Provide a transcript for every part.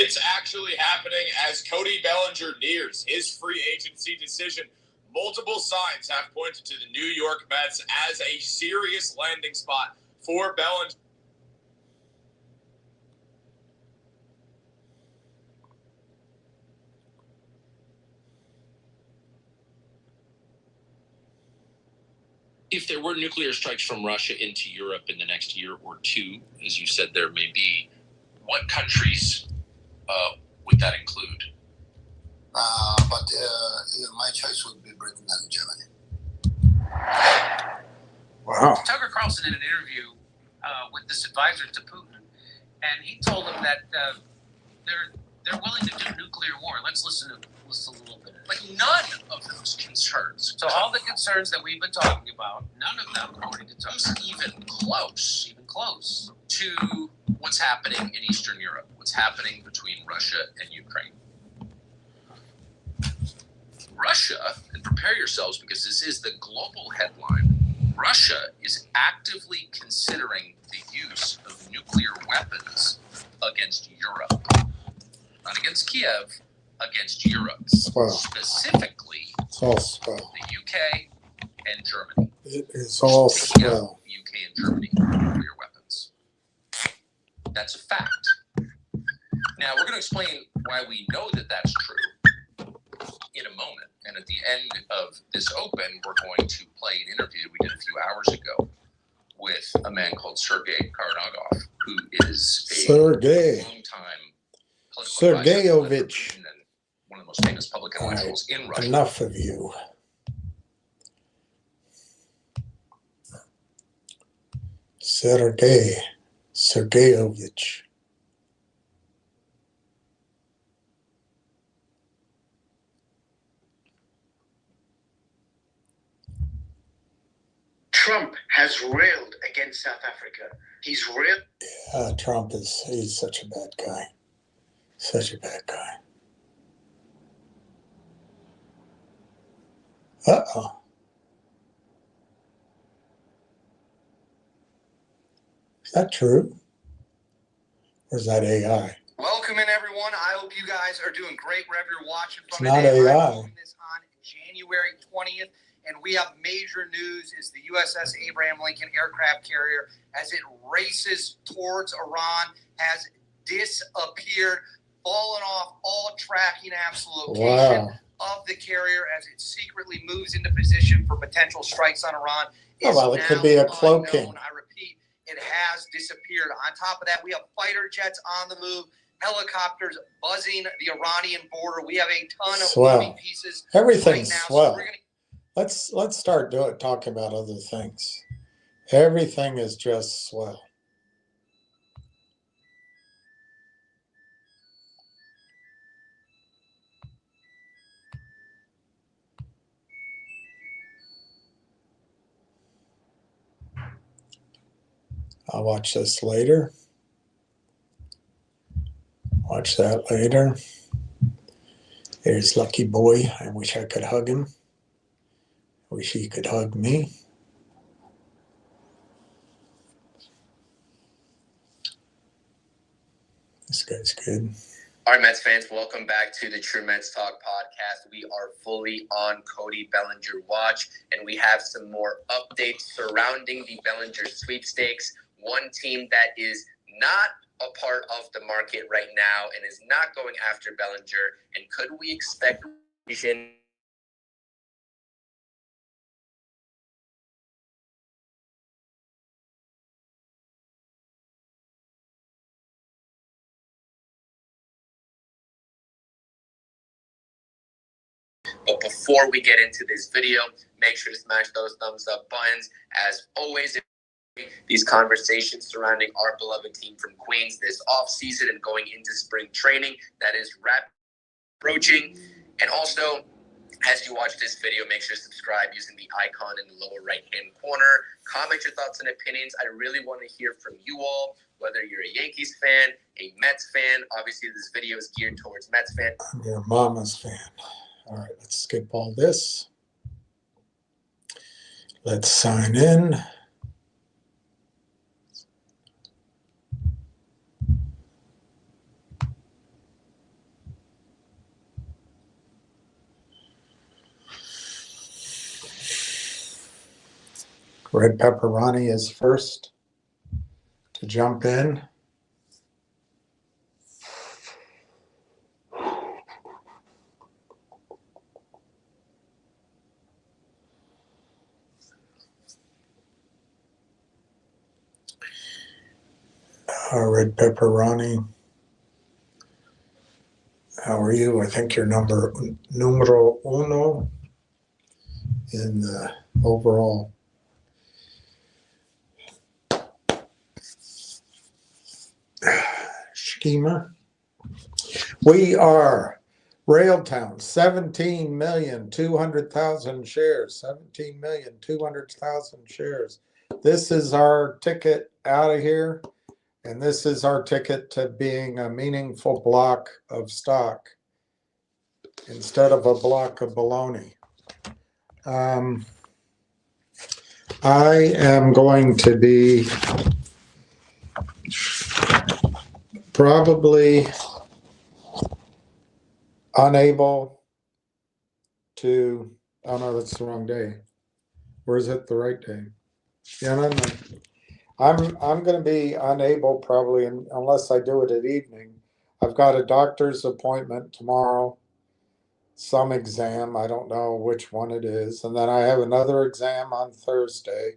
It's actually happening as Cody Bellinger nears his free agency decision. Multiple signs have pointed to the New York Mets as a serious landing spot for Bellinger. If there were nuclear strikes from Russia into Europe in the next year or two, as you said there may be, what countries would that include? But my choice would be Britain and Germany. Wow. Tucker Carlson did an interview with this advisor to Putin, and he told him that they're willing to do nuclear war. Let's listen a little bit. But none of those concerns. So all the concerns that we've been talking about, none of them, according to Tucker, Even close to what's happening in Eastern Europe, what's happening between Russia and Ukraine. Russia, and prepare yourselves because this is the global headline, Russia is actively considering the use of nuclear weapons against Europe. Not against Kiev, against Europe. Swell. Specifically, It's all swell. the UK and Germany. It is all Picking up swell. the UK and Germany nuclear weapons. That's a fact. Now, we're going to explain why we know that that's true in a moment. And at the end of this open, we're going to play an interview we did a few hours ago with a man called Sergei Karnagov, who is a long-time political advisor to Sergeyovich. and one of the most famous public intellectuals in Russia. Enough of you. Sergeyovich. Trump has railed against South Africa. He's railed. Trump he's such a bad guy. Such a bad guy. Uh-oh. Is that true? Or is that AI? Welcome in, everyone. I hope you guys are doing great wherever you're watching from. It's not today. AI. I'm filming this on January 20th, and we have major news. Is the USS Abraham Lincoln aircraft carrier, as it races towards Iran, has disappeared, fallen off all tracking apps location of the carrier as it secretly moves into position for potential strikes on Iran. Oh, well, it could be a cloaking. I repeat, it has disappeared. On top of that, we have fighter jets on the move, helicopters buzzing the Iranian border. We have a ton of moving pieces. Everything's right now, swell. So Let's start talking about other things. Everything is just swell. I'll watch this later. Watch that later. There's Lucky Boy. I wish I could hug him. I wish he could hug me. This guy's good. All right, Mets fans, welcome back to the True Mets Talk podcast. We are fully on Cody Bellinger watch, and we have some more updates surrounding the Bellinger sweepstakes. One team that is not a part of the market right now and is not going after Bellinger. And could we expect vision? But before we get into this video, make sure to smash those thumbs up buttons. As always, these conversations surrounding our beloved team from Queens this offseason and going into spring training that is rapidly approaching. And also, as you watch this video, make sure to subscribe using the icon in the lower right-hand corner. Comment your thoughts and opinions. I really want to hear from you all, whether you're a Yankees fan, a Mets fan. Obviously, this video is geared towards Mets fans. I'm your mama's fan. All right, let's skip all this. Let's sign in. Red Pepperoni is first to jump in. Red Pepperoni, how are you? I think you're numero uno in the overall schema. We are Railtown, 17,200,000 shares, 17,200,000 shares. This is our ticket out of here, and this is our ticket to being a meaningful block of stock instead of a block of baloney. I am going to be probably unable to, oh no, that's the wrong day. Or is it the right day? Yeah, no. I'm going to be unable probably unless I do it at evening. I've got a doctor's appointment tomorrow, some exam, I don't know which one it is, and then I have another exam on Thursday.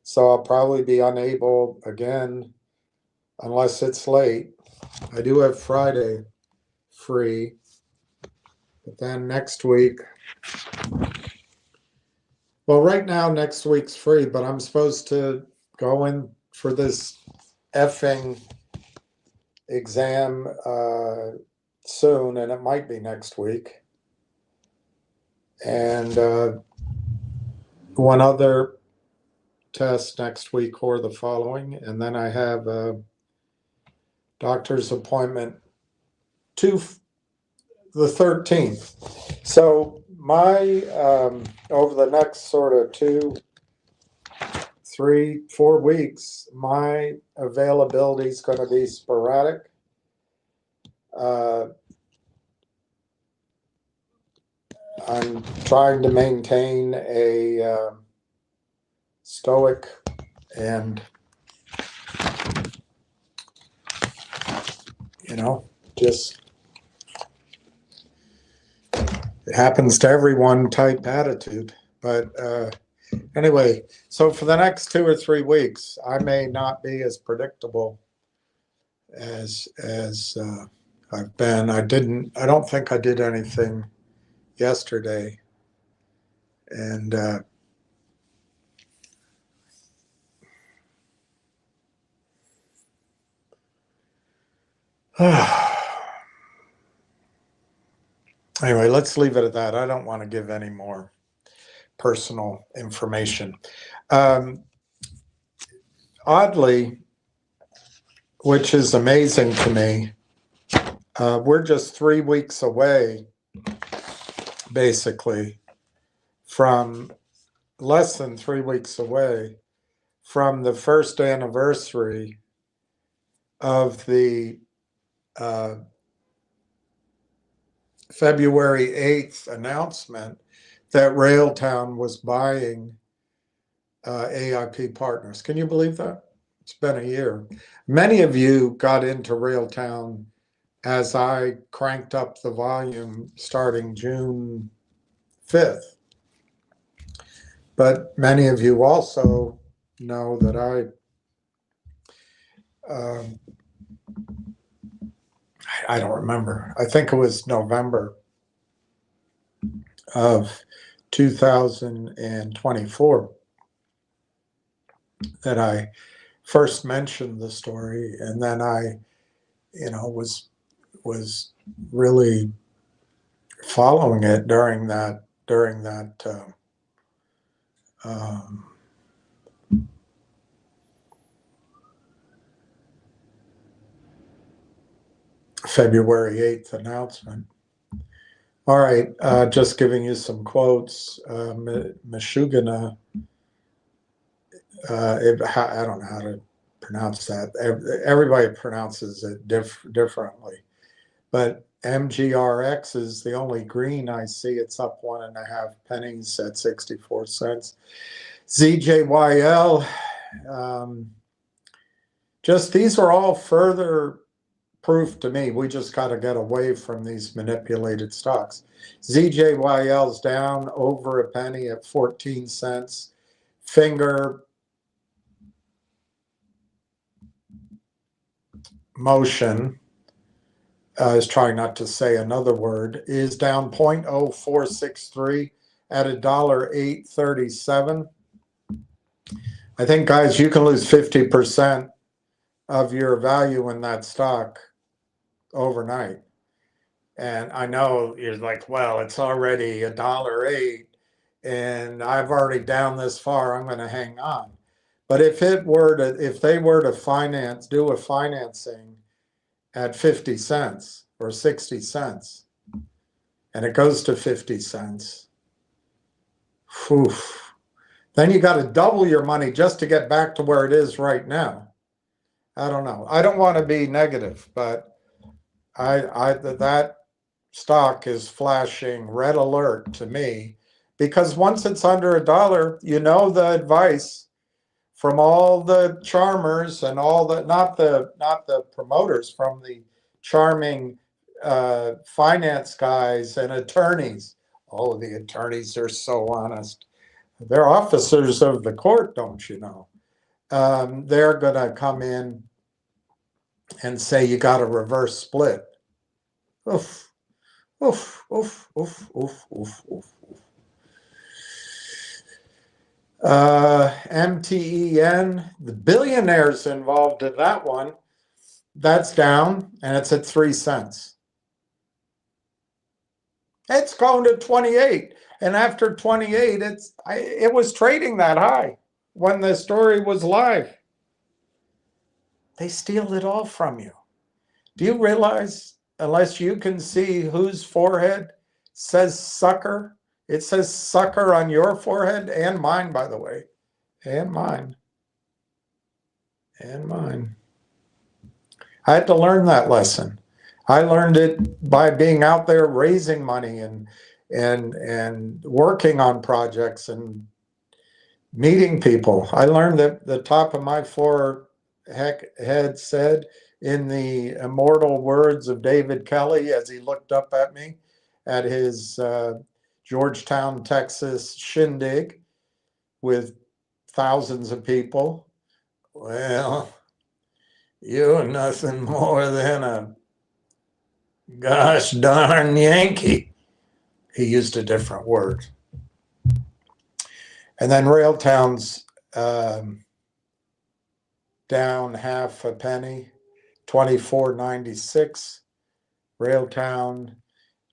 So I'll probably be unable again unless it's late. I do have Friday free, but then next week, well, right now next week's free, but I'm supposed to go in for this effing exam soon, and it might be next week. And one other test next week or the following, and then I have a doctor's appointment the 13th. So my over the next sort of 2, 3, 4 weeks, my availability is going to be sporadic. I'm trying to maintain a stoic and, just it happens to everyone type attitude. But anyway, so for the next 2 or 3 weeks, I may not be as predictable as I've been. I don't think I did anything yesterday. And anyway, let's leave it at that. I don't want to give any more personal information. Oddly, which is amazing to me, we're just 3 weeks away, basically, from less than 3 weeks away from the first anniversary of the February 8th announcement that Railtown was buying AIP Partners. Can you believe that? It's been a year. Many of you got into Railtown as I cranked up the volume starting June 5th. But many of you also know that I don't remember. I think it was November of 2024 that I first mentioned the story, and then I, was really following it during that February 8th announcement. All right, just giving you some quotes. Mashugana, I don't know how to pronounce that. Everybody pronounces it differently. But MGRX is the only green I see. It's up 1.5 pennies at 64 cents. ZJYL, just these are all further proof to me. We just got to get away from these manipulated stocks. ZJYL's down over a penny at 14 cents. Finger Motion, is trying not to say another word, is down 0.0463 at $1.837. I think, guys, you can lose 50% of your value in that stock overnight. And I know you're like, well, it's already $1.08 and I've already down this far, I'm going to hang on. But if they were to do a financing at 50 cents or 60 cents, and it goes to 50 cents, whew, then you got to double your money just to get back to where it is right now. I don't know. I don't want to be negative, but that stock is flashing red alert to me, because once it's under $1, you know the advice from all the charmers and all the not the promoters, from the charming finance guys and attorneys. Oh, the attorneys are so honest. They're officers of the court, don't you know? They're going to come in and say you got a reverse split. Oof, oof, oof, oof, oof, oof, oof. MTEN, the billionaires involved in that one, that's down and it's at 3 cents. It's going to 28, and after 28, it was trading that high when the story was live. They steal it all from you. Do you realize, unless you can see whose forehead says sucker, it says sucker on your forehead, and mine, by the way, and mine, and mine. I had to learn that lesson. I learned it by being out there raising money and working on projects and meeting people. I learned that the top of my forehead said, in the immortal words of David Kelly as he looked up at me at his Georgetown, Texas shindig with thousands of people, well, you're nothing more than a gosh darn Yankee. He used a different word. And then Railtown's down half a penny, 24.96. Railtown,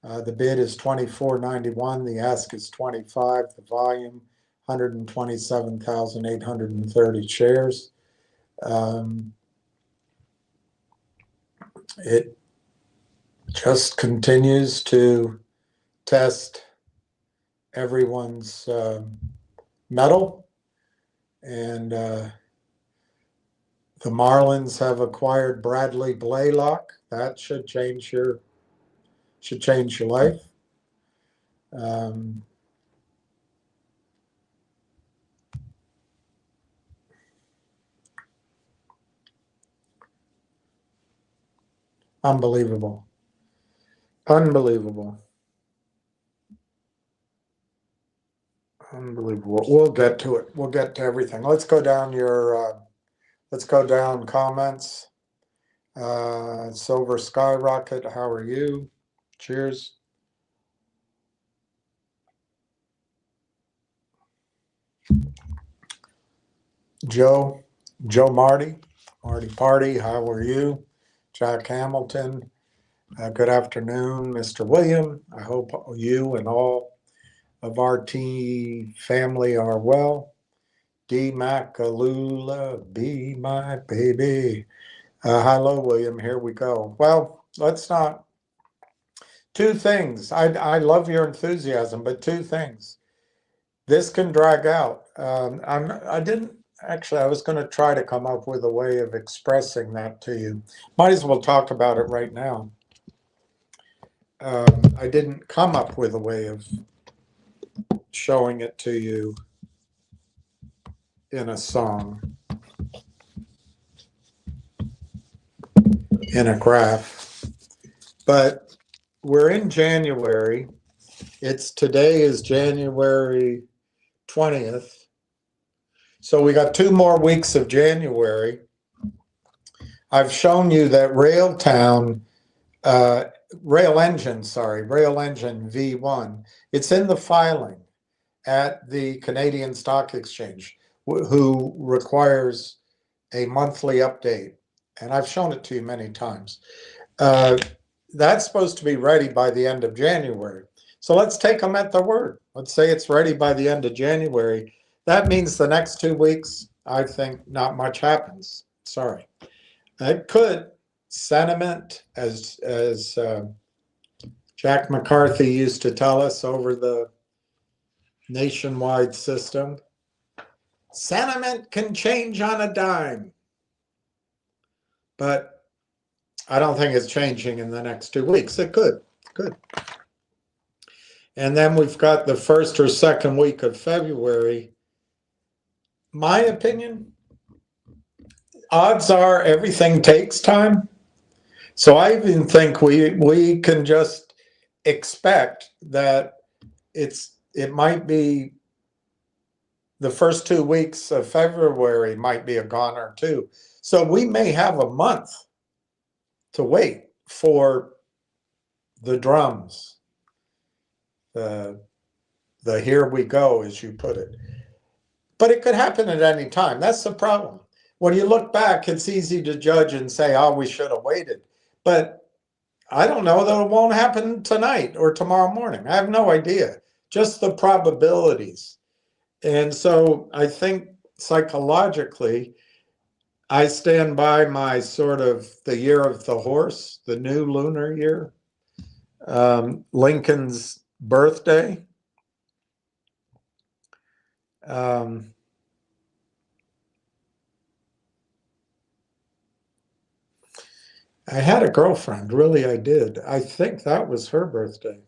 the bid is 24.91. The ask is 25. The volume 127,830 shares. It just continues to test everyone's mettle, and the Marlins have acquired Bradley Blaylock. That should change your life. Unbelievable. Unbelievable. Unbelievable. We'll get to it. We'll get to everything. Let's go down comments. Silver Skyrocket, how are you? Cheers. Joe Marty Party, how are you? Jack Hamilton, good afternoon, Mr. William. I hope you and all of our team family are well. D. Macalula, be my baby. Hello, William. Here we go. Well, let's not. Two things. I love your enthusiasm, but two things. This can drag out. I was going to try to come up with a way of expressing that to you. Might as well talk about it right now. I didn't come up with a way of showing it to you in a song, in a graph. But we're in January. Today is January 20th. So we got 2 more weeks of January. I've shown you that Railtown, Rail Engine V1, it's in the filing at the Canadian Stock Exchange, who requires a monthly update. And I've shown it to you many times. That's supposed to be ready by the end of January. So let's take them at their word. Let's say it's ready by the end of January. That means the next 2 weeks, I think not much happens. Sorry. It could. Sentiment, as Jack McCarthy used to tell us over the nationwide system, sentiment can change on a dime. But I don't think it's changing in the next 2 weeks. It could. And then we've got the first or second week of February. My opinion, odds are everything takes time. So I even think we can just expect that it might be the first 2 weeks of February might be a goner too. So we may have a month to wait for the drums, the here we go, as you put it. But it could happen at any time. That's the problem. When you look back, it's easy to judge and say, oh, we should have waited. But I don't know that it won't happen tonight or tomorrow morning. I have no idea. Just the probabilities. And so I think psychologically, I stand by my sort of the year of the horse, the new lunar year, Lincoln's birthday. I had a girlfriend, really I did. I think that was her birthday.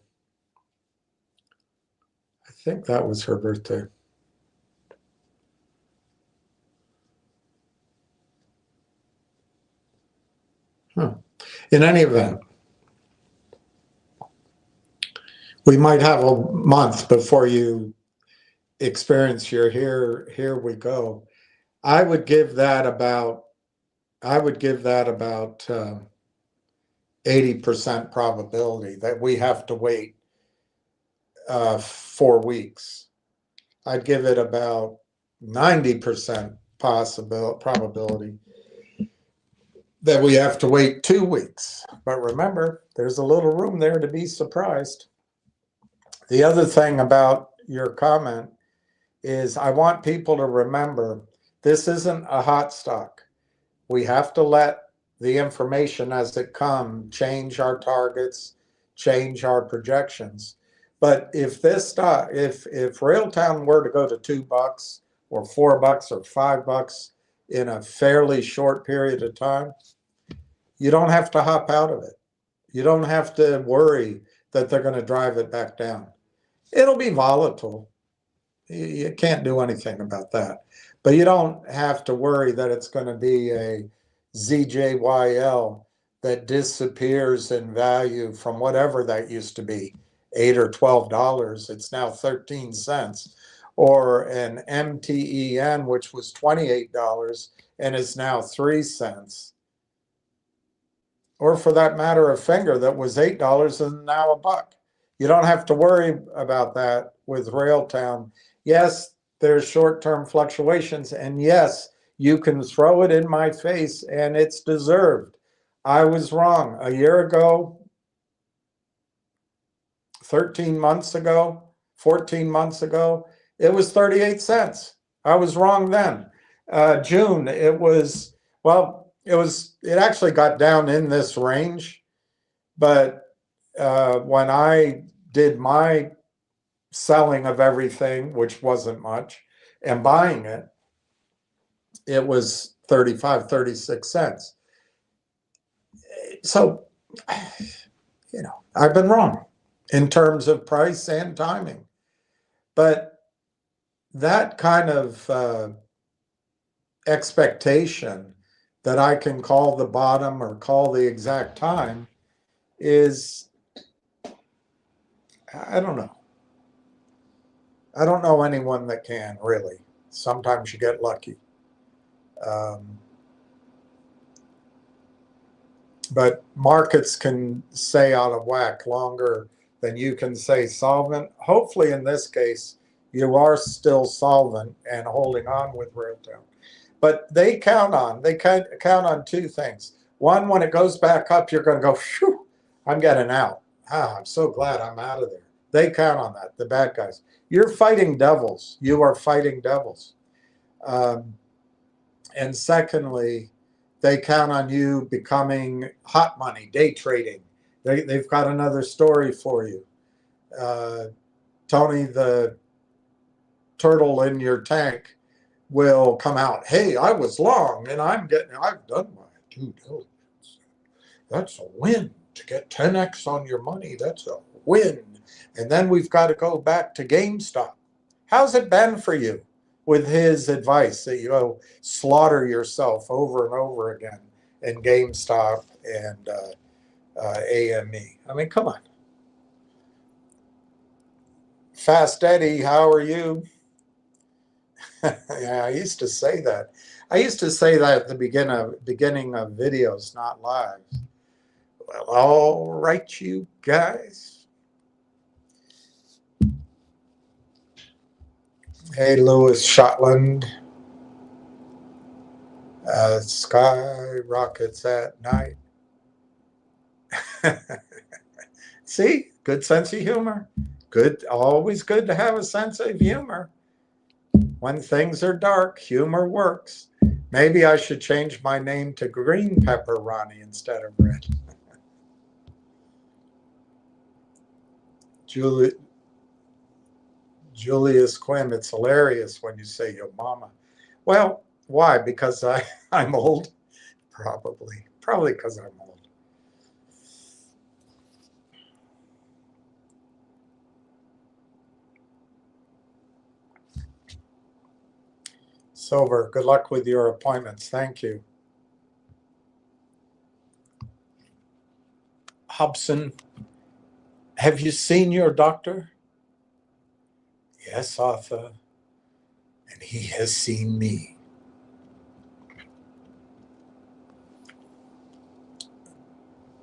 In any event, we might have a month before you experience your here we go. I would give that about 80% probability that we have to wait 4 weeks. I'd give it about 90% probability that we have to wait 2 weeks. But remember, there's a little room there to be surprised. The other thing about your comment is I want people to remember this isn't a hot stock. We have to let the information as it comes change our targets, change our projections. But if this stock, if Railtown were to go to $2 or $4 or $5 in a fairly short period of time, you don't have to hop out of it. You don't have to worry that they're going to drive it back down. It'll be volatile. You can't do anything about that. But you don't have to worry that it's going to be a ZJYL that disappears in value from whatever that used to be, $8 or $12. It's now 13 cents. Or an MTEN, which was $28 and is now 3 cents. Or for that matter, a finger that was $8 and now $1. You don't have to worry about that with Railtown. Yes, there's short-term fluctuations, and yes, you can throw it in my face, and it's deserved. I was wrong. A year ago, 13 months ago, 14 months ago, it was 38 cents. I was wrong then. June, it actually got down in this range, but when I did my selling of everything, which wasn't much, and buying it, it was 35, 36 cents. So you know, I've been wrong in terms of price and timing. But that kind of expectation that I can call the bottom or call the exact time is, I don't know. I don't know anyone that can, really. Sometimes you get lucky. But markets can stay out of whack longer than you can say solvent. Hopefully, in this case, you are still solvent and holding on with Railton. But they count on two things. One, when it goes back up, you're going to go, phew, I'm getting out. I'm so glad I'm out of there. They count on that, the bad guys. You're fighting devils. You are fighting devils. And secondly, they count on you becoming hot money, day trading. They've got another story for you. Tony, the turtle in your tank, will come out. Hey, I was long, and I've done my due diligence. That's a win. To get 10x on your money, that's a win. And then we've got to go back to GameStop. How's it been for you with his advice that you go slaughter yourself over and over again in GameStop and AME? I mean, come on. Fast Eddie, how are you? Yeah, I used to say that. I used to say that at the beginning of videos, not live. Well, all right, you guys. Hey, Lewis Shotland. Sky rockets at night. See, good sense of humor. Good, always good to have a sense of humor. When things are dark, humor works. Maybe I should change my name to Green Pepper Ronnie instead of Red. Julius Quinn, it's hilarious when you say your mama. Well, why? Because I'm old? Probably because I'm old. Silver, good luck with your appointments. Thank you. Hobson, have you seen your doctor? Yes, Arthur, and he has seen me.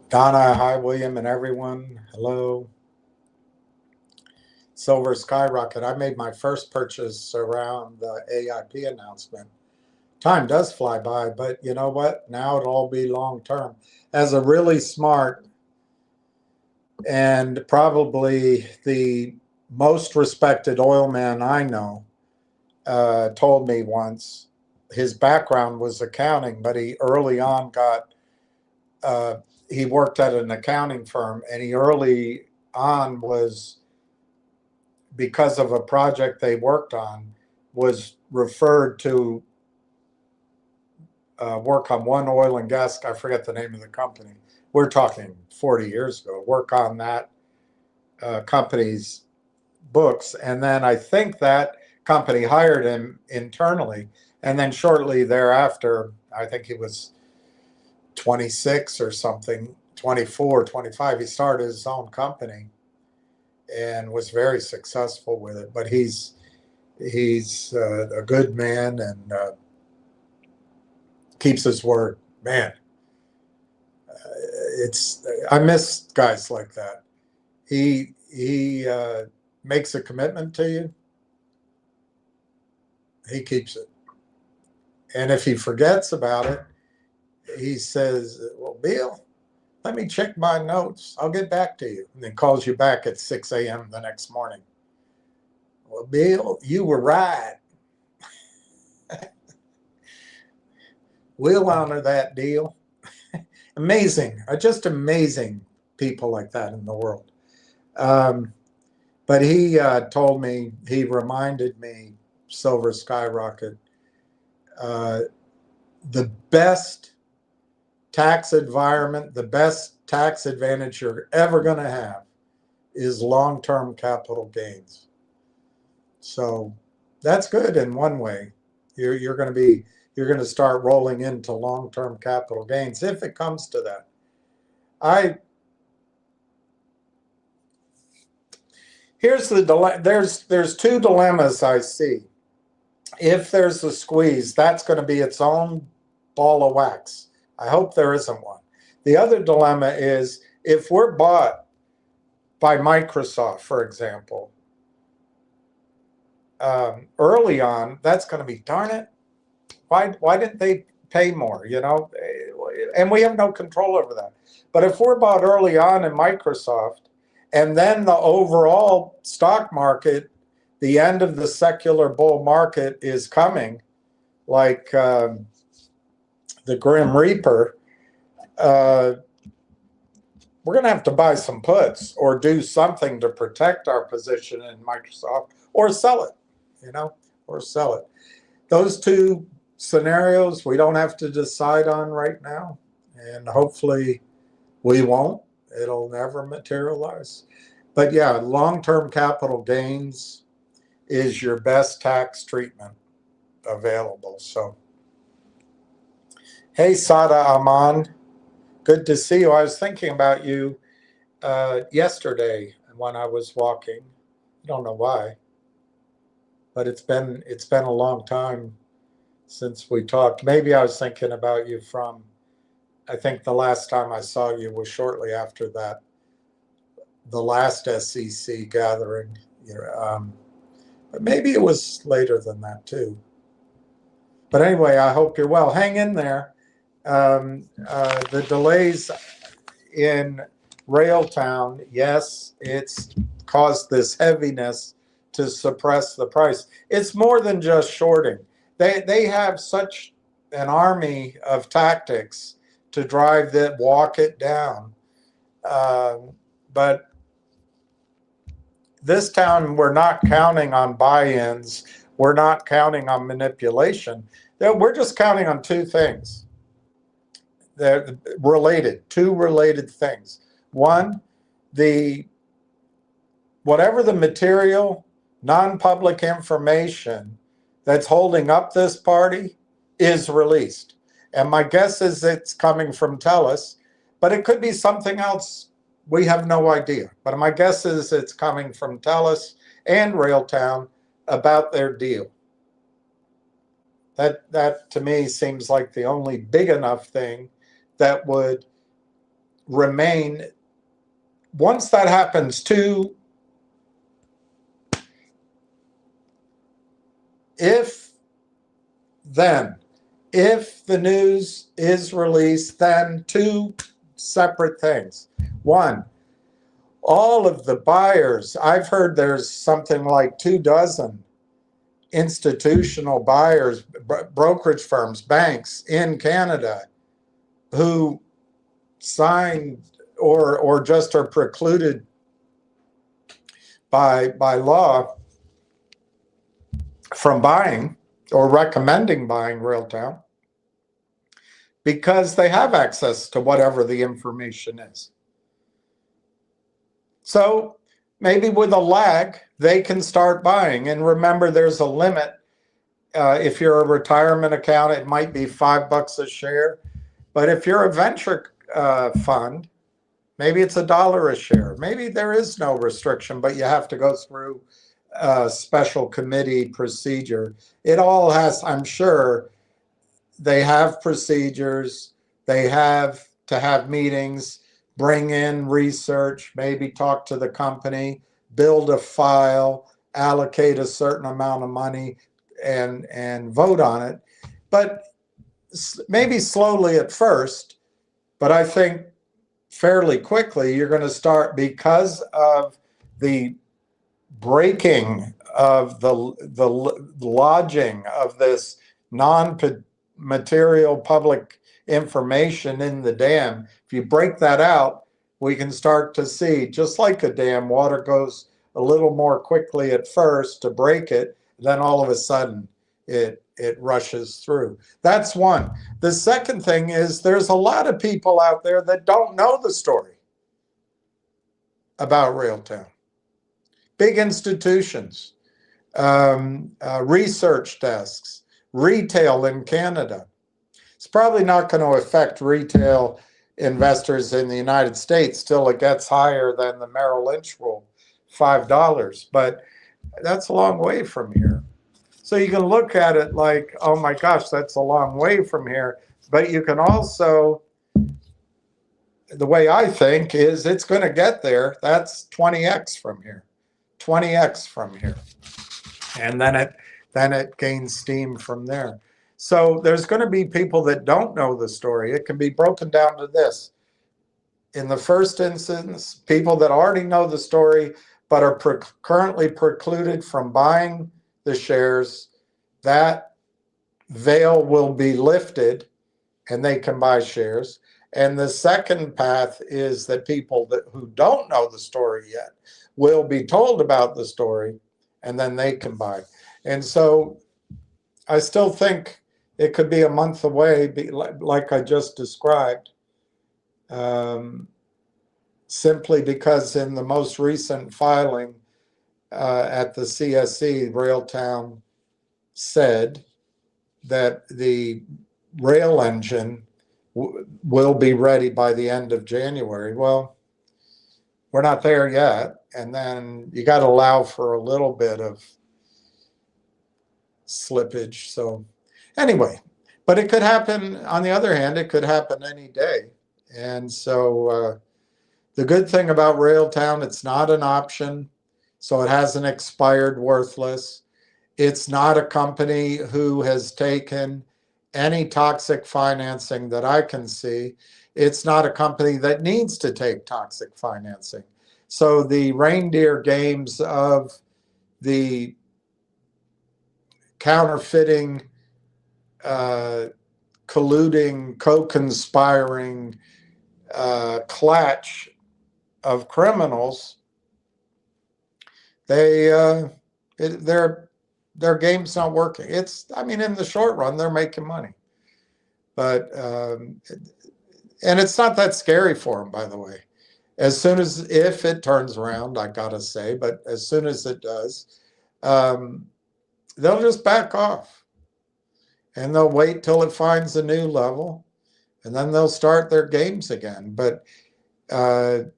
Donna, hi, William, and everyone. Hello. Silver Skyrocket. I made my first purchase around the AIP announcement. Time does fly by, but you know what? Now it'll all be long term. As a really smart and probably the most respected oil man I know told me once, his background was accounting, but he early on he worked at an accounting firm, and he early on was, because of a project they worked on, was referred to work on one oil and gas, I forget the name of the company. We're talking 40 years ago, work on that company's books. And then I think that company hired him internally. And then shortly thereafter, I think he was 26 or something, 24, 25, he started his own company and was very successful with it. But he's a good man and keeps his word. Man, I miss guys like that. He makes a commitment to you, he keeps it. And if he forgets about it, he says, well, Bill, let me check my notes. I'll get back to you. And then calls you back at 6 a.m. the next morning. Well, Bill, you were right. We'll honor that deal. Amazing, just amazing people like that in the world. But he told me, he reminded me, Silver Skyrocket, the best tax environment, the best tax advantage you're ever going to have is long-term capital gains. So that's good in one way. You're going to start rolling into long-term capital gains if it comes to that. Here's the there's two dilemmas I see. If there's a squeeze, that's going to be its own ball of wax. I hope there isn't one. The other dilemma is if we're bought by Microsoft, for example, early on, that's going to be, darn it, why didn't they pay more, you know? And we have no control over that. But if we're bought early on in Microsoft, and then the overall stock market, the end of the secular bull market is coming, like the Grim Reaper, we're going to have to buy some puts or do something to protect our position in Microsoft, or sell it, you know, or sell it. Those two scenarios we don't have to decide on right now, and hopefully we won't. It'll never materialize. But yeah, long-term capital gains is your best tax treatment available. So, hey, Sada Aman, good to see you. I was thinking about you yesterday when I was walking. I don't know why, but it's been a long time since we talked. Maybe I was thinking about you from, I think the last time I saw you was shortly after that, the last SEC gathering. But maybe it was later than that too. But anyway, I hope you're well. Hang in there. The delays in Railtown, yes, it's caused this heaviness to suppress the price. It's more than just shorting. They have such an army of tactics to drive that, walk it down. But this town, we're not counting on buy-ins. We're not counting on manipulation. We're just counting on two things. They're related, two related things. One, whatever the material, non-public information that's holding up this party is released. And my guess is it's coming from TELUS, but it could be something else. We have no idea. But my guess is it's coming from TELUS and Railtown about their deal. That to me seems like the only big enough thing that would remain. Once that happens, too, if the news is released, then two separate things. One, all of the buyers, I've heard there's something like 24 institutional buyers, brokerage firms, banks in Canada who signed or just are precluded by law from buying or recommending buying Railtown because they have access to whatever the information is. So maybe with a lag, they can start buying. And remember, there's a limit. If you're a retirement account, it might be $5 a share. But if you're a venture fund, maybe it's $1 a share. Maybe there is no restriction, but you have to go through a special committee procedure. It all has, I'm sure, they have procedures. They have to have meetings, bring in research, maybe talk to the company, build a file, allocate a certain amount of money, and vote on it. But maybe slowly at first, but I think fairly quickly you're going to start, because of the breaking of the lodging of this non-material public information in the dam. If you break that out, we can start to see, just like a dam, water goes a little more quickly at first to break it, then all of a sudden it it rushes through. That's one. The second thing is there's a lot of people out there that don't know the story about Railtown. Big institutions, research desks, retail in Canada. It's probably not going to affect retail investors in the United States till it gets higher than the Merrill Lynch rule, $5. But that's a long way from here. So you can look at it like, oh my gosh, that's a long way from here. But you can also, the way I think is it's going to get there. That's 20x from here, 20x from here. And then it gains steam from there. So there's going to be people that don't know the story. It can be broken down to this. In the first instance, people that already know the story but are currently precluded from buying the shares, that veil will be lifted and they can buy shares. And the second path is that people who don't know the story yet will be told about the story and then they can buy. And so I still think it could be a month away, like I just described, simply because in the most recent filing at the CSE, Railtown said that the rail engine will be ready by the end of January. Well, we're not there yet. And then you got to allow for a little bit of slippage. So anyway, but it could happen. On the other hand, it could happen any day. And so the good thing about Railtown, it's not an option. So it hasn't expired worthless. It's not a company who has taken any toxic financing that I can see. It's not a company that needs to take toxic financing. So the reindeer games of the counterfeiting, colluding, co-conspiring clutch of criminals, their game's not working. I mean, in the short run, they're making money. But, and it's not that scary for them, by the way. As soon as, if it turns around, I gotta say, but as soon as it does, they'll just back off. And they'll wait till it finds a new level, and then they'll start their games again. But I'll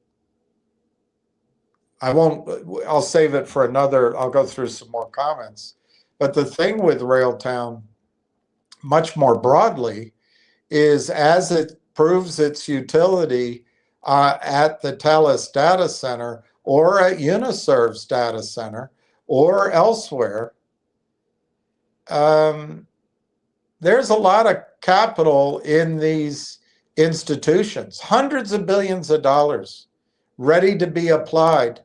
save it for another, I'll go through some more comments. But the thing with Railtown, much more broadly, is as it proves its utility at the TELUS data center or at Uniserve's data center or elsewhere, there's a lot of capital in these institutions, hundreds of billions of dollars ready to be applied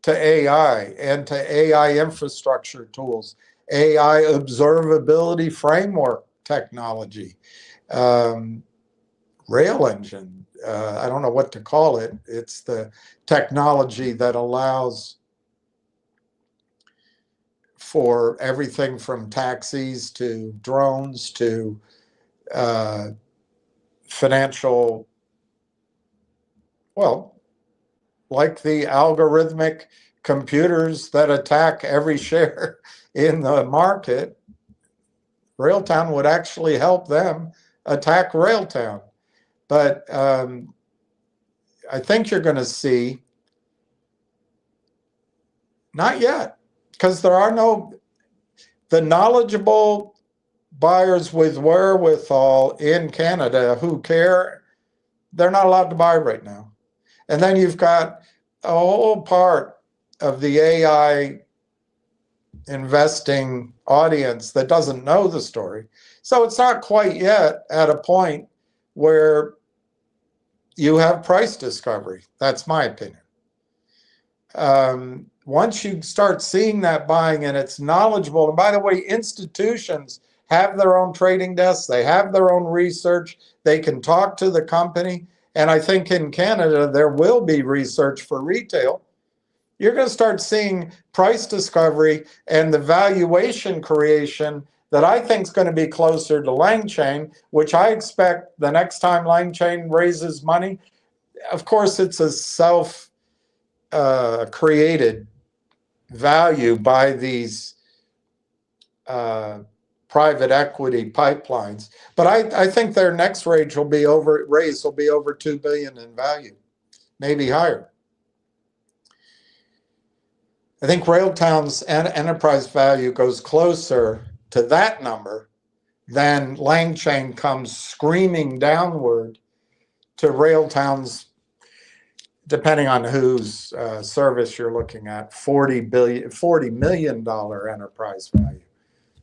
to AI and to AI infrastructure tools, AI observability framework technology, rail engine. I don't know what to call it. It's the technology that allows for everything from taxis to drones to financial, well, like the algorithmic computers that attack every share in the market. Railtown would actually help them attack Railtown. But I think you're going to see, not yet, because there are the knowledgeable buyers with wherewithal in Canada who care, they're not allowed to buy right now. And then you've got a whole part of the AI investing audience that doesn't know the story. So it's not quite yet at a point where you have price discovery. That's my opinion. Once you start seeing that buying and it's knowledgeable, and by the way, institutions have their own trading desks, they have their own research, they can talk to the company. And I think in Canada, there will be research for retail. You're going to start seeing price discovery and the valuation creation that I think is going to be closer to Lang Chain, which I expect the next time Lang Chain raises money. Of course, it's a self-created value by these private equity pipelines, but I think their next raise will be over $2 billion in value, maybe higher. I think Railtown's enterprise value goes closer to that number than Lang Chain comes screaming downward to Railtown's, depending on whose service you're looking at, $40 million enterprise value,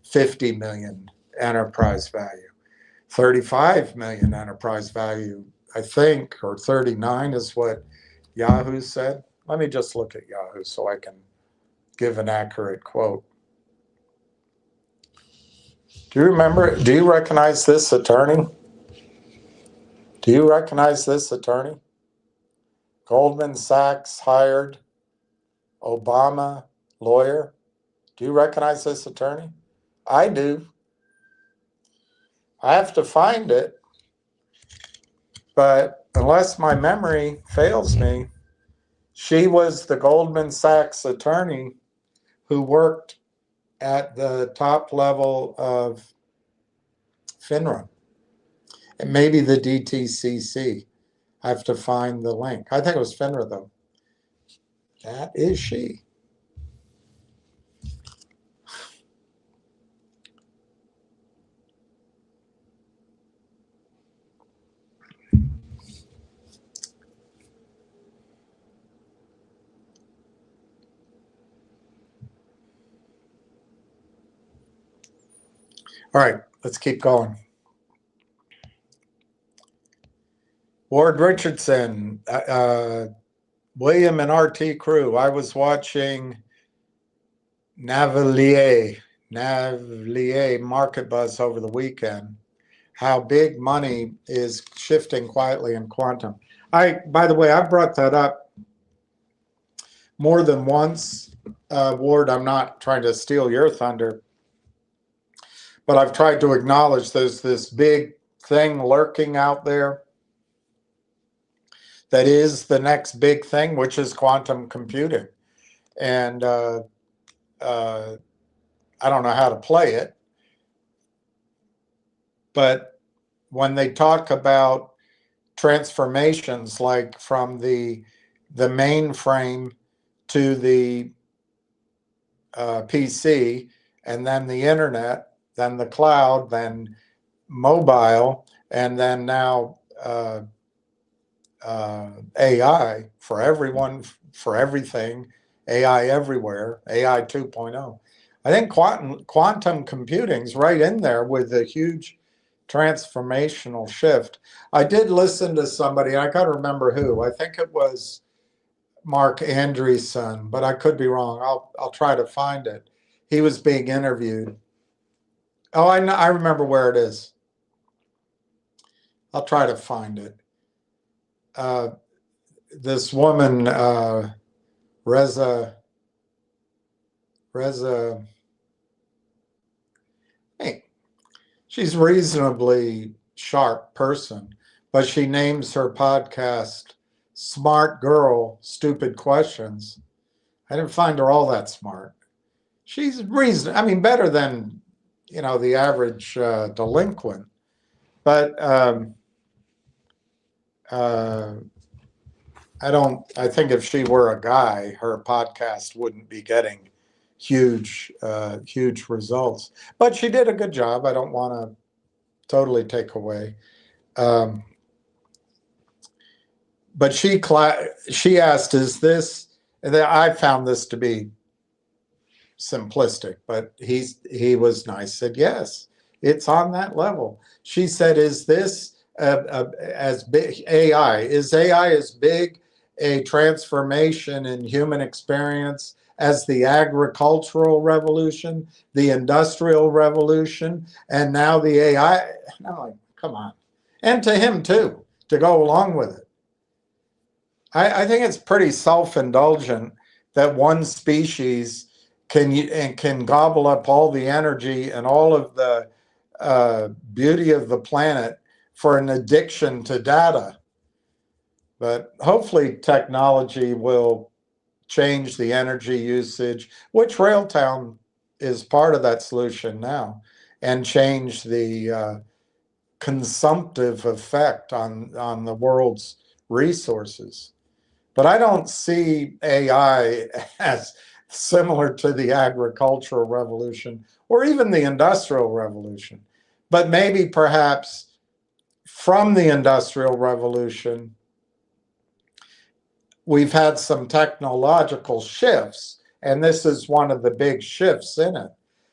50 million enterprise value, 35 million enterprise value, I think, or 39 is what Yahoo said. Let me just look at Yahoo so I can give an accurate quote. Do you recognize this attorney? Do you recognize this attorney? Goldman Sachs hired Obama lawyer. Do you recognize this attorney? I do. I have to find it, but unless my memory fails me, she was the Goldman Sachs attorney who worked at the top level of FINRA and maybe the DTCC. I have to find the link. I think it was FINRA, though. That is she. All right, let's keep going. Ward Richardson, William and RT crew. I was watching Navalier Market Buzz over the weekend, how big money is shifting quietly in quantum. By the way, I brought that up more than once. Ward, I'm not trying to steal your thunder, but I've tried to acknowledge there's this big thing lurking out there that is the next big thing, which is quantum computing. And I don't know how to play it, but when they talk about transformations like from the mainframe to the PC, and then the internet, then the cloud, then mobile, and then now AI for everyone, for everything, AI everywhere, AI 2.0. I think quantum computing's right in there with a huge transformational shift. I did listen to somebody, I can't remember who, I think it was Mark Andreessen, but I could be wrong. I'll try to find it. He was being interviewed. Oh, I remember where it is. I'll try to find it. This woman, Reza, hey, she's a reasonably sharp person, but she names her podcast Smart Girl, Stupid Questions. I didn't find her all that smart. She's better than, the average delinquent. But I think if she were a guy, her podcast wouldn't be getting huge results. But she did a good job. I don't want to totally take away. But she asked, is this, and I found this to be simplistic, but he was nice, said, yes, it's on that level. She said, is this as big AI? Is AI as big a transformation in human experience as the agricultural revolution, the industrial revolution, and now the AI? And I'm like, come on. And to him too, to go along with it. I think it's pretty self-indulgent that one species can gobble up all the energy and all of the beauty of the planet for an addiction to data. But hopefully technology will change the energy usage, which Railtown is part of that solution now, and change the consumptive effect on the world's resources. But I don't see AI as similar to the agricultural revolution or even the industrial revolution. But maybe perhaps from the industrial revolution, we've had some technological shifts, and this is one of the big shifts in it.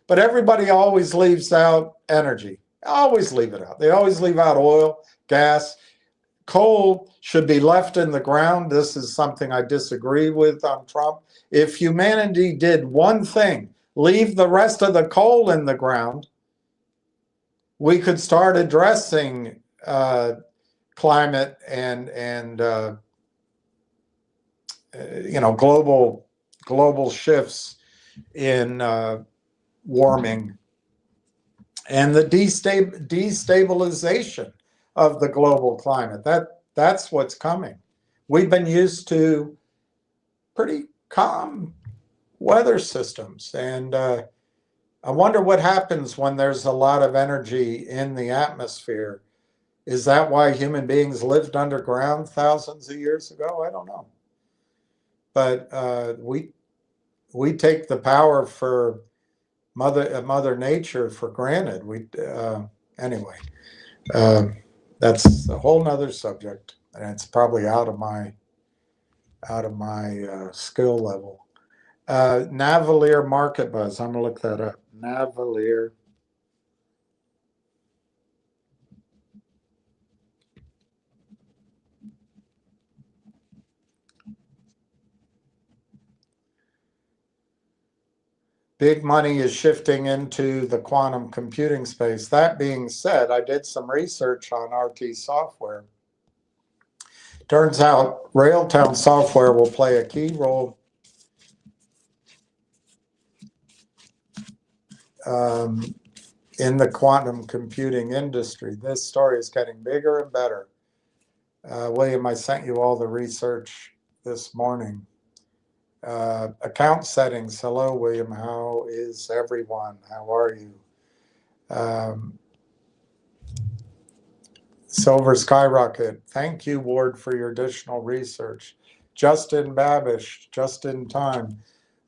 But everybody always leaves out energy. Always leave it out. They always leave out oil, gas. Coal should be left in the ground. This is something I disagree with on Trump. If humanity did one thing, leave the rest of the coal in the ground, we could start addressing climate and global shifts in warming and the destabilization of the global climate. That's what's coming. We've been used to pretty calm weather systems, and I wonder what happens when there's a lot of energy in the atmosphere. Is that why human beings lived underground thousands of years ago? I don't know. But we take the power for Mother Nature for granted. Anyway. That's a whole nother subject, and it's probably out of my skill level. Navalier market buzz. I'm gonna look that up. Navalier. Big money is shifting into the quantum computing space. That being said, I did some research on RT software. Turns out Railtown software will play a key role in the quantum computing industry. This story is getting bigger and better. William, I sent you all the research this morning. Account settings. Hello, William. How is everyone? How are you? Silver Skyrocket. Thank you, Ward, for your additional research. Justin Babish, just in time.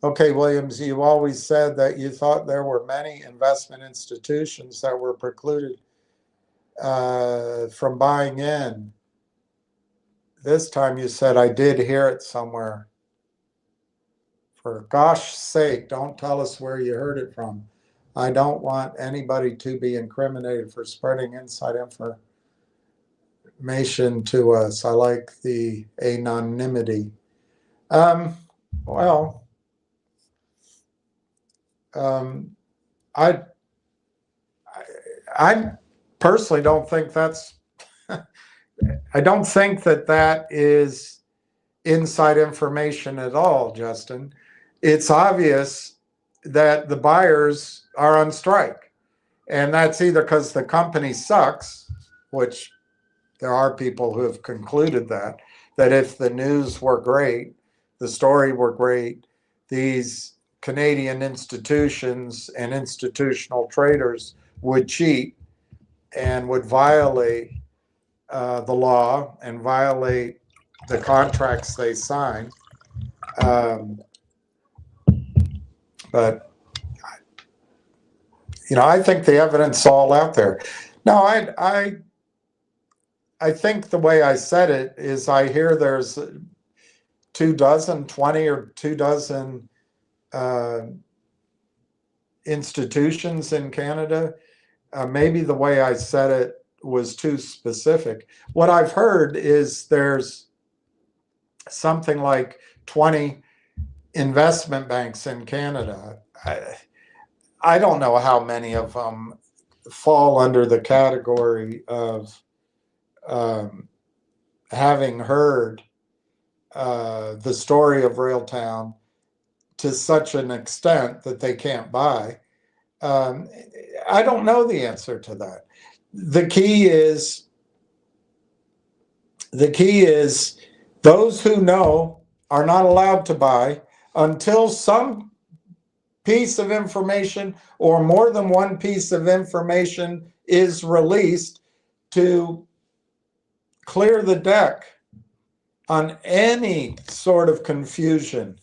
Okay, Williams, you always said that you thought there were many investment institutions that were precluded from buying in. This time you said, I did hear it somewhere. For gosh sake, don't tell us where you heard it from. I don't want anybody to be incriminated for spreading inside information to us. I like the anonymity. I personally don't think that's, I don't think that is inside information at all, Justin. It's obvious that the buyers are on strike. And that's either because the company sucks, which there are people who have concluded that if the news were great, the story were great, these Canadian institutions and institutional traders would cheat and would violate the law and violate the contracts they sign. But I think the evidence is all out there. No, I think the way I said it is I hear there's 20 or 24 institutions in Canada. Maybe the way I said it was too specific. What I've heard is there's something like 20 investment banks in Canada. I don't know how many of them fall under the category of having heard the story of Railtown, to such an extent that they can't buy? I don't know the answer to that. The key is those who know are not allowed to buy until some piece of information or more than one piece of information is released to clear the deck on any sort of confusion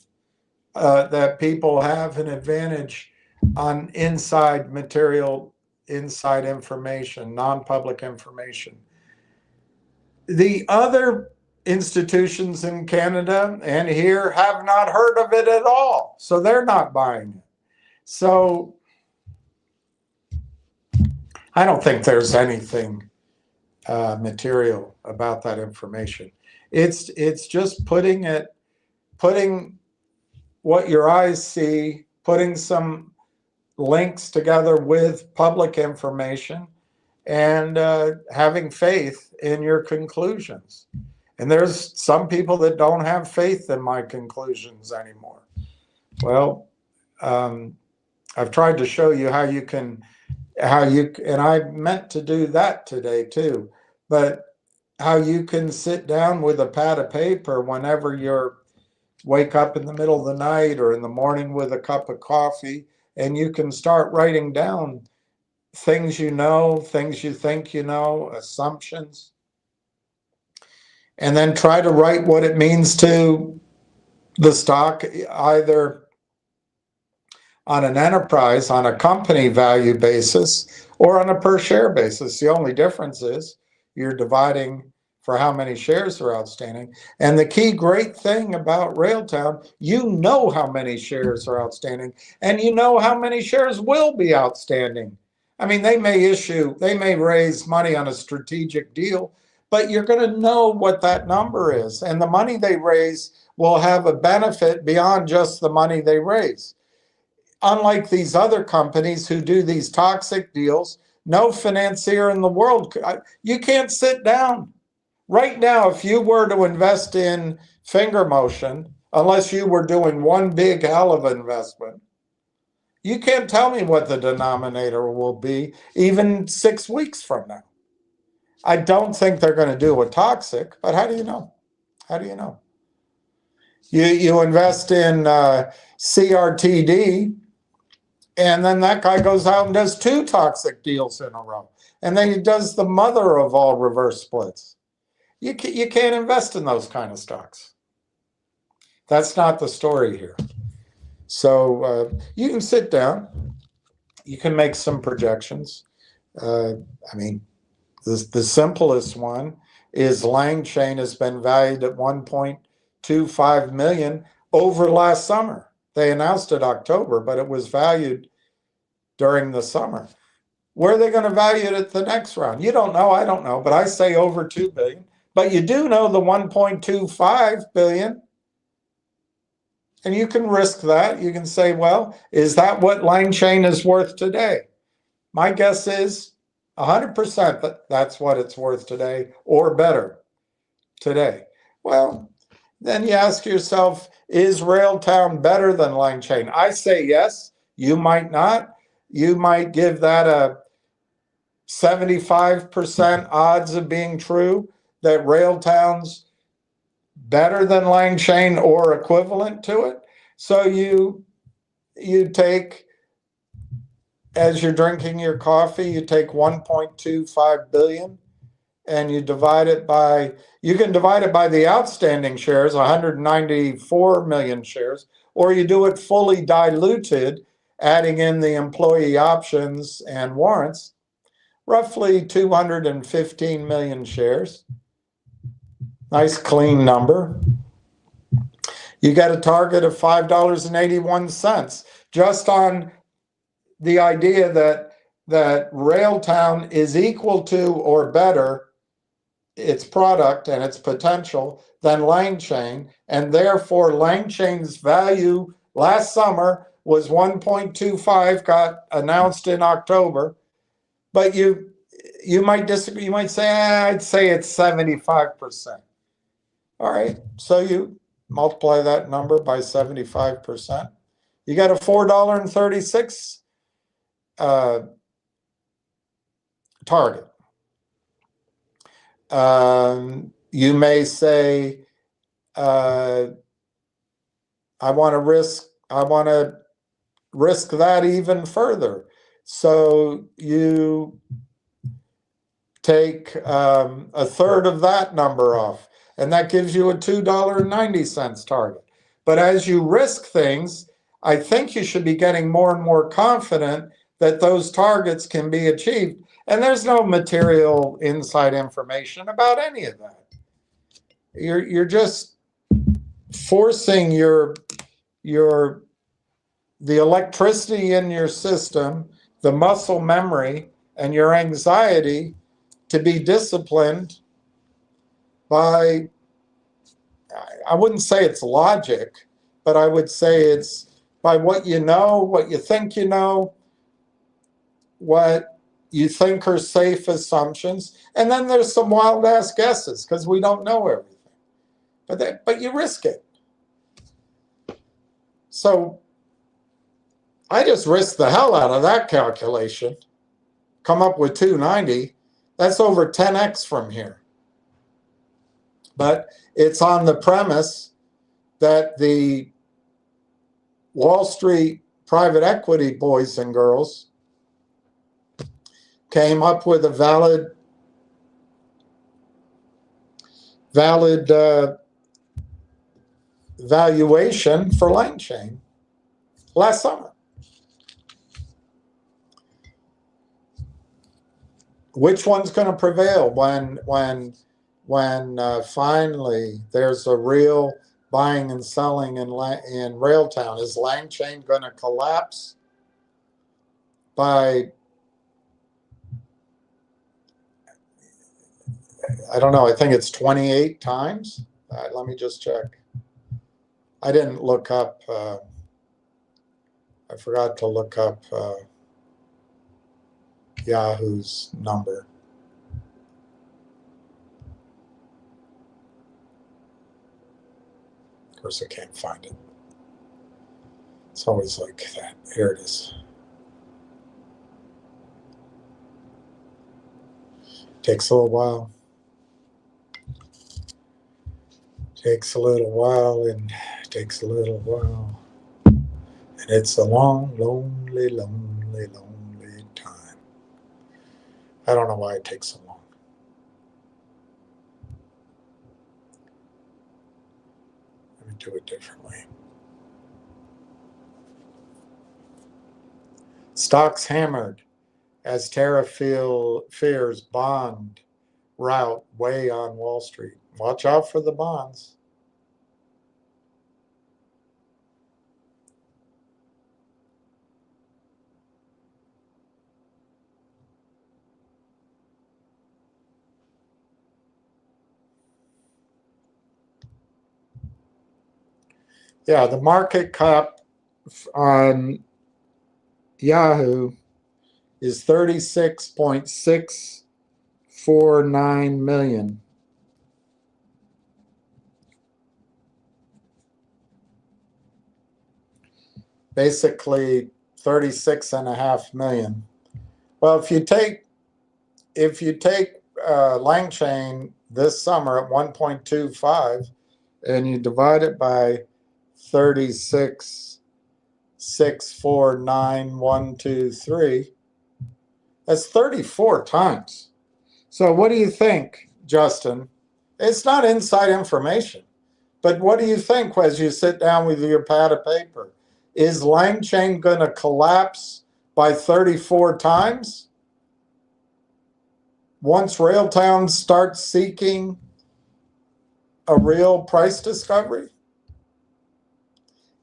that people have an advantage on inside material, inside information, non-public information. The other institutions in Canada and here have not heard of it at all, so they're not buying it. So I don't think there's anything material about that information. It's just putting what your eyes see, putting some links together with public information, and having faith in your conclusions. And there's some people that don't have faith in my conclusions anymore. Well, I've tried to show you how you can, and I meant to do that today too, but how you can sit down with a pad of paper whenever you're wake up in the middle of the night or in the morning with a cup of coffee, and you can start writing down things you know, things you think you know, assumptions, and then try to write what it means to the stock, either on an enterprise, on a company value basis, or on a per share basis. The only difference is you're dividing for how many shares are outstanding. And the key great thing about Railtown, you know how many shares are outstanding, and you know how many shares will be outstanding. I mean, they may raise money on a strategic deal, but you're going to know what that number is. And the money they raise will have a benefit beyond just the money they raise. Unlike these other companies who do these toxic deals, no financier in the world, you can't sit down. Right now, if you were to invest in Finger Motion, unless you were doing one big hell of an investment, you can't tell me what the denominator will be even 6 weeks from now. I don't think they're going to do a toxic, but how do you know? How do you know? You invest in CRTD, and then that guy goes out and does 2 toxic deals in a row. And then he does the mother of all reverse splits. You can't invest in those kind of stocks. That's not the story here. So you can sit down. You can make some projections. I mean, the simplest one is Lang Chain has been valued at $1.25 million over last summer. They announced it October, but it was valued during the summer. Where are they going to value it at the next round? You don't know. I don't know. But I say over $2 billion. But you do know the $1.25 billion. And you can risk that. You can say, well, is that what Lang Chain is worth today? My guess is 100% that that's what it's worth today, or better today. Well, then you ask yourself, is Railtown better than Lang Chain? I say yes. You might not. You might give that a 75% odds of being true, that Railtown's better than Lang Chain or equivalent to it. So you take, as you're drinking your coffee, you take 1.25 billion and you divide it by, you can divide it by the outstanding shares, 194 million shares, or you do it fully diluted, adding in the employee options and warrants, roughly 215 million shares. Nice clean number. You get a target of $5.81 just on the idea that Railtown is equal to or better its product and its potential than Lang Chain, and therefore Lang Chain's value last summer was 1.25, got announced in October. But you might disagree. You might say, I'd say it's 75%. All right, so you multiply that number by 75%. You got a $4.36 target. You may say, I want to risk that even further. So you take a third of that number off, and that gives you a $2.90 target. But as you risk things, I think you should be getting more and more confident that those targets can be achieved. And there's no material inside information about any of that. You're just forcing the electricity in your system, the muscle memory, and your anxiety to be disciplined by, I wouldn't say it's logic, but I would say it's by what you know, what you think you know, what you think are safe assumptions, and then there's some wild ass guesses because we don't know everything. But you risk it. So I just risked the hell out of that calculation, come up with 290. That's over 10x from here. But it's on the premise that the Wall Street private equity boys and girls came up with a valid valuation for LangChain last summer. Which one's going to prevail when finally there's a real buying and selling in Railtown? Is LangChain going to collapse by, I don't know, I think it's 28 times? Let me just check. I didn't look up, I forgot to look up Yahoo's number. Of course, I can't find it. It's always like that. Here it is. Takes a little while. Takes a little while and takes a little while. And it's a long, lonely, lonely, lonely time. I don't know why it takes so long. Let me do it differently. Stocks hammered as tariff fears bond rout way on Wall Street. Watch out for the bonds. Yeah, the market cap on Yahoo is 36.649 million. Basically 36.5 million. Well, if you take LangChain this summer at 1.25 and you divide it by 36.649,123, that's 34 times. So what do you think, Justin? It's not inside information, but what do you think as you sit down with your pad of paper? Is LangChain going to collapse by 34 times once Railtown starts seeking a real price discovery?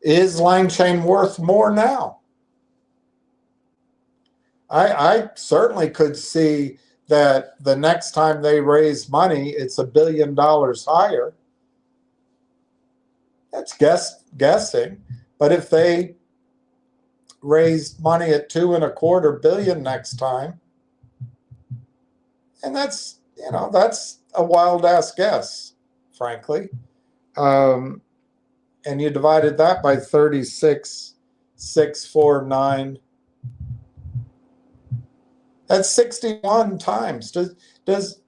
Is LangChain worth more now? I certainly could see that the next time they raise money, it's $1 billion higher. That's guessing. But if they raise money at $2.25 billion next time, and that's a wild ass guess, frankly. And you divided that by 36 649. That's 61 times. Does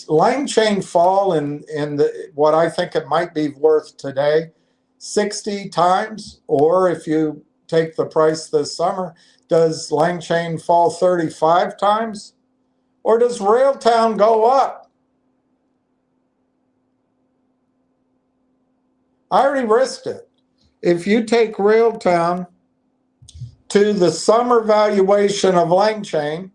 Lang chain fall in what I think it might be worth today 60 times? Or if you take the price this summer, does Lang chain fall 35 times? Or does Railtown go up? I already risked it. If you take Railtown to the summer valuation of Lang chain,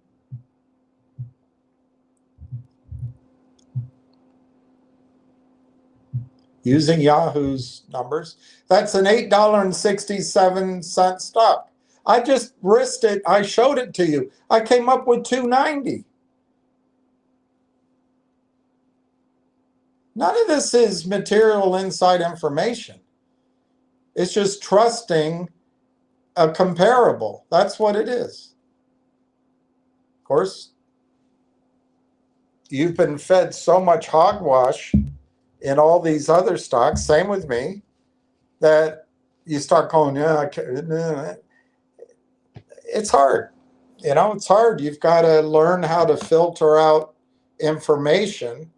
using Yahoo's numbers, that's an $8.67 stock. I just risked it. I showed it to you. I came up with $2.90. None of this is material inside information. It's just trusting a comparable. That's what it is. Of course, you've been fed so much hogwash in all these other stocks, same with me, that you start going, yeah, it's hard. You know, it's hard. You've got to learn how to filter out information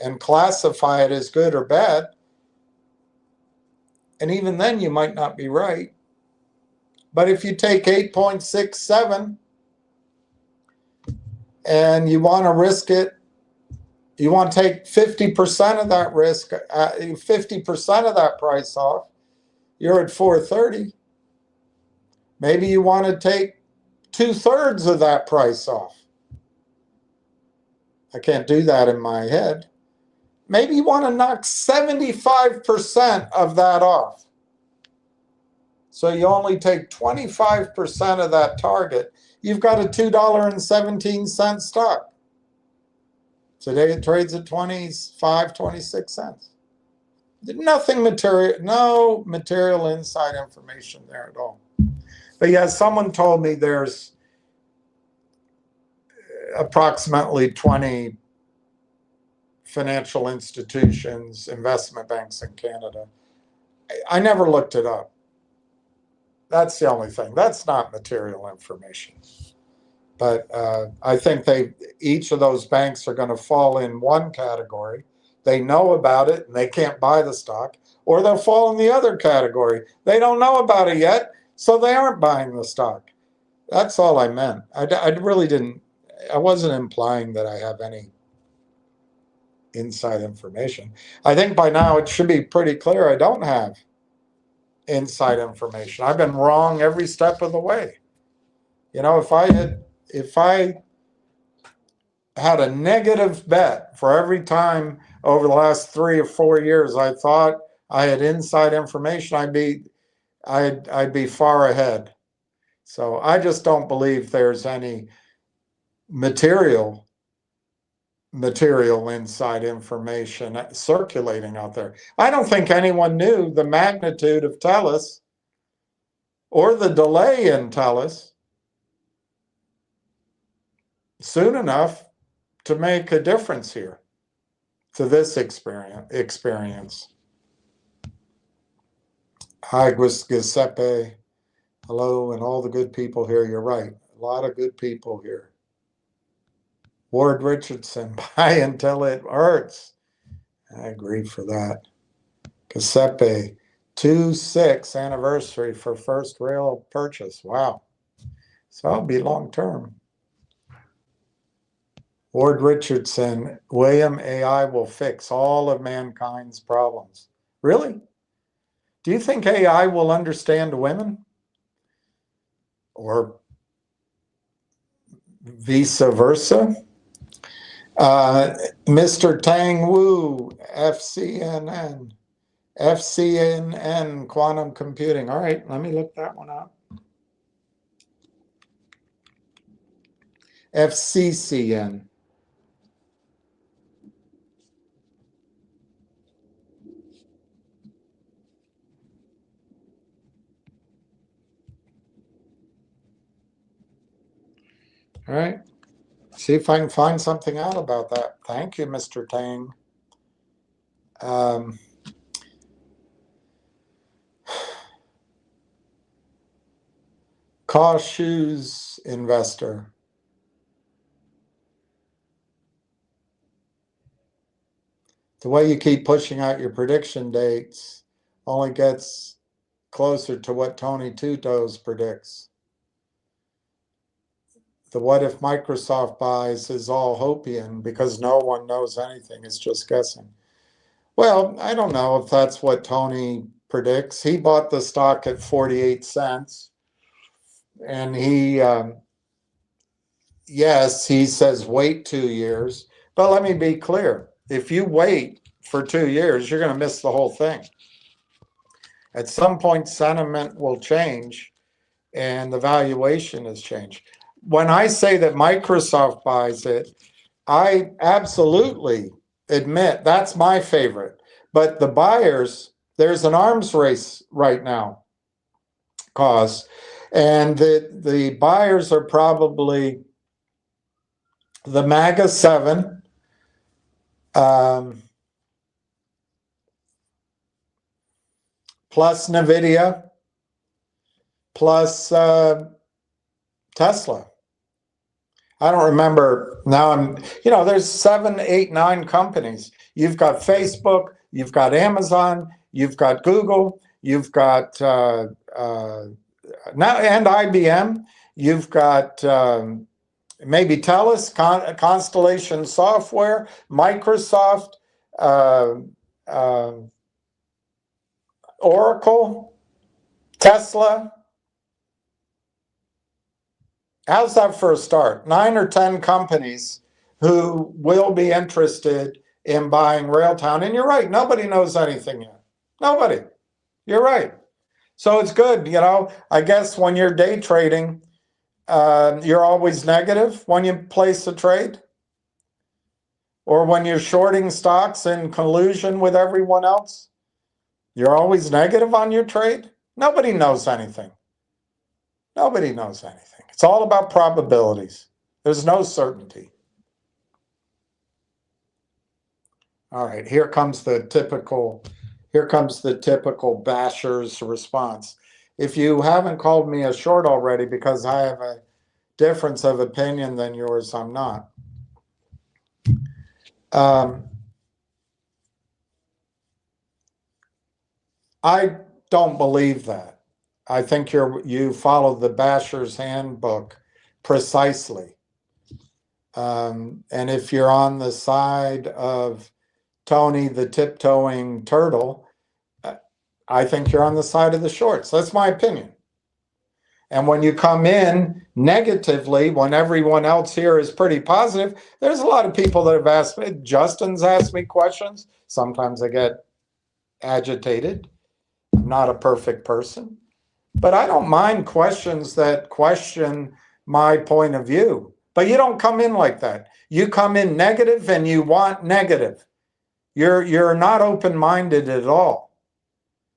and classify it as good or bad. And even then, you might not be right. But if you take 8.67 and you want to risk it, you want to take 50% of that risk, 50% of that price off, you're at 430. Maybe you want to take 2/3 of that price off. I can't do that in my head. Maybe you want to knock 75% of that off. So you only take 25% of that target. You've got a $2.17 stock. Today it trades at 25, 26 cents. Nothing material, no material inside information there at all. But yeah, someone told me there's approximately 20 financial institutions, investment banks in Canada. I never looked it up. That's the only thing. That's not material information. But I think each of those banks are going to fall in one category. They know about it and they can't buy the stock, or they'll fall in the other category. They don't know about it yet, so they aren't buying the stock. That's all I meant. I really didn't, I wasn't implying that I have any inside information. I think by now it should be pretty clear I don't have inside information. I've been wrong every step of the way. You know, if I had a negative bet for every time over the last 3 or 4 years I thought I had inside information, I'd be far ahead. So I just don't believe there's any material inside information circulating out there. I don't think anyone knew the magnitude of TELUS or the delay in TELUS soon enough to make a difference here to this experience. Hi, Giuseppe. Hello, and all the good people here. You're right. A lot of good people here. Ward Richardson, buy until it hurts. I agree for that. Giuseppe, 2/6 anniversary for first rail purchase. Wow. So I'll be long term. Ward Richardson, William AI will fix all of mankind's problems. Really? Do you think AI will understand women? Or vice versa? Mr. Tang Wu, FCNN, quantum computing. All right, let me look that one up. FCCN. All right. See if I can find something out about that. Thank you, Mr. Tang. cautious investor. The way you keep pushing out your prediction dates only gets closer to what Tony Tutos predicts. The what if Microsoft buys is all Hopian because no one knows anything. It's just guessing. Well, I don't know if that's what Tony predicts. He bought the stock at 48 cents. And yes, he says wait 2 years. But let me be clear. If you wait for 2 years, you're going to miss the whole thing. At some point, sentiment will change and the valuation has changed. When I say that Microsoft buys it, I absolutely admit that's my favorite. But the buyers, there's an arms race right now, and the buyers are probably the MAGA 7, plus NVIDIA, plus Tesla. I don't remember now. There's 7, 8, 9 companies. You've got Facebook, you've got Amazon, you've got Google, you've got now and IBM. You've got maybe TELUS, Constellation Software, Microsoft, Oracle, Tesla. How's that for a start? 9 or 10 companies who will be interested in buying Railtown. And you're right, nobody knows anything yet. Nobody. You're right. So it's good. I guess when you're day trading, you're always negative when you place a trade. Or when you're shorting stocks in collusion with everyone else, you're always negative on your trade. Nobody knows anything. Nobody knows anything. It's all about probabilities. There's no certainty. All right, here comes the typical basher's response. If you haven't called me a short already because I have a difference of opinion than yours, I'm not. I don't believe that. I think you follow the Basher's Handbook precisely. And if you're on the side of Tony the tiptoeing turtle, I think you're on the side of the shorts. That's my opinion. And when you come in negatively, when everyone else here is pretty positive, there's a lot of people that have asked me. Justin's asked me questions. Sometimes I get agitated. I'm not a perfect person. But I don't mind questions that question my point of view. But you don't come in like that. You come in negative and you want negative. You're not open-minded at all.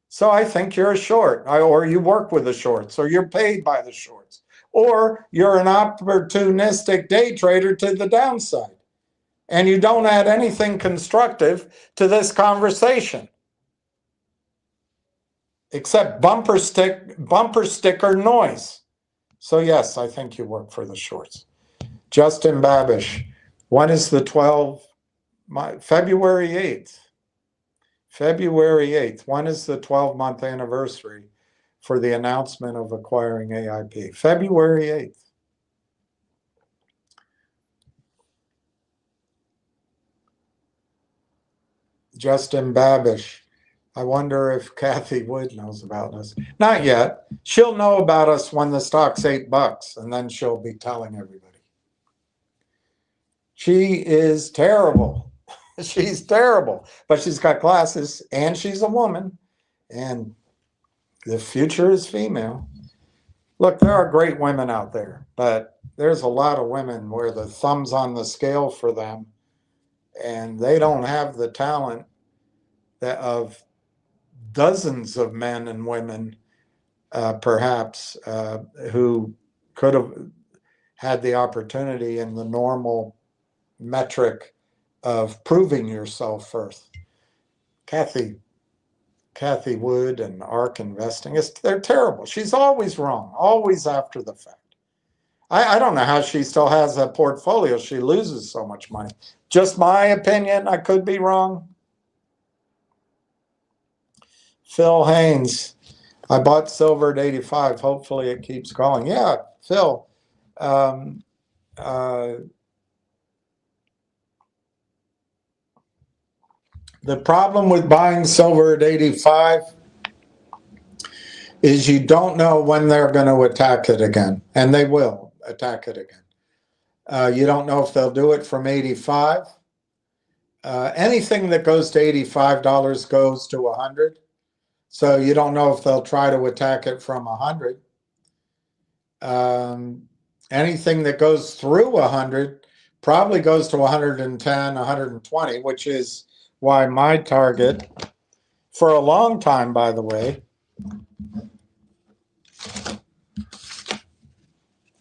So I think you're a short, or you work with the shorts, or you're paid by the shorts, or you're an opportunistic day trader to the downside. And you don't add anything constructive to this conversation. Except bumper sticker noise. So yes, I think you work for the shorts. Justin Babish, when is the February 8th. February 8th. When is the 12-month anniversary for the announcement of acquiring AIP? February 8th. Justin Babish. I wonder if Kathy Wood knows about us. Not yet. She'll know about us when the stock's $8, and then she'll be telling everybody. She is terrible. She's terrible, but she's got glasses, and she's a woman, and the future is female. Look, there are great women out there, but there's a lot of women where the thumb's on the scale for them, and they don't have the talent of dozens of men and women, perhaps, who could have had the opportunity in the normal metric of proving yourself first. Kathy, Kathy Wood and ARK Investing. They're terrible. She's always wrong, always after the fact. I don't know how she still has a portfolio. She loses so much money. Just my opinion. I could be wrong. Phil Haynes. I bought silver at 85. Hopefully it keeps going. Yeah, Phil. The problem with buying silver at 85 is you don't know when they're going to attack it again. And they will attack it again. You don't know if they'll do it from 85. Anything that goes to $85 goes to 100. So you don't know if they'll try to attack it from 100. Anything that goes through 100 probably goes to 110, 120, which is why my target for a long time, by the way,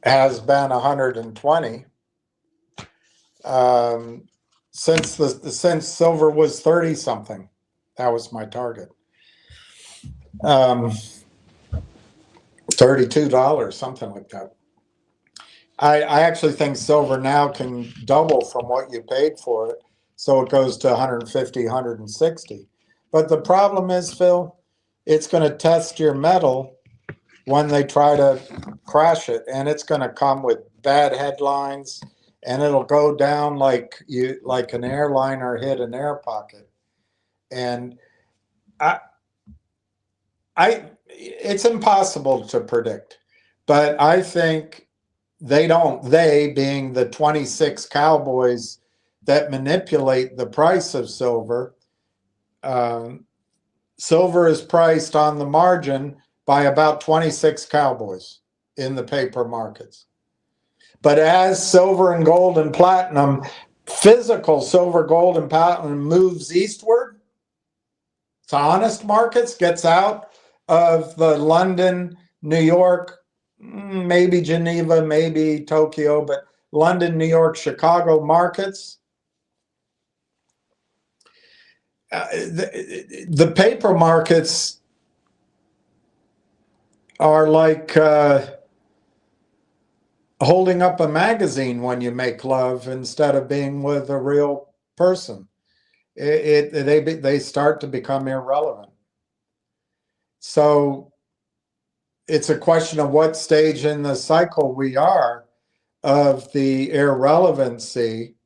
has been 120. Since silver was 30 something, that was my target. $32, something like that. I actually think silver now can double from what you paid for it, so it goes to 150, 160. But the problem is, Phil, it's going to test your metal when they try to crash it, and it's going to come with bad headlines, and it'll go down like an airliner hit an air pocket. And it's impossible to predict, but I think they being the 26 cowboys that manipulate the price of silver, silver is priced on the margin by about 26 cowboys in the paper markets. But as silver and gold and platinum, physical silver, gold, and platinum moves eastward to honest markets, gets out of the London, New York, maybe Geneva, maybe Tokyo, but London, New York, Chicago markets, the paper markets are like holding up a magazine when you make love instead of being with a real person. They start to become irrelevant. So it's a question of what stage in the cycle we are of the irrelevancy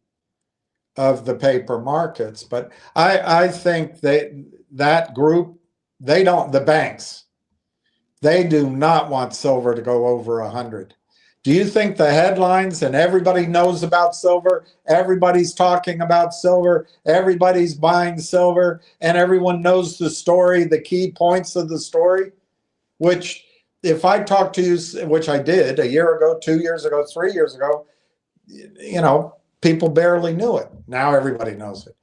of the paper markets. But I think that group, the banks, they do not want silver to go over 100. Do you think the headlines, and everybody knows about silver, everybody's talking about silver, everybody's buying silver, and everyone knows the story, the key points of the story, which if I talked to you, which I did a year ago, 2 years ago, 3 years ago, people barely knew it. Now everybody knows it.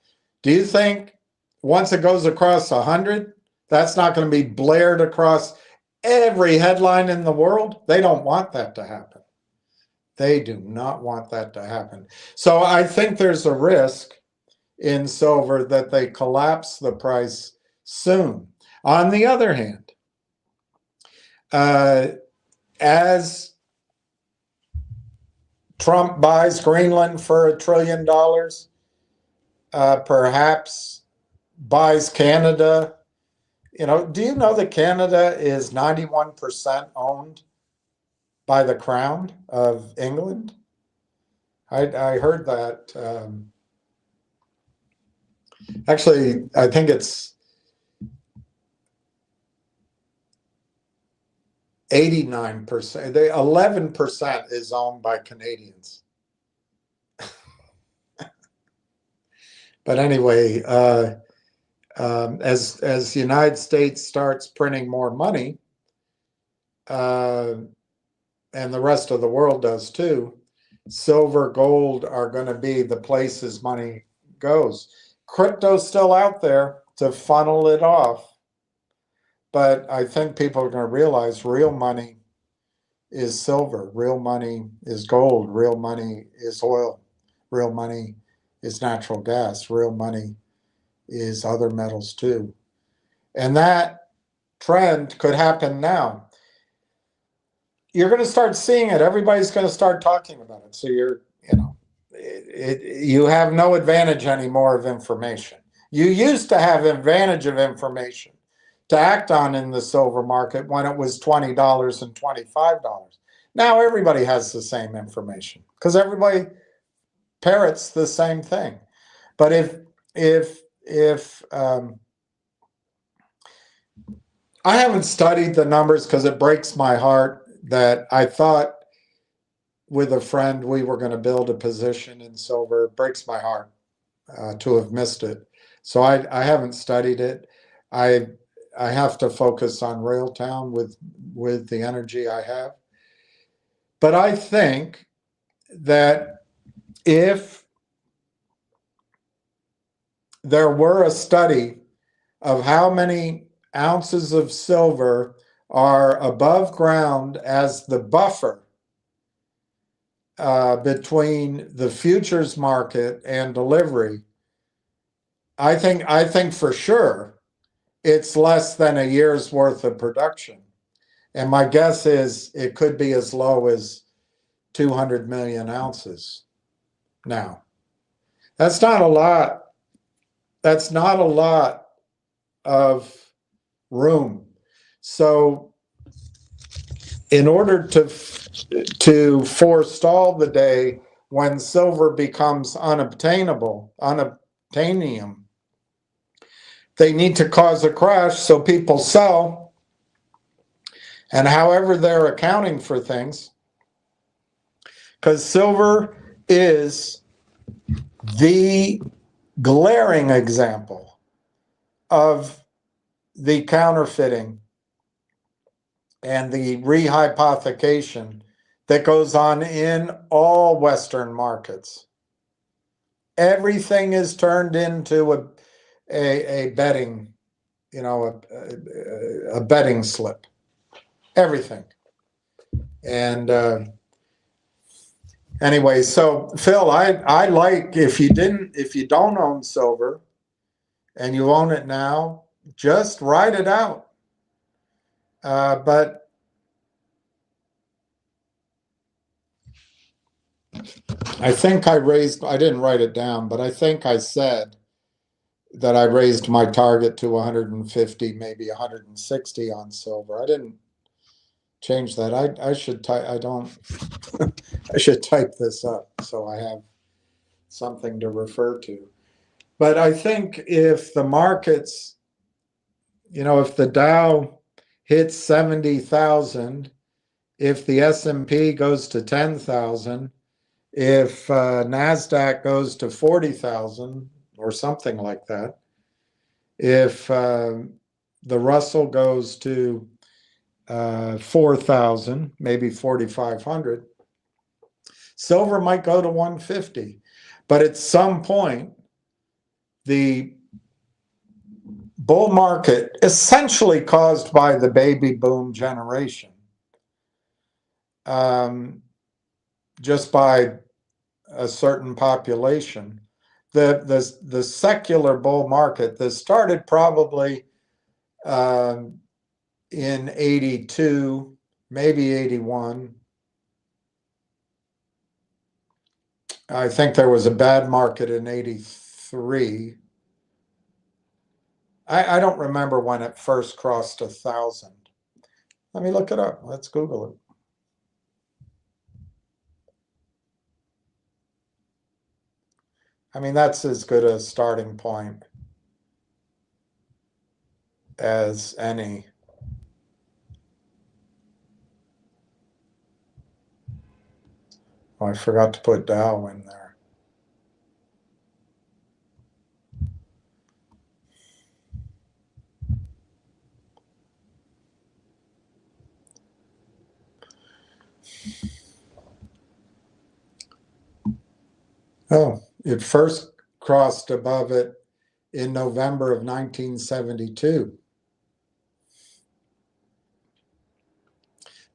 Do you think once it goes across 100, that's not going to be blared across every headline in the world? They don't want that to happen. They do not want that to happen. So I think there's a risk in silver that they collapse the price soon. On the other hand, as Trump buys Greenland for $1 trillion, perhaps buys Canada. Do you know that Canada is 91% owned by the Crown of England? I heard that. Actually, I think it's 89%. 11% is owned by Canadians. But anyway, as the United States starts printing more money, and the rest of the world does too, silver, gold are going to be the places money goes. Crypto's still out there to funnel it off, but I think people are going to realize real money is silver, real money is gold, real money is oil, real money is natural gas, real money is other metals too. And that trend could happen now. You're going to start seeing it. Everybody's going to start talking about it. So you have no advantage anymore of information. You used to have advantage of information to act on in the silver market when it was $20 and $25. Now everybody has the same information because everybody parrots the same thing. But if I haven't studied the numbers because it breaks my heart that I thought with a friend we were going to build a position in silver. It breaks my heart to have missed it. So I haven't studied it. I have to focus on Railtown with the energy I have. But I think that if there were a study of how many ounces of silver are above ground as the buffer between the futures market and delivery, I think for sure it's less than a year's worth of production. And my guess is it could be as low as 200 million ounces now. That's not a lot. That's not a lot of room. So in order to forestall the day when silver becomes unobtainium, they need to cause a crash so people sell. And however they're accounting for things, because silver is the glaring example of the counterfeiting and the rehypothecation that goes on in all Western markets. Everything is turned into a betting, a betting slip. Everything. And anyway, so Phil, I like if you don't own silver and you own it now, just ride it out. But I think I didn't write it down, but I think I said that I raised my target to 150, maybe 160 on silver. I didn't change that. I should type, I don't, I should type this up so I have something to refer to. But I think if the markets, if the Dow hits 70,000, if the S&P goes to 10,000, if NASDAQ goes to 40,000 or something like that, if the Russell goes to 4,000, maybe 4,500, silver might go to 150. But at some point, the bull market, essentially caused by the baby boom generation, just by a certain population, the secular bull market that started probably in 82, maybe 81. I think there was a bad market in 83. I don't remember when it first crossed 1,000. Let me look it up. Let's Google it. I mean, that's as good a starting point as any. Oh, I forgot to put Dow in there. Oh, it first crossed above it in November of 1972.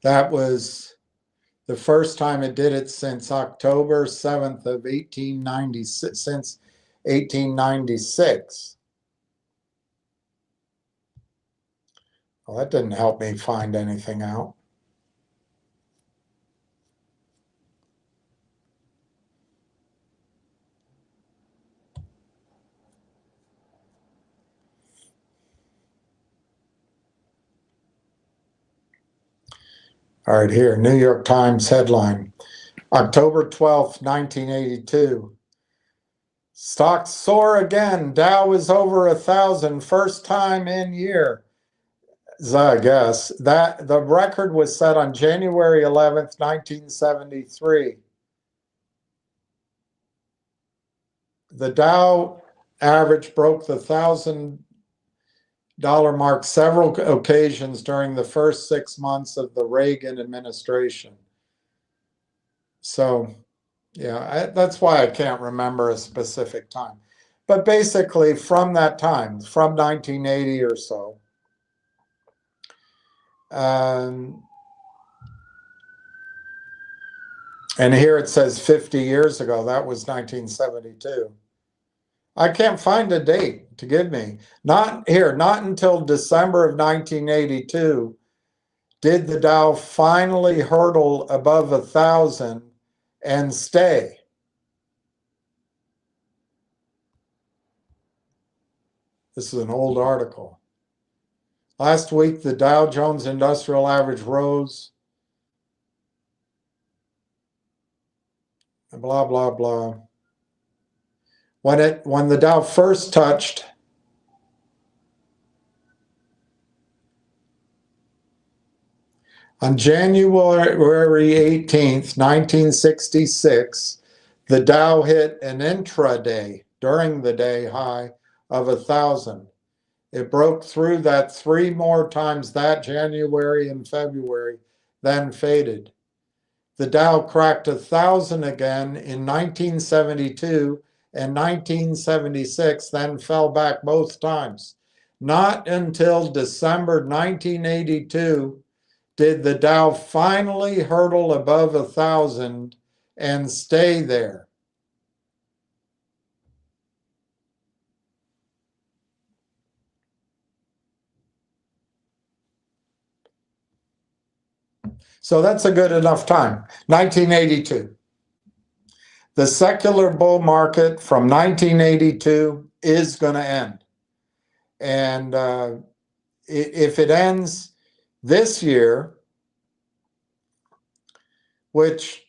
That was the first time it did it since October 7th of 1896, since 1896. Well, that didn't help me find anything out. All right, here, New York Times headline. October 12th, 1982. Stocks soar again. Dow is over 1,000, first time in year. I guess that the record was set on January 11th, 1973. The Dow average broke the $1,000 mark several occasions during the first 6 months of the Reagan administration. So, yeah, that's why I can't remember a specific time. But basically, from that time, from 1980 or so, and here it says 50 years ago. That was 1972. I can't find a date to give me. Not until December of 1982 did the Dow finally hurdle above 1,000 and stay. This is an old article. Last week, the Dow Jones Industrial Average rose, blah, blah, blah. When the Dow first touched on January 18th, 1966, the Dow hit an intraday, during the day high of 1,000. It broke through that 3 more times that January and February, then faded. The Dow cracked 1,000 again in 1972 and 1976, then fell back both times. Not until December 1982 did the Dow finally hurdle above 1,000 and stay there. So that's a good enough time. 1982. The secular bull market from 1982 is going to end. And if it ends this year, which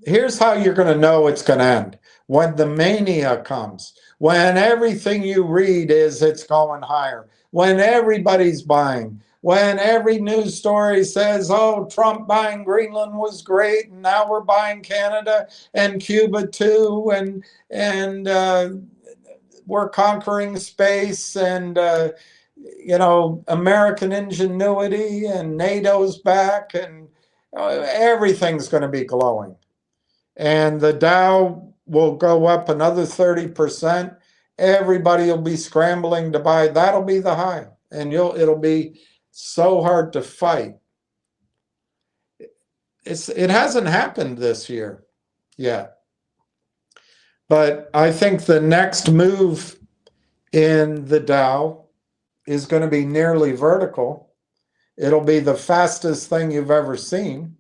here's how you're going to know it's going to end. When the mania comes, when everything you read is it's going higher, when everybody's buying, when every news story says, oh, Trump buying Greenland was great, and now we're buying Canada and Cuba too, and we're conquering space, and American ingenuity, and NATO's back, and everything's going to be glowing. And the Dow will go up another 30%. Everybody will be scrambling to buy. That'll be the high, and it'll be so hard to fight. It hasn't happened this year yet, but I think the next move in the Dow is going to be nearly vertical. It'll be the fastest thing you've ever seen.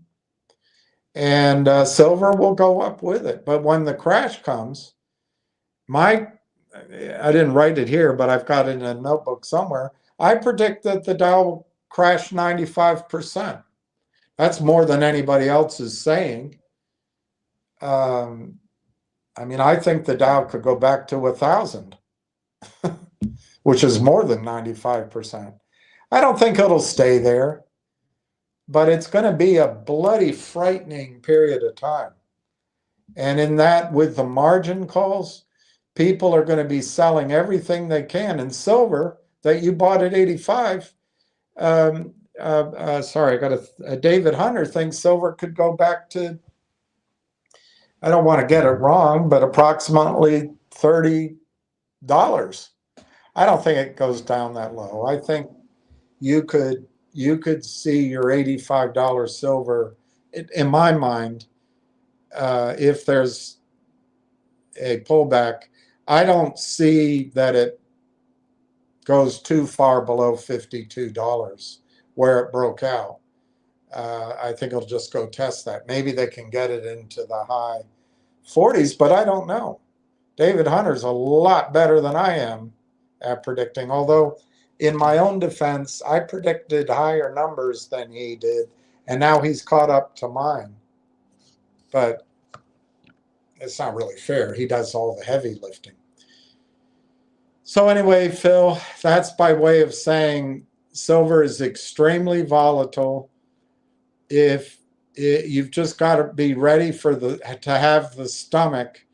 And silver will go up with it. But when the crash comes, I didn't write it here, but I've got it in a notebook somewhere. I predict that the Dow will crash 95%. That's more than anybody else is saying. I think the Dow could go back to 1,000, which is more than 95%. I don't think it'll stay there, but it's going to be a bloody frightening period of time. And in that, with the margin calls, people are going to be selling everything they can. And silver that you bought at 85, sorry, I got a David Hunter thinks silver could go back to, I don't want to get it wrong, but approximately $30. I don't think it goes down that low. I think you could see your $85 silver, in my mind, if there's a pullback. I don't see that it goes too far below $52 where it broke out. I think it'll just go test that. Maybe they can get it into the high 40s, but I don't know. David Hunter's a lot better than I am at predicting, although in my own defense, I predicted higher numbers than he did, and now he's caught up to mine. But it's not really fair. He does all the heavy lifting. So anyway, Phil, that's by way of saying silver is extremely volatile. You've just got to be ready to have the stomach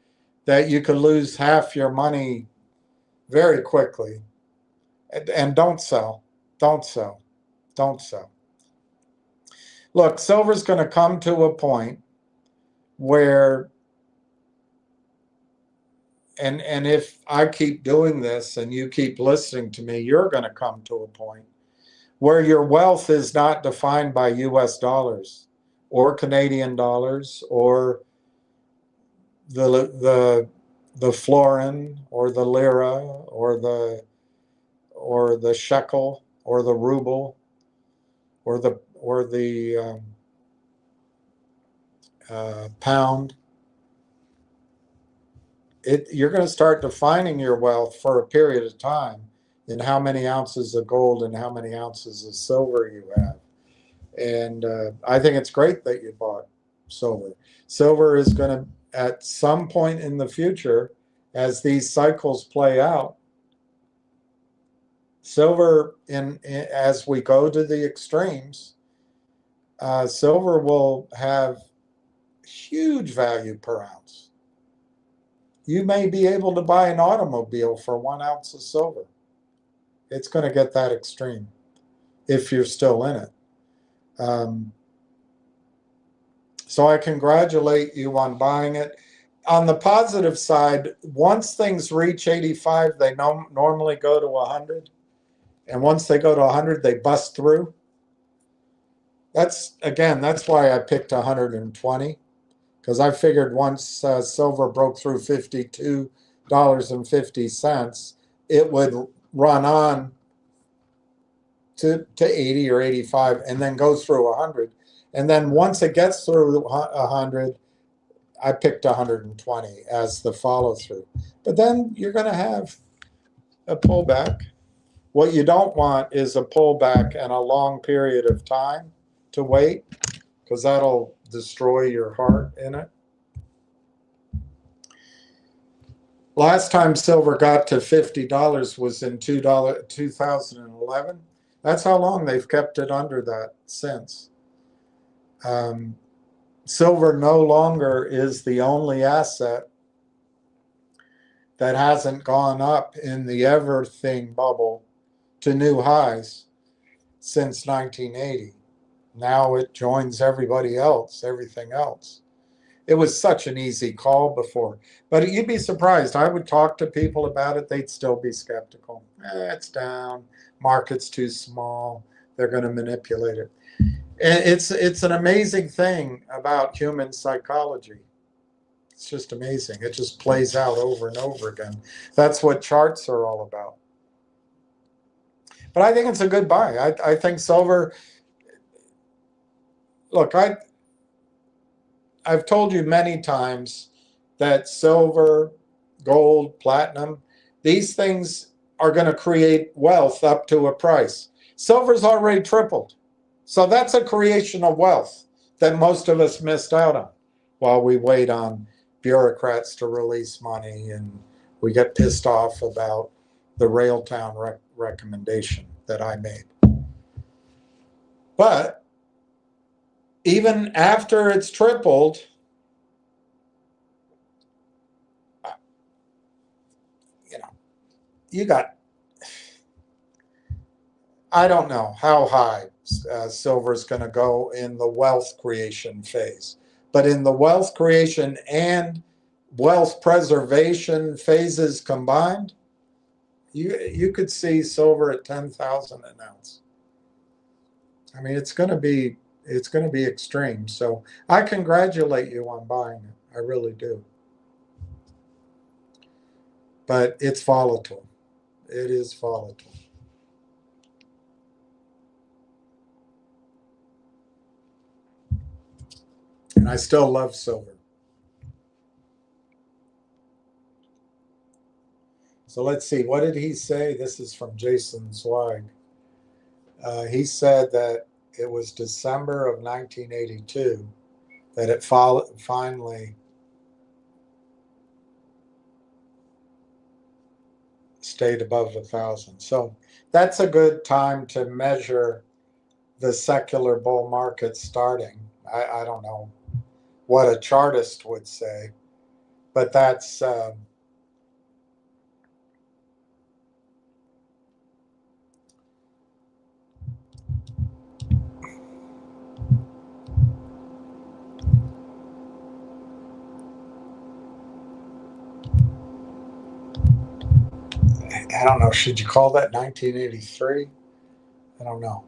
that you could lose half your money very quickly. And don't sell. Don't sell. Don't sell. Look, silver's going to come to a point where, and if I keep doing this and you keep listening to me, you're going to come to a point where your wealth is not defined by US dollars or Canadian dollars or the florin or the lira or the shekel or the ruble or the pound. You're going to start defining your wealth for a period of time in how many ounces of gold and how many ounces of silver you have. And I think it's great that you bought silver. Silver is going to, at some point in the future, as these cycles play out, silver, as we go to the extremes, silver will have huge value per ounce. You may be able to buy an automobile for 1 ounce of silver. It's going to get that extreme if you're still in it. So I congratulate you on buying it. On the positive side, once things reach 85, they normally go to 100. And once they go to 100, they bust through. That's why I picked 120. Because I figured once silver broke through $52.50, it would run on to 80 or 85 and then go through 100. And then once it gets through 100, I picked 120 as the follow through. But then you're going to have a pullback. What you don't want is a pullback and a long period of time to wait, because that'll destroy your heart in it. Last time silver got to $50 was in 2011. That's how long they've kept it under that since. Silver no longer is the only asset that hasn't gone up in the everything bubble to new highs since 1980. Now it joins everybody else, everything else. It was such an easy call before. But you'd be surprised. I would talk to people about it. They'd still be skeptical. It's down. Market's too small. They're going to manipulate it. It's an amazing thing about human psychology. It's just amazing. It just plays out over and over again. That's what charts are all about. But I think it's a good buy. I think silver... Look, I've told you many times that silver, gold, platinum, these things are going to create wealth up to a price. Silver's already tripled. So that's a creation of wealth that most of us missed out on while we wait on bureaucrats to release money and we get pissed off about the Railton recommendation that I made. But even after it's tripled, you got, I don't know how high silver is going to go in the wealth creation phase. But in the wealth creation and wealth preservation phases combined, you could see silver at 10,000 an ounce. I mean, it's going to be extreme. So I congratulate you on buying it. I really do. but it's volatile. It is volatile. And I still love silver. So let's see, what did he say? This is from Jason Zweig. He said that it was December of 1982 that it finally stayed above 1,000. So that's a good time to measure the secular bull market starting. I don't know what a chartist would say, but that's I don't know, should you call that 1983? I don't know.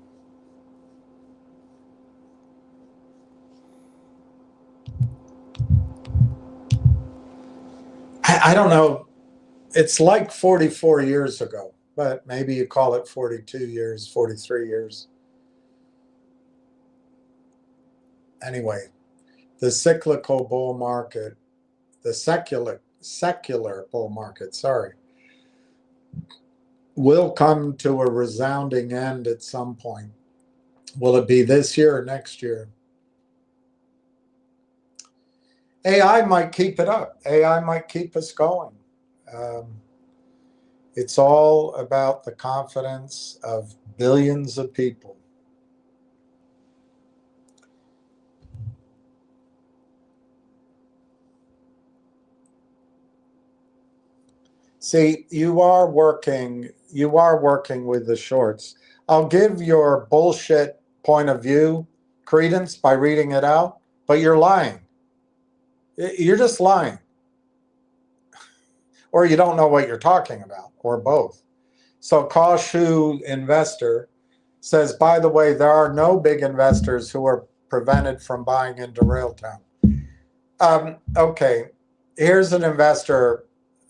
I don't know. It's like 44 years ago, but maybe you call it 42 years, 43 years. Anyway, the cyclical bull market, the secular bull market, sorry, will come to a resounding end at some point. Will it be this year or next year? AI might keep it up. AI might keep us going. It's all about the confidence of billions of people. See, you are working with the shorts. I'll give your bullshit point of view credence by reading it out, but you're lying. You're just lying. Or you don't know what you're talking about, or both. So Kashu Investor says, by the way, there are no big investors who are prevented from buying into Railtown. Okay, here's an investor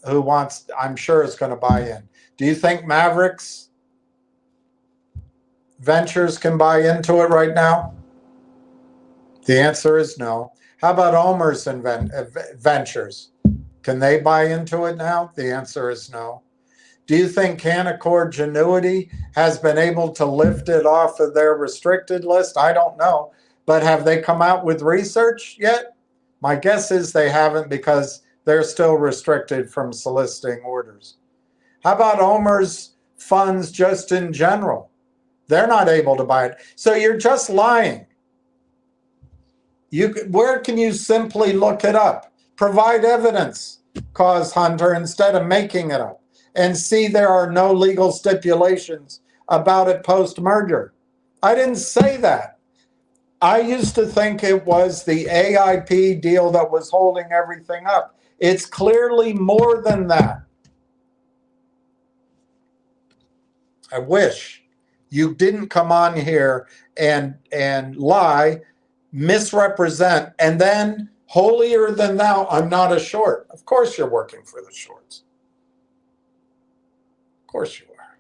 who wants, I'm sure is going to buy in. Do you think Mavericks Ventures can buy into it right now? The answer is no. How about Omer's Ventures? Can they buy into it now? The answer is no. Do you think Canaccord Genuity has been able to lift it off of their restricted list? I don't know. But have they come out with research yet? My guess is they haven't, because they're still restricted from soliciting orders. How about Omer's funds just in general? They're not able to buy it. So you're just lying. Where can you simply look it up? Provide evidence, Cause Hunter, instead of making it up. And see there are no legal stipulations about it post-merger. I didn't say that. I used to think it was the AIP deal that was holding everything up. It's clearly more than that. I wish you didn't come on here and lie, misrepresent, and then holier than thou, I'm not a short. Of course you're working for the shorts. Of course you are.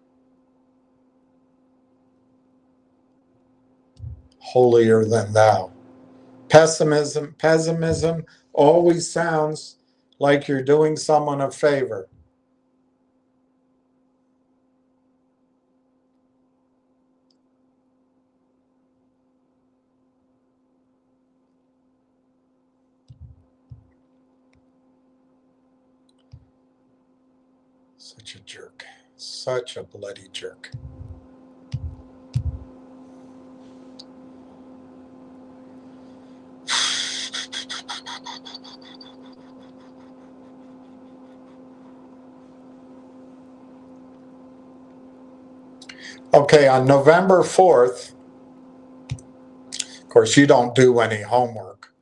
Holier than thou. Pessimism always sounds like you're doing someone a favor. Such a jerk. Such a bloody jerk. Okay, on November 4th, of course, you don't do any homework.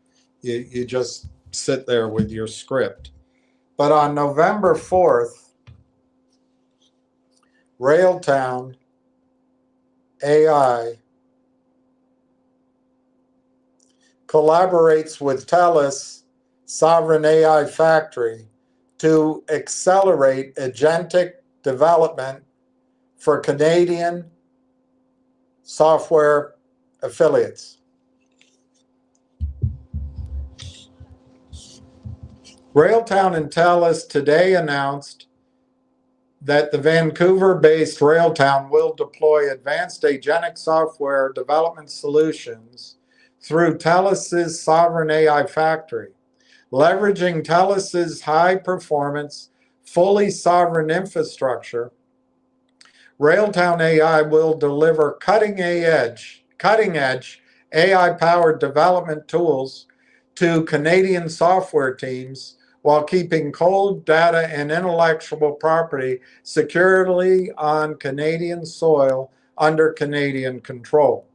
You just sit there with your script. But on November 4th, Railton AI collaborates with TELUS Sovereign AI Factory to accelerate agentic development for Canadian software affiliates. Railtown and TELUS today announced that the Vancouver-based Railtown will deploy advanced agentic software development solutions through TELUS's Sovereign AI Factory. Leveraging TELUS's high-performance, fully sovereign infrastructure, Railtown AI will deliver cutting-edge AI-powered development tools to Canadian software teams while keeping code, data, and intellectual property securely on Canadian soil under Canadian control.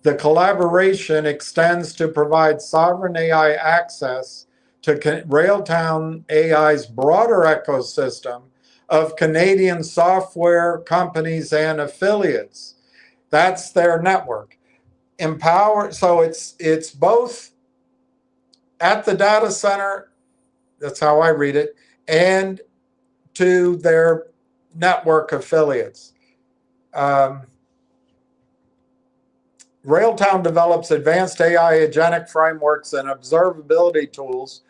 The collaboration extends to provide sovereign AI access to Railtown AI's broader ecosystem of Canadian software companies and affiliates. That's their network. So it's both at the data center, that's how I read it, and to their network affiliates. Railtown develops advanced AI agentic frameworks and observability tools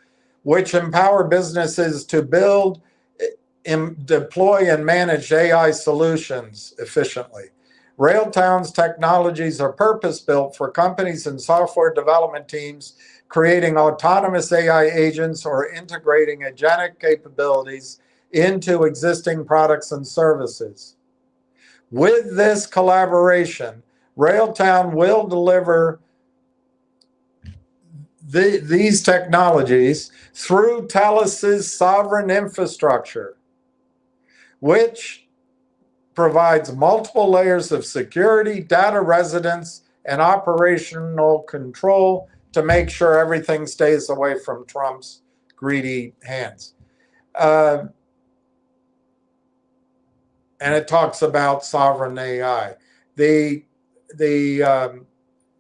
which empower businesses to build, deploy, and manage AI solutions efficiently. Railtown's technologies are purpose-built for companies and software development teams creating autonomous AI agents or integrating agentic capabilities into existing products and services. With this collaboration, Railtown will deliver these technologies through TELUS's sovereign infrastructure, which provides multiple layers of security, data residence, and operational control to make sure everything stays away from Trump's greedy hands. And it talks about sovereign AI. The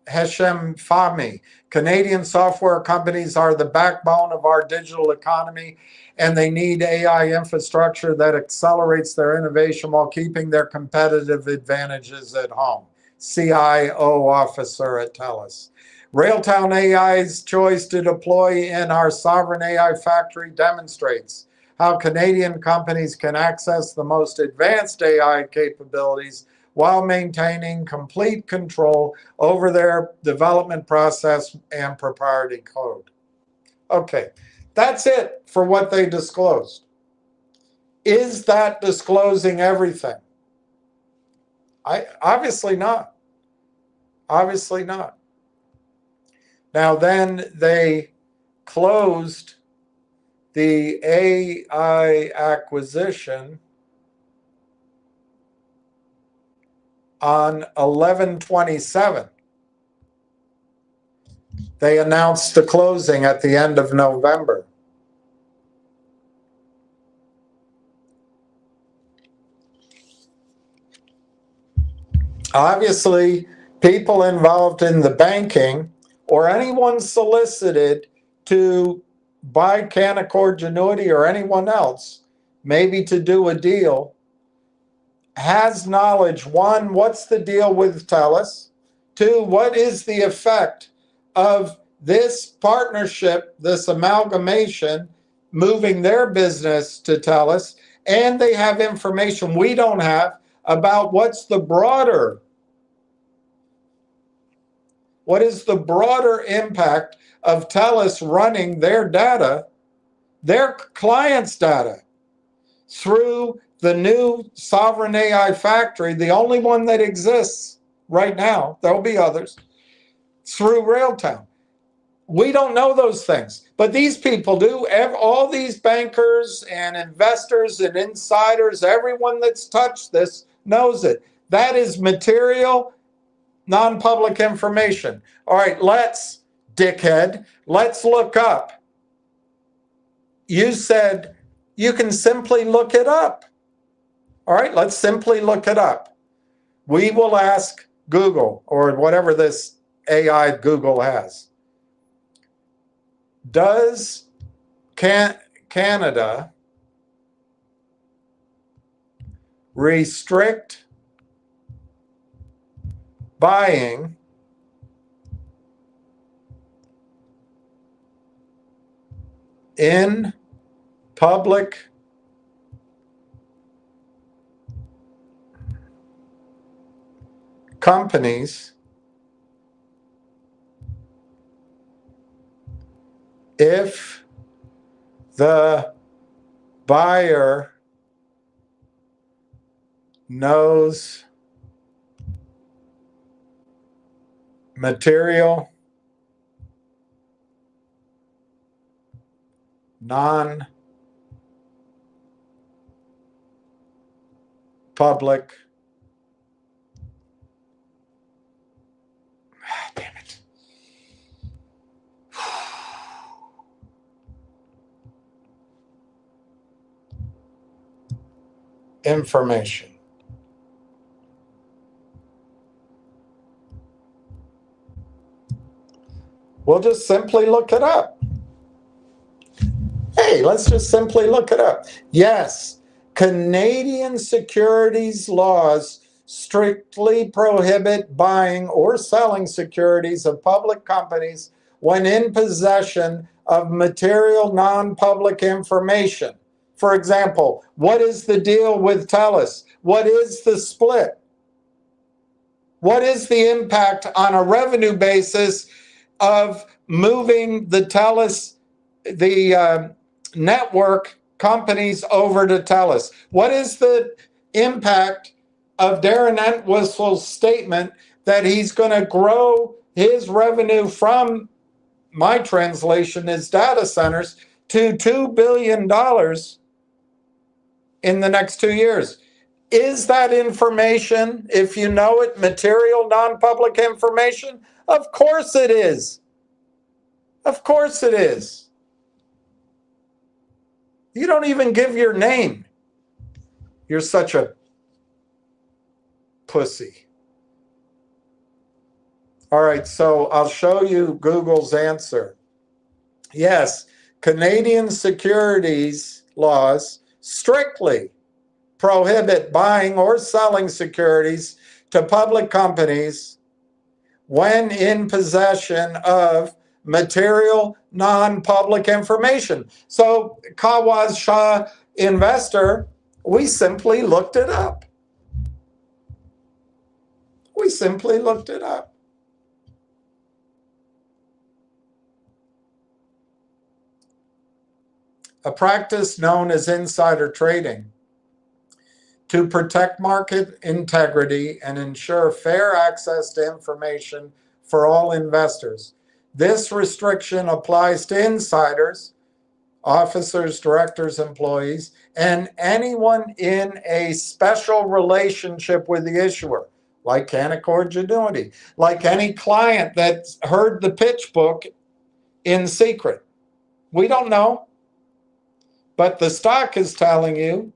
Heshem Fahmy, Canadian software companies are the backbone of our digital economy, and they need AI infrastructure that accelerates their innovation while keeping their competitive advantages at home. CIO officer at TELUS. Railtown AI's choice to deploy in our Sovereign AI Factory demonstrates how Canadian companies can access the most advanced AI capabilities while maintaining complete control over their development process and proprietary code. Okay, that's it for what they disclosed. Is that disclosing everything? Obviously not. Obviously not. Now then they closed the AI acquisition on 11/27. They announced the closing at the end of November. Obviously, people involved in the banking or anyone solicited to buy Canaccord Genuity or anyone else, maybe to do a deal, has knowledge. One, what's the deal with TELUS? Two, what is the effect of this partnership, this amalgamation, moving their business to TELUS? And they have information we don't have about what is the broader impact of TELUS running their data, their clients' data, through the new Sovereign AI Factory, the only one that exists right now, there'll be others, through Railtown. We don't know those things, but these people do. All these bankers and investors and insiders, everyone that's touched this knows it. That is material, non-public information. All right, let's look up. You said you can simply look it up. All right, let's simply look it up. We will ask Google or whatever this AI Google has. Can Canada restrict buying in public companies if the buyer knows material non-public damn it. Information. We'll just simply look it up. Hey, let's just simply look it up. Yes, Canadian securities laws strictly prohibit buying or selling securities of public companies when in possession of material non-public information. For example, what is the deal with TELUS? What is the split? What is the impact on a revenue basis of moving the TELUS, the network companies over to TELUS? What is the impact of Darren Entwistle's statement that he's going to grow his revenue from, my translation is data centers, to $2 billion in the next 2 years? Is that information, if you know it, material non-public information? Of course it is. Of course it is. You don't even give your name. You're such a pussy. All right, so I'll show you Google's answer. Yes, Canadian securities laws strictly prohibit buying or selling securities to public companies when in possession of material non-public information. So Kawaz Shah investor, we simply looked it up. We simply looked it up. A practice known as insider trading to protect market integrity and ensure fair access to information for all investors. This restriction applies to insiders, officers, directors, employees, and anyone in a special relationship with the issuer, like Canaccord Genuity, like any client that heard the pitch book in secret. We don't know, but the stock is telling you,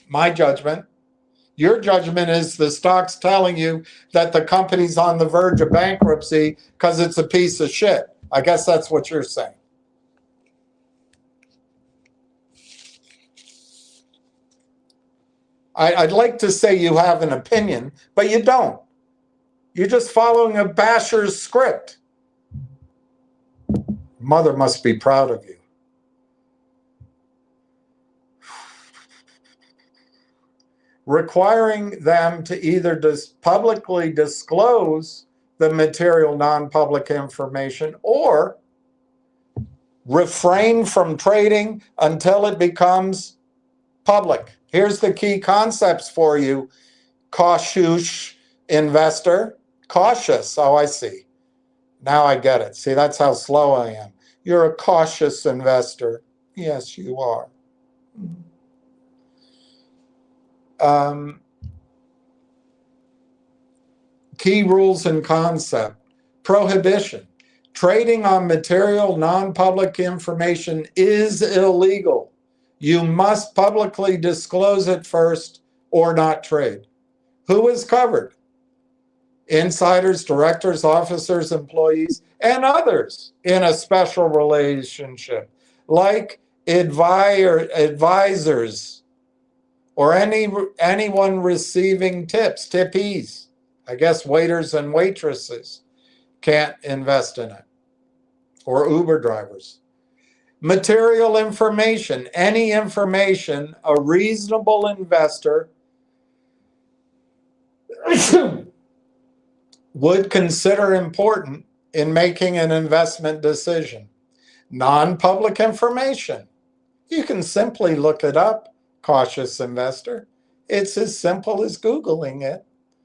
my judgment. Your judgment is the stock's telling you that the company's on the verge of bankruptcy because it's a piece of shit. I guess that's what you're saying. I'd like to say you have an opinion, but you don't. You're just following a basher's script. Mother must be proud of you. Requiring them to either publicly disclose the material non-public information or refrain from trading until it becomes public. Here's the key concepts for you, cautious investor. Cautious, oh, I see. Now I get it. See, that's how slow I am. You're a cautious investor. Yes, you are. Key rules and concept. Prohibition. Trading on material non-public information is illegal. You must publicly disclose it first or not trade. Who is covered? Insiders, directors, officers, employees, and others in a special relationship, like advisors or anyone receiving tips, tippies, I guess waiters and waitresses can't invest in it, or Uber drivers. Material information, any information a reasonable investor would consider important in making an investment decision. Non-public information, you can simply look it up, cautious investor. It's as simple as Googling it.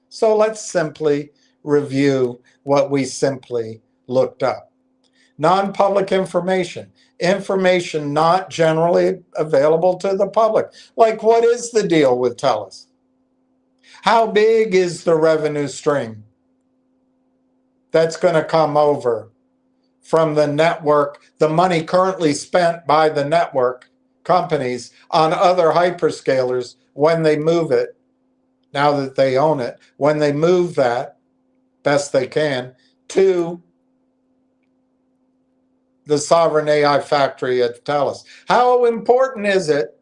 So let's simply review what we simply looked up. Non-public information, information not generally available to the public. Like, what is the deal with TELUS? How big is the revenue stream that's going to come over from the network, the money currently spent by the network companies on other hyperscalers when they move it, now that they own it, when they move that, best they can, to the sovereign AI factory at TELUS. How important is it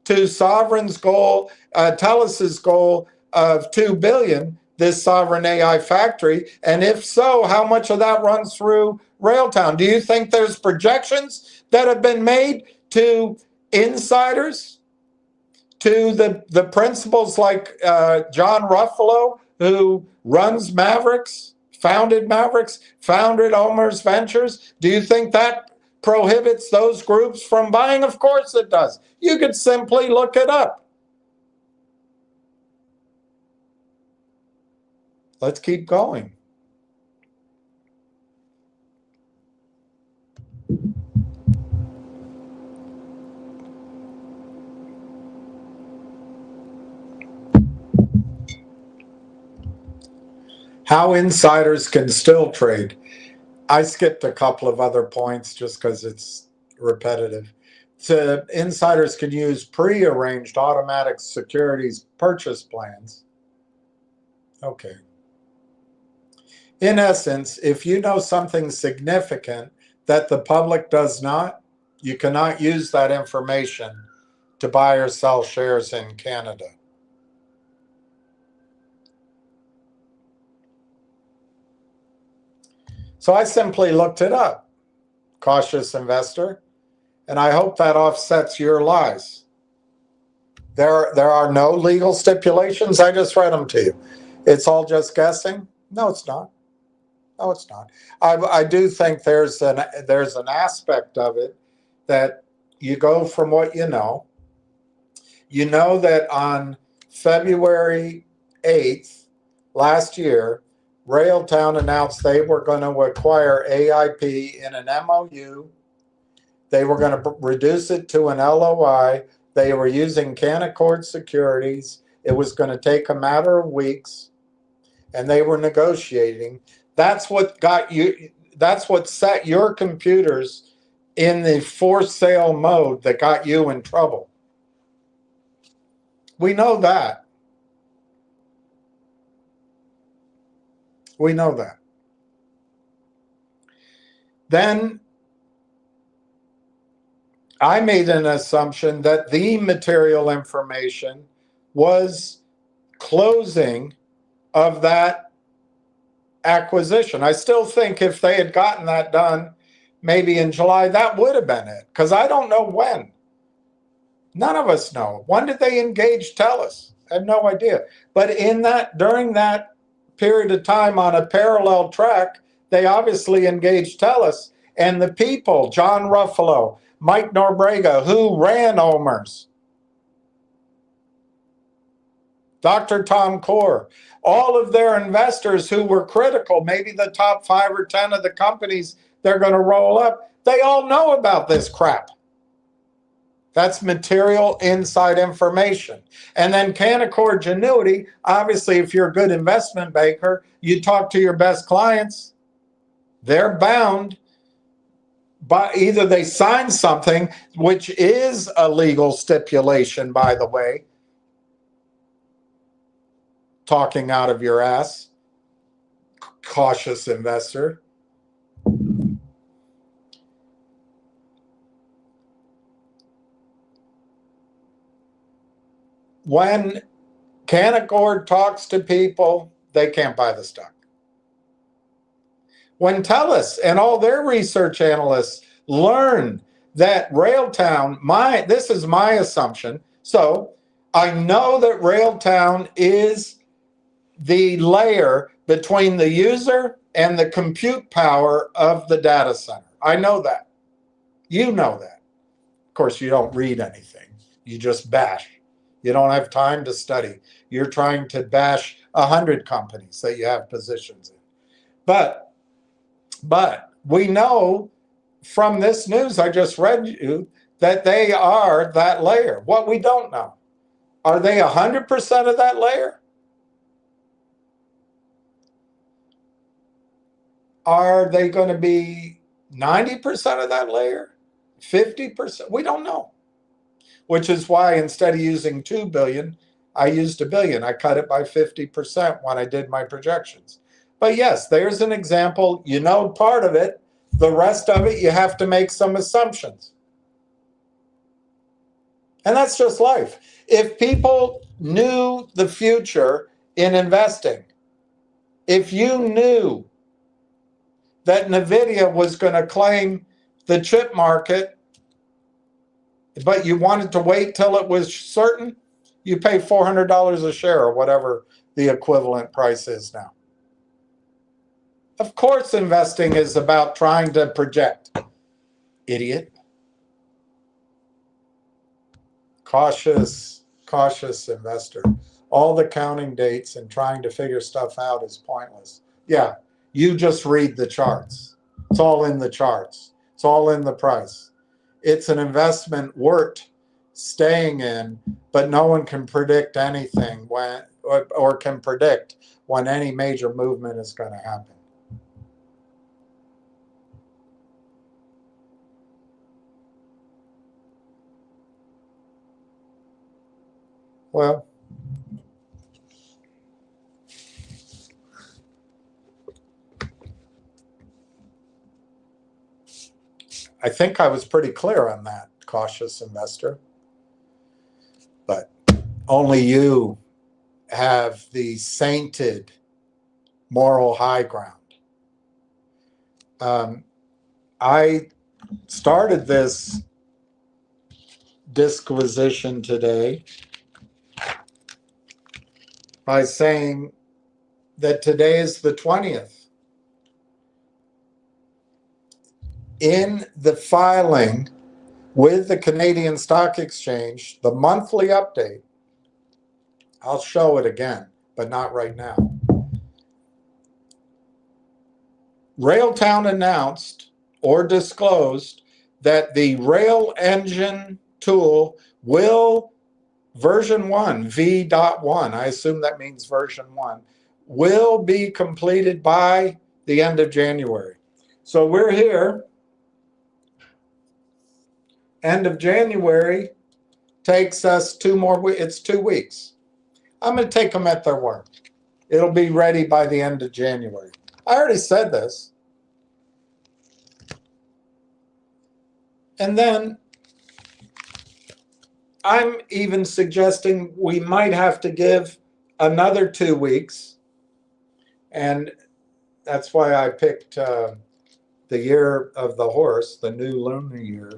to Sovereign's goal, TELUS's goal of $2 billion, this sovereign AI factory? And if so, how much of that runs through Railtown? Do you think there's projections that have been made to insiders, to the principals like John Ruffalo, who runs Mavericks, founded Omer's Ventures? Do you think that prohibits those groups from buying? Of course it does. You could simply look it up. Let's keep going. How insiders can still trade. I skipped a couple of other points just because it's repetitive. So insiders can use pre-arranged automatic securities purchase plans. Okay. In essence, if you know something significant that the public does not, you cannot use that information to buy or sell shares in Canada. So I simply looked it up, cautious investor, and I hope that offsets your lies. There are no legal stipulations. I just read them to you. It's all just guessing? No, it's not. No, it's not. I do think there's an aspect of it that you go from what you know. You know that on February 8th last year, Railtown announced they were going to acquire AIP in an MOU. They were going to reduce it to an LOI. They were using Canaccord Securities. It was going to take a matter of weeks, and they were negotiating. That's what got you. That's what set your computers in the for sale mode that got you in trouble. We know that. We know that. Then I made an assumption that the material information was closing of that acquisition. I still think if they had gotten that done maybe in July, that would have been it, because I don't know when. None of us know. When did they engage TELUS? I have no idea. But during that period of time on a parallel track, they obviously engaged TELUS, and the people, John Ruffalo, Mike Norbrega, who ran Omer's, Dr. Tom Core, all of their investors who were critical, maybe the top 5 or 10 of the companies they're going to roll up, they all know about this crap. That's material inside information. And then Canaccord Genuity, obviously, if you're a good investment banker, you talk to your best clients, they're bound. But either they sign something, which is a legal stipulation, by the way, talking out of your ass, cautious investor. when Canaccord talks to people, they can't buy the stock. When TELUS and all their research analysts learn that Railtown, this is my assumption, so I know that Railtown is the layer between the user and the compute power of the data center. I know that. You know that. Of course, you don't read anything. You just bash. You don't have time to study. You're trying to bash 100 companies that you have positions in. But we know from this news I just read you that they are that layer. What we don't know, are they 100% of that layer? Are they going to be 90% of that layer? 50%? We don't know. Which is why instead of using 2 billion, I used $1 billion. I cut it by 50% when I did my projections. But yes, there's an example. You know part of it. The rest of it, you have to make some assumptions. And that's just life. If people knew the future in investing, if you knew that NVIDIA was going to claim the chip market, but you wanted to wait till it was certain, you pay $400 a share or whatever the equivalent price is now. Of course, investing is about trying to project. Idiot. Cautious investor. All the counting dates and trying to figure stuff out is pointless. Yeah, you just read the charts. It's all in the charts. It's all in the price. It's an investment worth staying in, but no one can predict anything when, or can predict when any major movement is going to happen. Well, I think I was pretty clear on that, cautious investor. But only you have the sainted moral high ground. I started this disquisition today by saying that today is the 20th. In the filing with the Canadian Stock Exchange, the monthly update, I'll show it again, but not right now. Railtown announced or disclosed that the rail engine tool will, version 1, V.1, I assume that means version 1, will be completed by the end of January. So we're here. End of January takes us 2 more weeks. It's 2 weeks. I'm going to take them at their word. It'll be ready by the end of January. I already said this. And then I'm even suggesting we might have to give another 2 weeks. And that's why I picked the year of the horse, the new lunar year,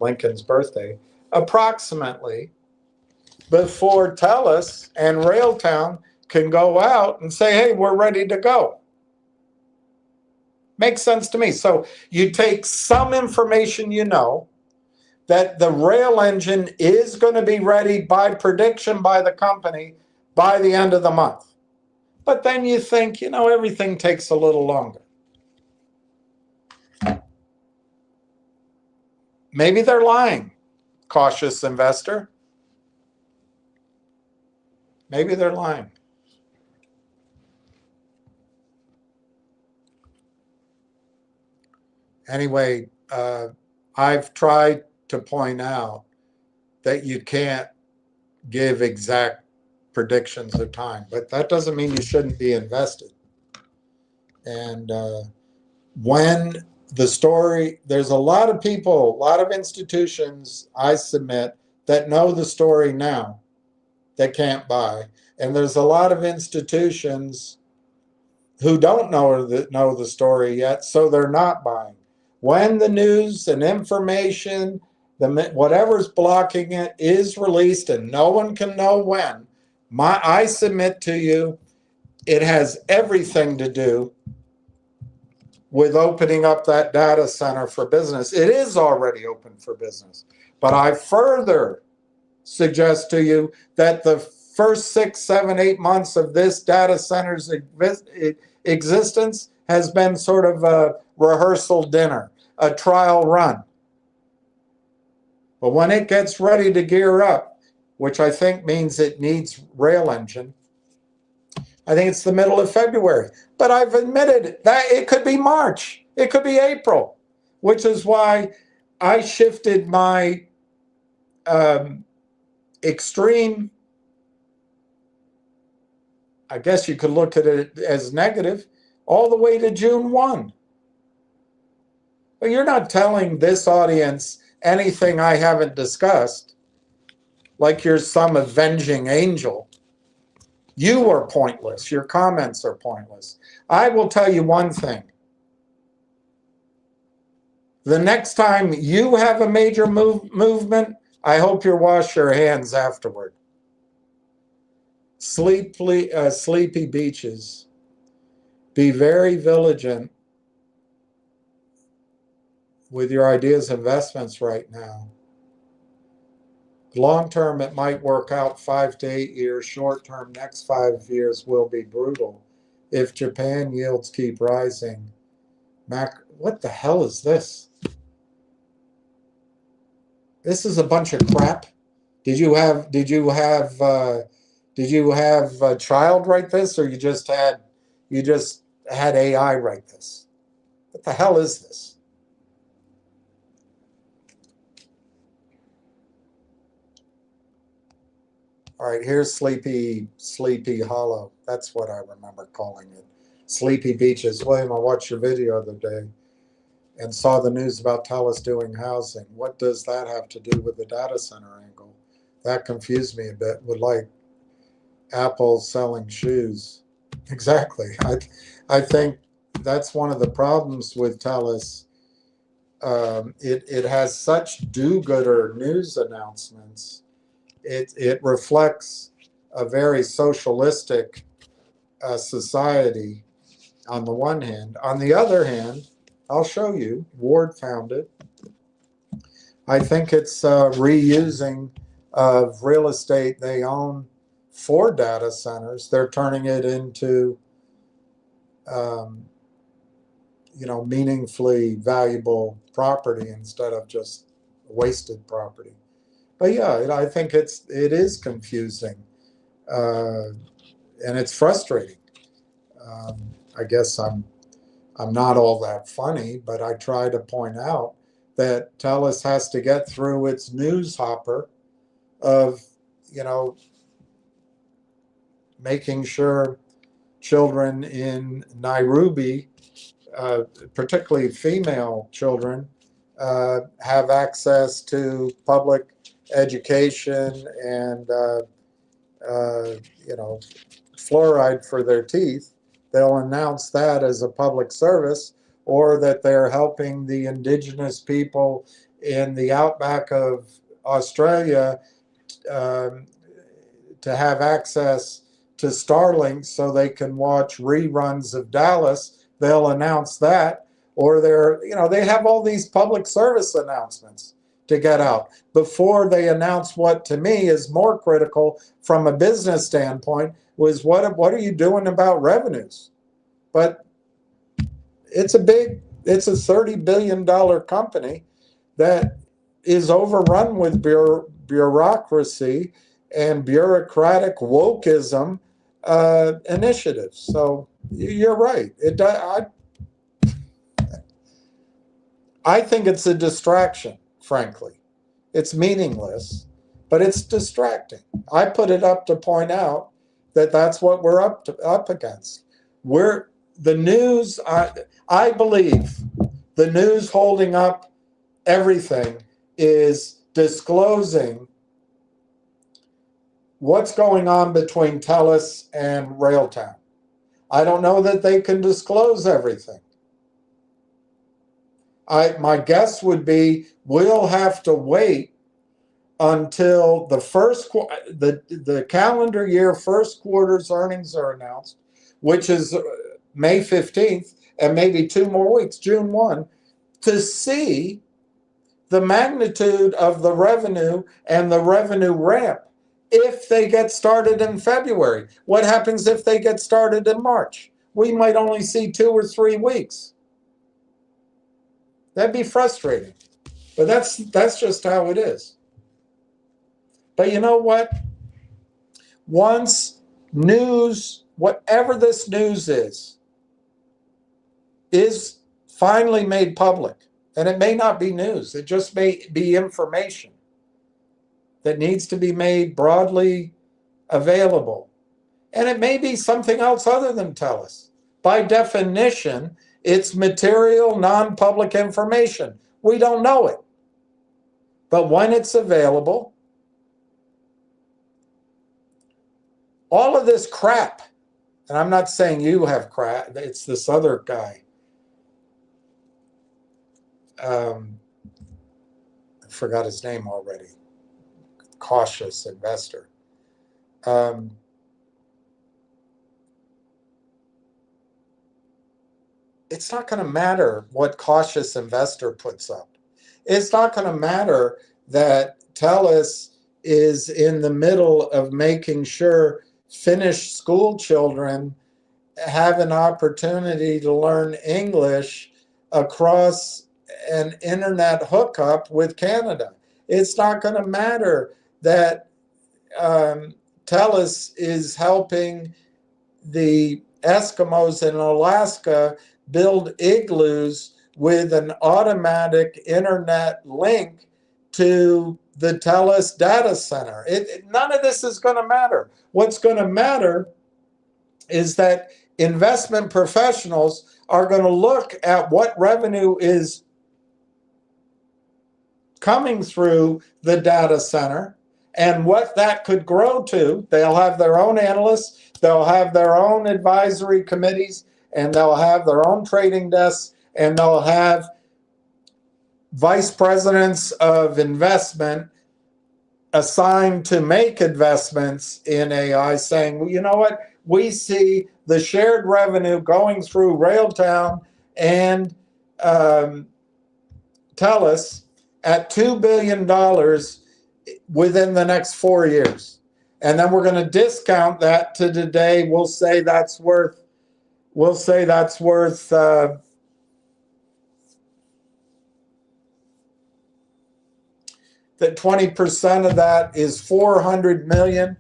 Lincoln's birthday, approximately before TELUS and Railtown can go out and say, hey, we're ready to go. Makes sense to me. So you take some information you know, that the rail engine is going to be ready by prediction by the company by the end of the month. But then you think, you know, everything takes a little longer. Maybe they're lying, cautious investor. Maybe they're lying. Anyway, I've tried to point out that you can't give exact predictions of time, but that doesn't mean you shouldn't be invested. And when the story, there's a lot of people, a lot of institutions I submit that know the story now that can't buy. And there's a lot of institutions who don't know the story yet, so they're not buying. When the news and information, whatever's blocking it is released, and no one can know when, I submit to you, it has everything to do with opening up that data center for business. It is already open for business. But I further suggest to you that the first 6, 7, 8 months of this data center's existence has been sort of a rehearsal dinner, a trial run. But when it gets ready to gear up, which I think means it needs rail engine, I think it's the middle of February. But I've admitted that it could be March. It could be April, which is why I shifted my extreme, I guess you could look at it as negative, all the way to June 1. But you're not telling this audience anything I haven't discussed, like you're some avenging angel. You are pointless. Your comments are pointless. I will tell you one thing. The next time you have a major movement, I hope you wash your hands afterward. Sleepy beaches. Be very vigilant with your ideas and investments right now. Long term, it might work out 5 to 8 years. Short term, next 5 years will be brutal. If Japan yields keep rising, what the hell is this? This is a bunch of crap. Did you have a child write this, or you just had AI write this? What the hell is this? All right, here's Sleepy Hollow. That's what I remember calling it. Sleepy Beaches. William, I watched your video the other day and saw the news about Thales doing housing. What does that have to do with the data center angle? That confused me a bit. With like Apple selling shoes. Exactly. I think that's one of the problems with Thales. It has such do-gooder news announcements. It reflects a very socialistic society on the one hand. On the other hand, I'll show you, Ward found it. I think it's reusing of real estate they own for data centers. They're turning it into meaningfully valuable property instead of just wasted property. But yeah, I think it is confusing, and it's frustrating. I guess I'm not all that funny, but I try to point out that Thales has to get through its news hopper of making sure children in Nairobi, particularly female children, have access to public education and fluoride for their teeth. They'll announce that as a public service, or that they're helping the indigenous people in the outback of Australia to have access to Starlink so they can watch reruns of Dallas. They'll announce that, or they have all these public service announcements to get out before they announce what to me is more critical from a business standpoint was what are you doing about revenues? But it's a $30 billion company that is overrun with bureaucracy and bureaucratic wokeism initiatives. So you're right. I think it's a distraction, frankly. It's meaningless, but it's distracting. I put it up to point out that that's what we're up against. The news, I believe, the news holding up everything is disclosing what's going on between TELUS and Railtown. I don't know that they can disclose everything. My guess would be we'll have to wait until the calendar year first quarter's earnings are announced, which is May 15th, and maybe 2 more weeks, June 1, to see the magnitude of the revenue and the revenue ramp if they get started in February. What happens if they get started in March? We might only see 2 or 3 weeks. That'd be frustrating. But that's just how it is. But you know what? Once news, whatever this news is finally made public, and it may not be news, it just may be information that needs to be made broadly available. And it may be something else other than TELUS. By definition, it's material, non-public information. We don't know it. But when it's available, all of this crap, and I'm not saying you have crap, it's this other guy. I forgot his name already. Cautious investor. It's not going to matter what cautious investor puts up. It's not going to matter that TELUS is in the middle of making sure Finnish school children have an opportunity to learn English across an internet hookup with Canada. It's not going to matter that TELUS is helping the Eskimos in Alaska build igloos with an automatic internet link to the TELUS data center. None of this is going to matter. What's going to matter is that investment professionals are going to look at what revenue is coming through the data center and what that could grow to. They'll have their own analysts, they'll have their own advisory committees, and they'll have their own trading desks, and they'll have vice presidents of investment assigned to make investments in AI saying, well, you know what? We see the shared revenue going through Railtown and TELUS at $2 billion within the next 4 years. And then we're going to discount that to today. We'll say that's worth that 20% of that is 400 million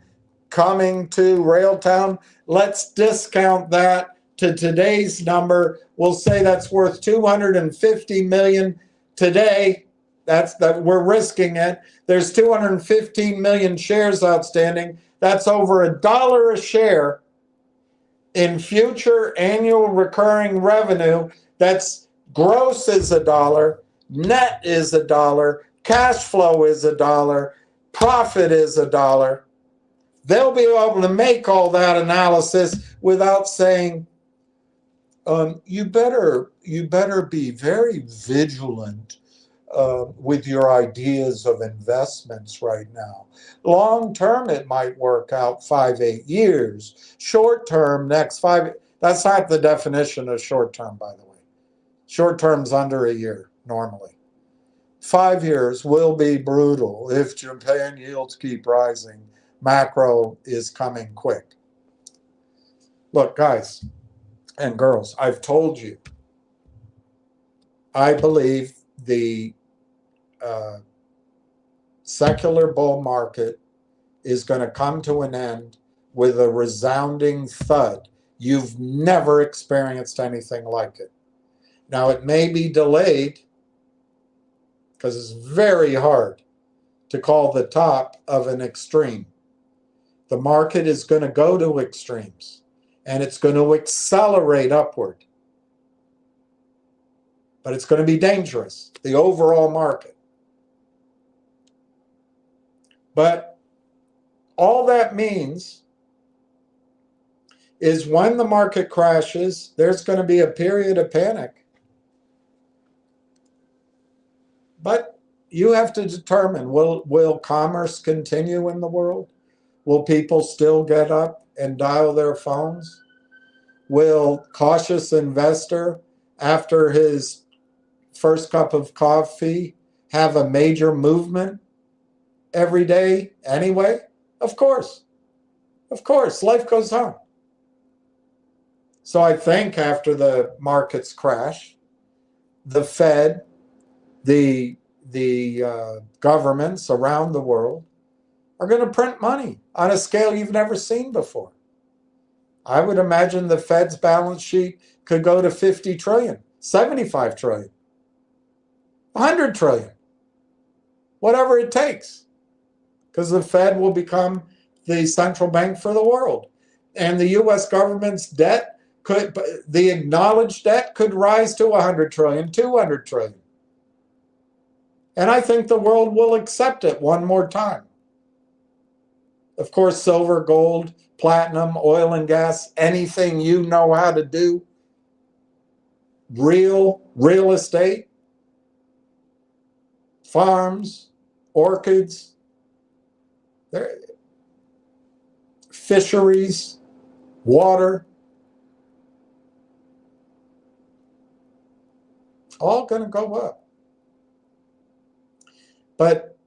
coming to Railtown. Let's discount that to today's number. We'll say that's worth 250 million today. That's that we're risking it. There's 215 million shares outstanding. That's over $1 a share in future annual recurring revenue. That's gross is $1, net is $1, cash flow is $1, profit is $1. They'll be able to make all that analysis without saying, you better be very vigilant with your ideas of investments right now. Long term, it might work out 5-8 years. Short term, next 5. That's not the definition of short term, by the way. Short term's under a year normally. 5 years will be brutal if Japan yields keep rising. Macro is coming quick. Look, guys and girls, I've told you, I believe the secular bull market is going to come to an end with a resounding thud. You've never experienced anything like it. Now, it may be delayed because it's very hard to call the top of an extreme. The market is going to go to extremes, and it's going to accelerate upward. But it's going to be dangerous, the overall market. But all that means is when the market crashes, there's going to be a period of panic. But you have to determine, will commerce continue in the world? Will people still get up and dial their phones? Will cautious investor, after his first cup of coffee, have a major movement every day anyway? Of course. Of course, life goes on. So I think after the markets crash, the Fed, the governments around the world are going to print money on a scale you've never seen before. I would imagine the Fed's balance sheet could go to 50 trillion, 75 trillion, 100 trillion, whatever it takes, because the Fed will become the central bank for the world. And the U.S. government's debt the acknowledged debt could rise to 100 trillion, 200 trillion. And I think the world will accept it one more time. Of course, silver, gold, platinum, oil and gas, anything you know how to do, real estate, farms, orchids, fisheries, water, all going to go up. But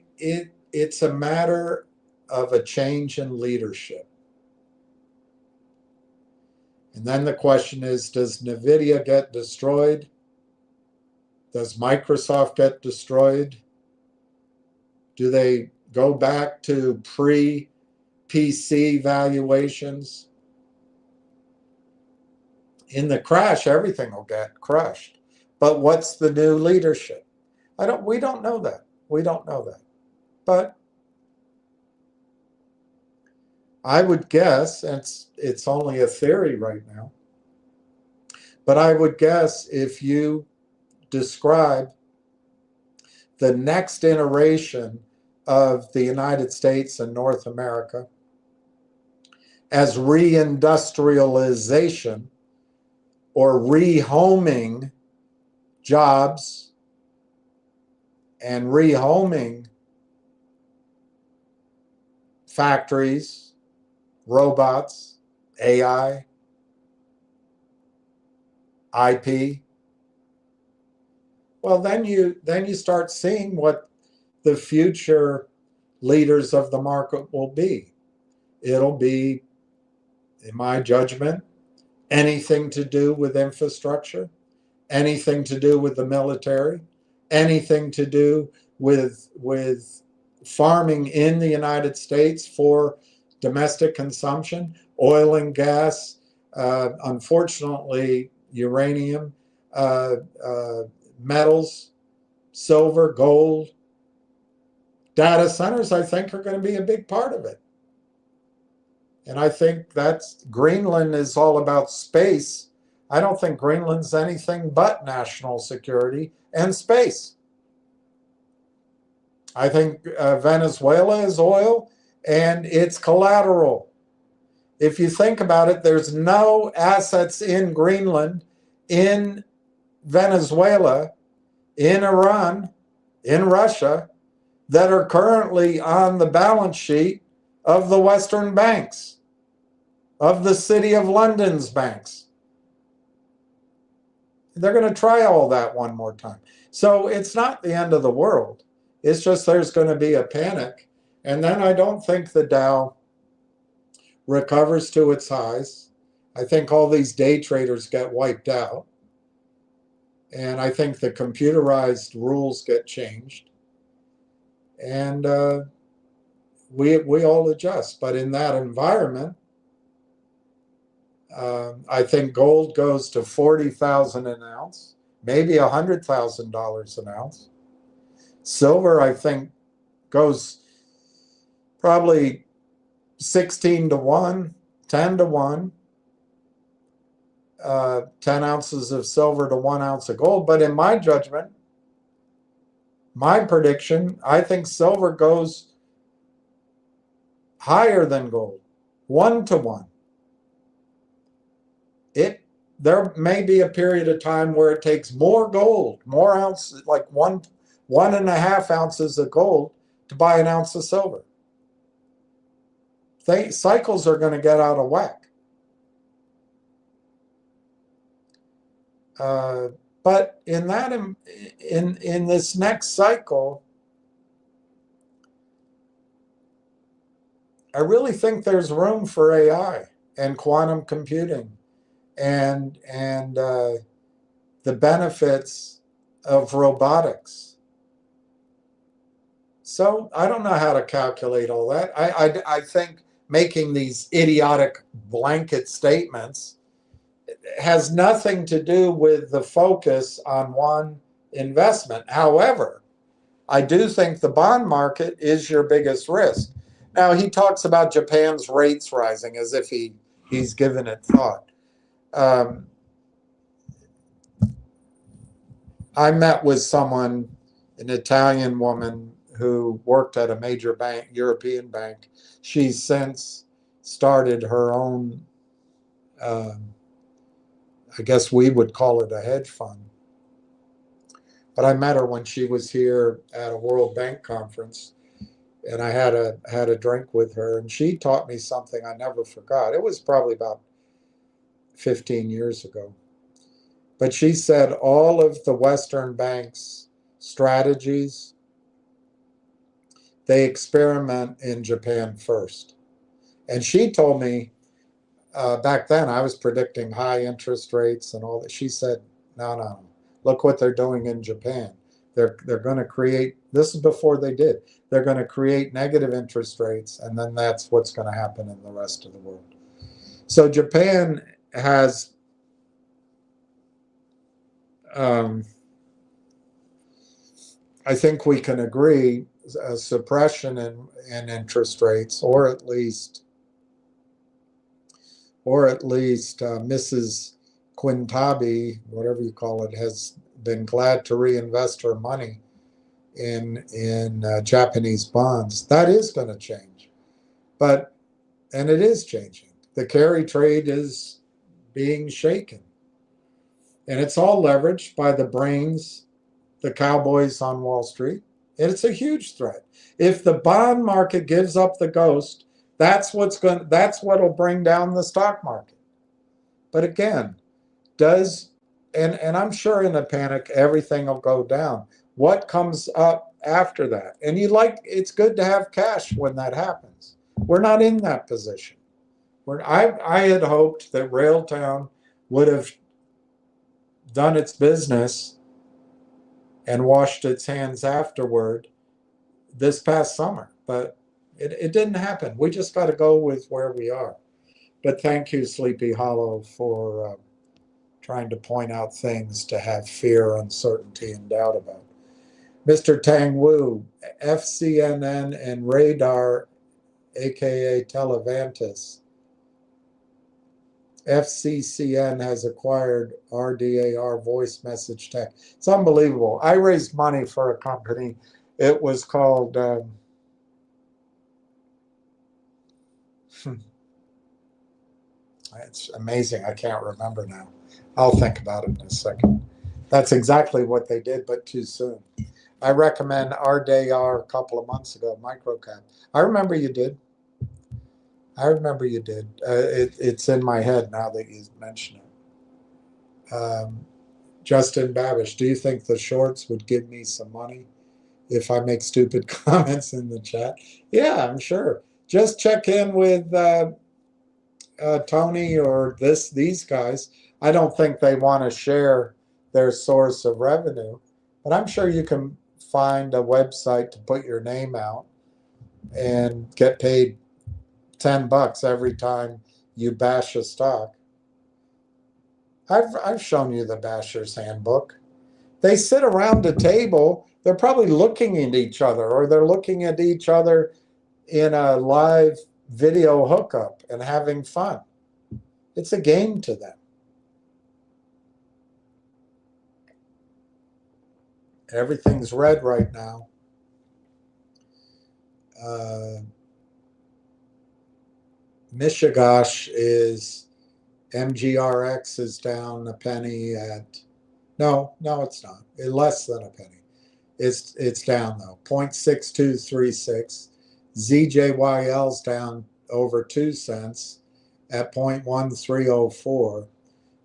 it's a matter of a change in leadership. And then the question is, does NVIDIA get destroyed? Does Microsoft get destroyed? Do they go back to pre-PC valuations? In the crash, everything will get crushed. But what's the new leadership? We don't know that. We don't know that. But I would guess, and it's only a theory right now, but I would guess if you describe the next iteration of the United States and North America as reindustrialization or rehoming jobs and rehoming factories, robots, AI, IP, well, then you start seeing what the future leaders of the market will be. It'll be, in my judgment, anything to do with infrastructure, anything to do with the military, anything to do with farming in the United States for domestic consumption, oil and gas, unfortunately, uranium, metals, silver, gold. Data centers, I think, are going to be a big part of it. And I think Greenland is all about space. I don't think Greenland's anything but national security and space. I think Venezuela is oil and it's collateral. If you think about it, there's no assets in Greenland, in Venezuela, in Iran, in Russia, that are currently on the balance sheet of the Western banks, of the City of London's banks. They're going to try all that one more time. So it's not the end of the world. It's just there's going to be a panic. And then I don't think the Dow recovers to its highs. I think all these day traders get wiped out. And I think the computerized rules get changed. And we all adjust. But in that environment, I think gold goes to $40,000 an ounce, maybe $100,000 an ounce. Silver, I think, goes probably 16 to 1, 10 to 1, 10 ounces of silver to 1 ounce of gold. But in my judgment, my prediction, I think silver goes higher than gold, 1-to-1. There may be a period of time where it takes more gold, more ounces, like 1.5 ounces of gold to buy an ounce of silver. Cycles are going to get out of whack. But in this next cycle, I really think there's room for AI and quantum computing and the benefits of robotics. So I don't know how to calculate all that. I think making these idiotic blanket statements has nothing to do with the focus on one investment. However, I do think the bond market is your biggest risk. Now, he talks about Japan's rates rising as if he's given it thought. I met with someone, an Italian woman who worked at a major bank, European bank. She's since started her own, I guess we would call it a hedge fund. But I met her when she was here at a World Bank conference, and I had a drink with her, and she taught me something I never forgot. It was probably about 15 years ago. But she said all of the Western banks' strategies, they experiment in Japan first. And she told me back then I was predicting high interest rates and all that. She said, no. Look what they're doing in Japan. They're going to create, this is before they did, they're going to create negative interest rates, and then that's what's going to happen in the rest of the world. So Japan has I think we can agree a suppression in interest rates, or at least Mrs. Quintabi, whatever you call it, has been glad to reinvest her money in Japanese bonds. That is going to change, and it is changing. The carry trade is being shaken, and it's all leveraged by the brains, the cowboys on Wall Street. And it's a huge threat. If the bond market gives up the ghost, that's what'll bring down the stock market. But again, and I'm sure in a panic everything will go down. What comes up after that? And it's good to have cash when that happens. We're not in that position. I had hoped that Railtown would have done its business and washed its hands afterward this past summer, but it didn't happen. We just got to go with where we are. But thank you, Sleepy Hollow, for trying to point out things to have fear, uncertainty, and doubt about. Mr. Tang Wu, FCNN and Radar, aka Televantis. FCCN has acquired RDAR voice message tech. It's unbelievable. I raised money for a company. It was called, it's amazing. I can't remember now. I'll think about it in a second. That's exactly what they did, but too soon. I recommend RDAR a couple of months ago, microcap. I remember you did. It's in my head now that you mention it. Justin Babish, do you think the shorts would give me some money if I make stupid comments in the chat? Yeah, I'm sure. Just check in with Tony or these guys. I don't think they want to share their source of revenue, but I'm sure you can find a website to put your name out and get paid $10 every time you bash a stock. I've shown you the Basher's Handbook. They sit around a table. They're probably looking at each other, or they're looking at each other in a live video hookup and having fun. It's a game to them. Everything's red right now. Michigosh is, MGRX is down a penny at, no, it's not. It's less than a penny. It's down though, 0.6236. ZJYL's down over 2 cents at 0.1304.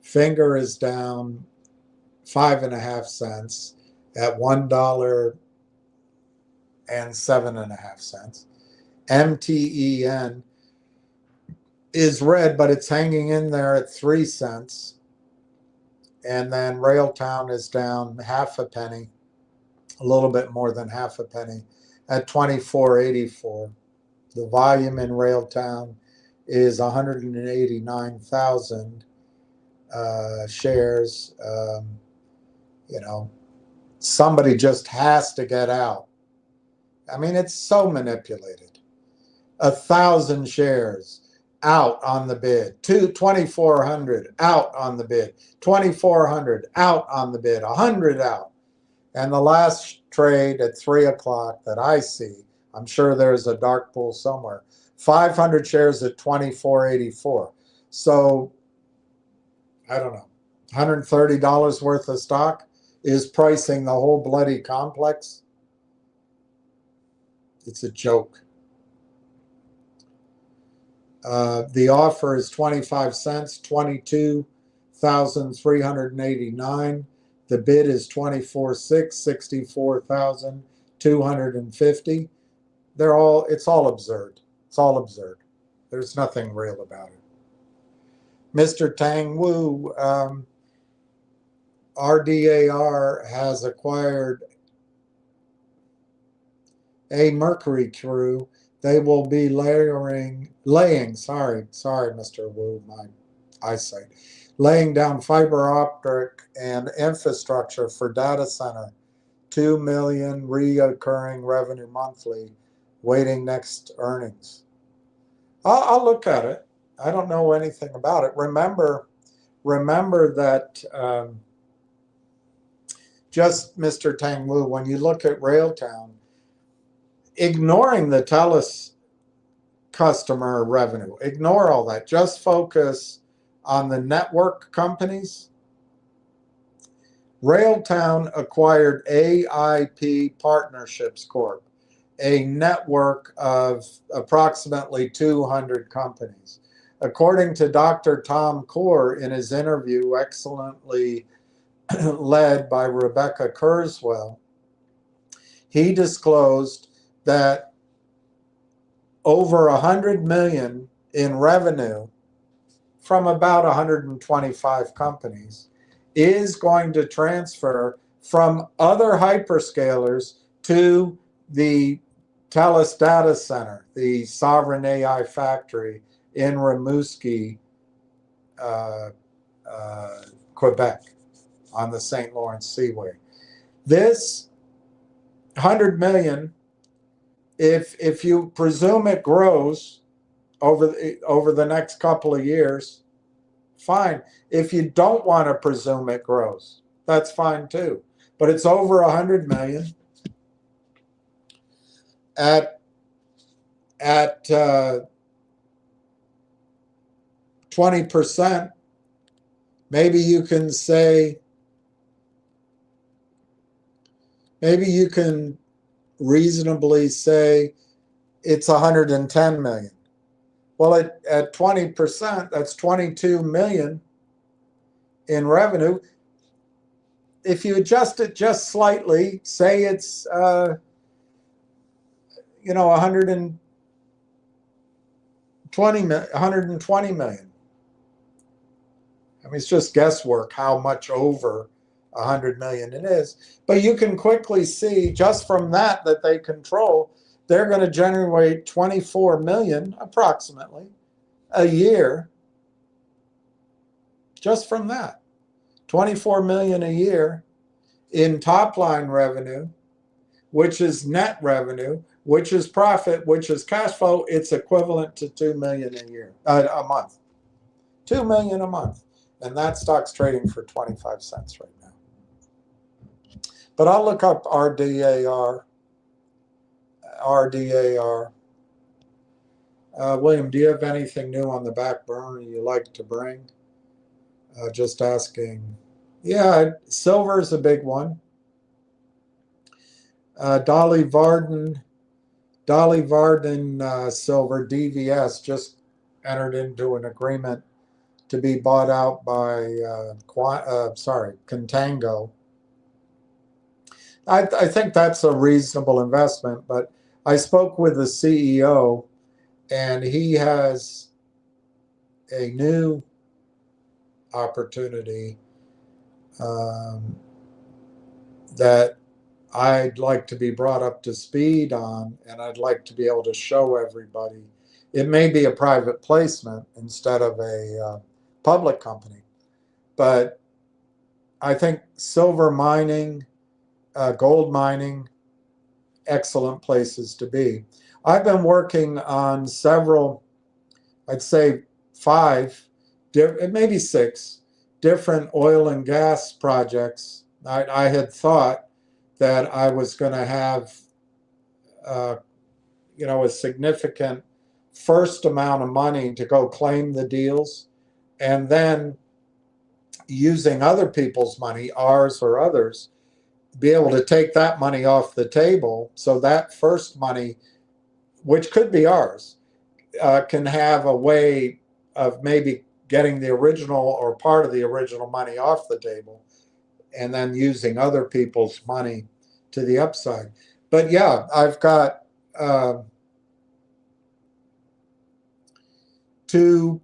Finger is down 5.5 cents at $1.07.5. MTEN is red, but it's hanging in there at 3 cents. And then Railtown is down half a penny, a little bit more than half a penny, at 24.84. The volume in Railtown is 189,000 shares. You know, somebody just has to get out. I mean, it's so manipulated. 1,000 shares out on the bid. 2,400 out on the bid. 2,400 out on the bid. 100 out. And the last trade at 3 o'clock that I see, I'm sure there's a dark pool somewhere, 500 shares at 24.84. So, I don't know, $130 worth of stock is pricing the whole bloody complex. It's a joke. The offer is 25 cents, 22,389. The bid is 24.6, 64,250. It's all absurd. It's all absurd. There's nothing real about it. Mr. Tang Wu, RDAR has acquired a Mercury crew. They will be laying, Mr. Wu, my eyesight, laying down fiber optic and infrastructure for data center, 2 million reoccurring revenue monthly, waiting next earnings. I'll look at it. I don't know anything about it. Remember that just Mr. Tang Wu, when you look at Railtown, ignoring the TELUS customer revenue, ignore all that. Just focus on the network companies. Railtown acquired AIP Partnerships Corp, a network of approximately 200 companies. According to Dr. Tom Core in his interview, excellently led by Rebecca Kurzweil, he disclosed that over 100 million in revenue from about 125 companies is going to transfer from other hyperscalers to the TELUS data center, the sovereign AI factory in Rimouski, Quebec, on the St. Lawrence Seaway. This 100 million, if you presume it grows over the next couple of years, fine. If you don't want to presume it grows, that's fine too. But it's over 100 million at 20%. Maybe you can say, maybe you can reasonably say it's 110 million. Well, at 20%, that's 22 million in revenue. If you adjust it just slightly, say it's 120 million. I mean, it's just guesswork how much over 100 million it is. But you can quickly see just from that they control, they're going to generate 24 million approximately a year just from that. 24 million a year in top line revenue, which is net revenue, which is profit, which is cash flow. It's equivalent to 2 million a month. 2 million a month. And that stock's trading for 25 cents right now. But I'll look up RDAR. William, do you have anything new on the back burner you like to bring? Just asking. Yeah, silver is a big one. Dolly Varden Silver, DVS, just entered into an agreement to be bought out by Contango. I think that's a reasonable investment, but I spoke with the CEO, and he has a new opportunity that I'd like to be brought up to speed on, and I'd like to be able to show everybody. It may be a private placement instead of a public company, but I think silver mining, gold mining, excellent places to be. I've been working on several, I'd say 5, maybe 6 different oil and gas projects. I had thought that I was going to have, a significant first amount of money to go claim the deals, and then using other people's money, ours or others, be able to take that money off the table, so that first money, which could be ours, can have a way of maybe getting the original or part of the original money off the table, and then using other people's money to the upside. But yeah, I've got 2,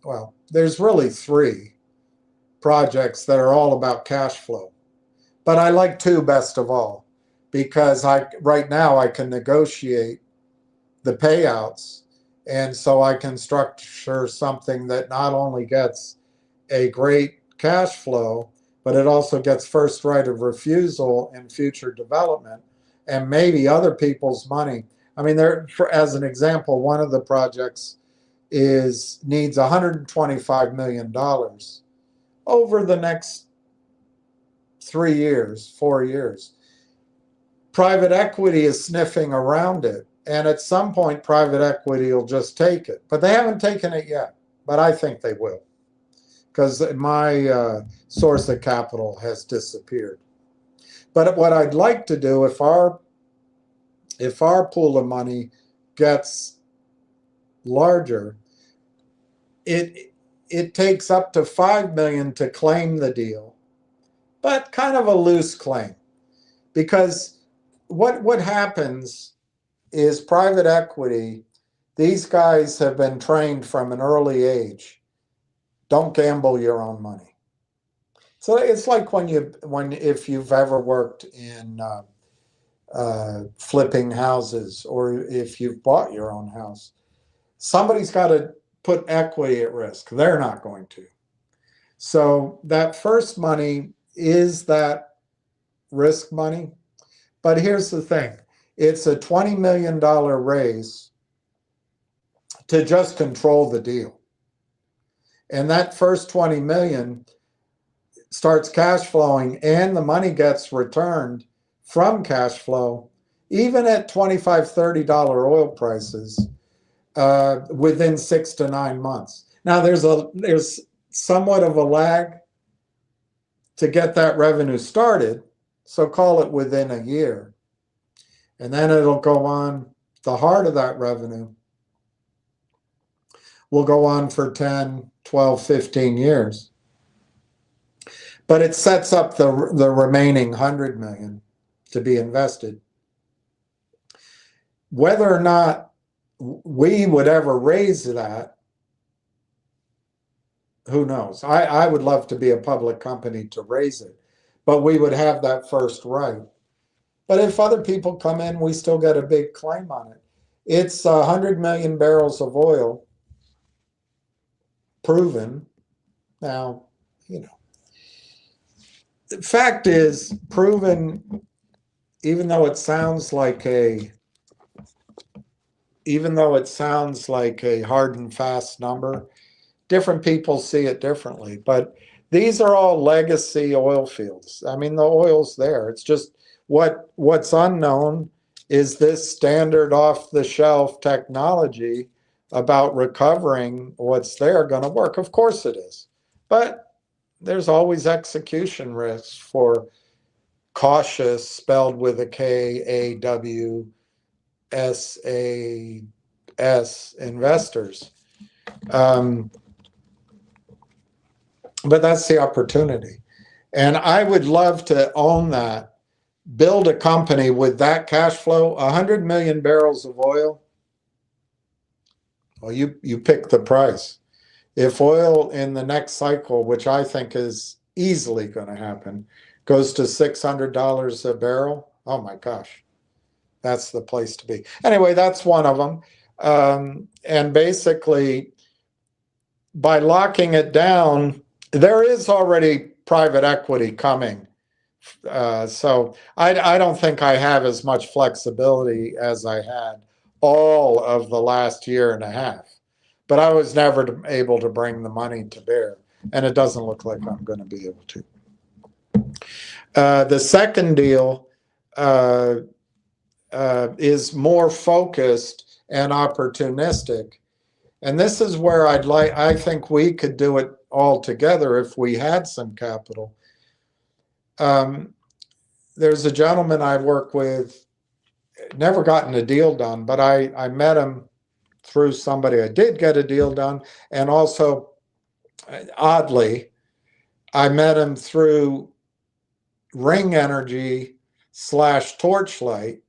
well, there's really 3 projects that are all about cash flow. But I like 2 best of all, because right now I can negotiate the payouts, and so I can structure something that not only gets a great cash flow, but it also gets first right of refusal in future development, and maybe other people's money. I mean, as an example, one of the projects needs $125 million over the next 3 years, 4 years. Private equity is sniffing around it, and at some point private equity will just take it. But they haven't taken it yet, but I think they will, because my source of capital has disappeared. But what I'd like to do, if our pool of money gets larger, it takes up to $5 million to claim the deal, but kind of a loose claim, because what happens is private equity, these guys have been trained from an early age, don't gamble your own money. So it's like if you've ever worked in flipping houses, or if you've bought your own house, somebody's got to put equity at risk. They're not going to. So that first money is that risk money. But here's the thing. It's a $20 million raise to just control the deal. And that first 20 million starts cash flowing, and the money gets returned from cash flow, even at $25, $30 oil prices, within 6 to 9 months. Now there's somewhat of a lag to get that revenue started, so call it within a year. And then it'll go on, the heart of that revenue will go on for 10, 12, 15 years. But it sets up the remaining 100 million to be invested. Whether or not we would ever raise that, who knows? I would love to be a public company to raise it, but we would have that first right. But if other people come in, we still get a big claim on it. It's 100 million barrels of oil proven. Now, the fact is, proven, even though it sounds like a hard and fast number, different people see it differently. But these are all legacy oil fields. I mean, the oil's there. It's just what's unknown is this standard off-the-shelf technology about recovering what's there going to work? Of course it is. But there's always execution risks for cautious, spelled with a K, A-W-S-A-S investors. But that's the opportunity. And I would love to own that, build a company with that cash flow, 100 million barrels of oil. Well, you pick the price. If oil in the next cycle, which I think is easily going to happen, goes to $600 a barrel, oh my gosh, that's the place to be. Anyway, that's one of them. And basically, by locking it down, there is already private equity coming. So I don't think I have as much flexibility as I had all of the last year and a half. But I was never able to bring the money to bear, and it doesn't look like I'm going to be able to. The second deal is more focused and opportunistic, and this is where I think we could do it all together if we had some capital. There's a gentleman I work with, never gotten a deal done, but I met him through somebody I did get a deal done. And also, oddly, I met him through Ring Energy / Torchlight.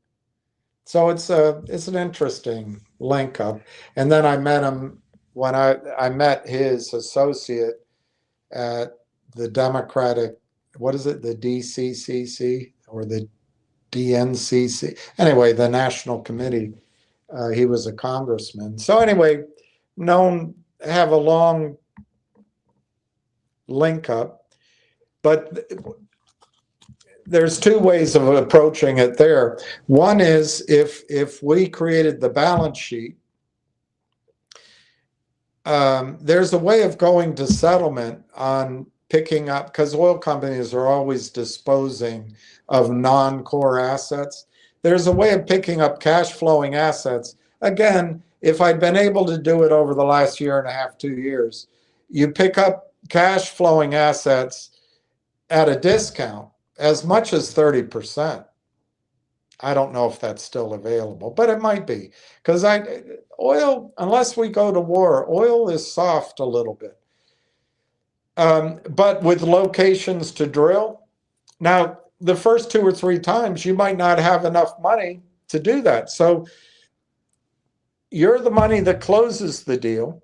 So it's an interesting link up. And then I met him when I met his associate at the Democratic, what is it, the DCCC or the DNCC? Anyway, the National Committee. He was a congressman. So anyway, have a long link up, but there's two ways of approaching it there. One is if we created the balance sheet, there's a way of going to settlement on picking up, because oil companies are always disposing of non-core assets. There's a way of picking up cash flowing assets. Again, if I'd been able to do it over the last year and a half, 2 years, you pick up cash flowing assets at a discount, as much as 30%. I don't know if that's still available, but it might be, because oil, unless we go to war, oil is soft a little bit. But with locations to drill, now the first 2 or 3 times you might not have enough money to do that. So you're the money that closes the deal,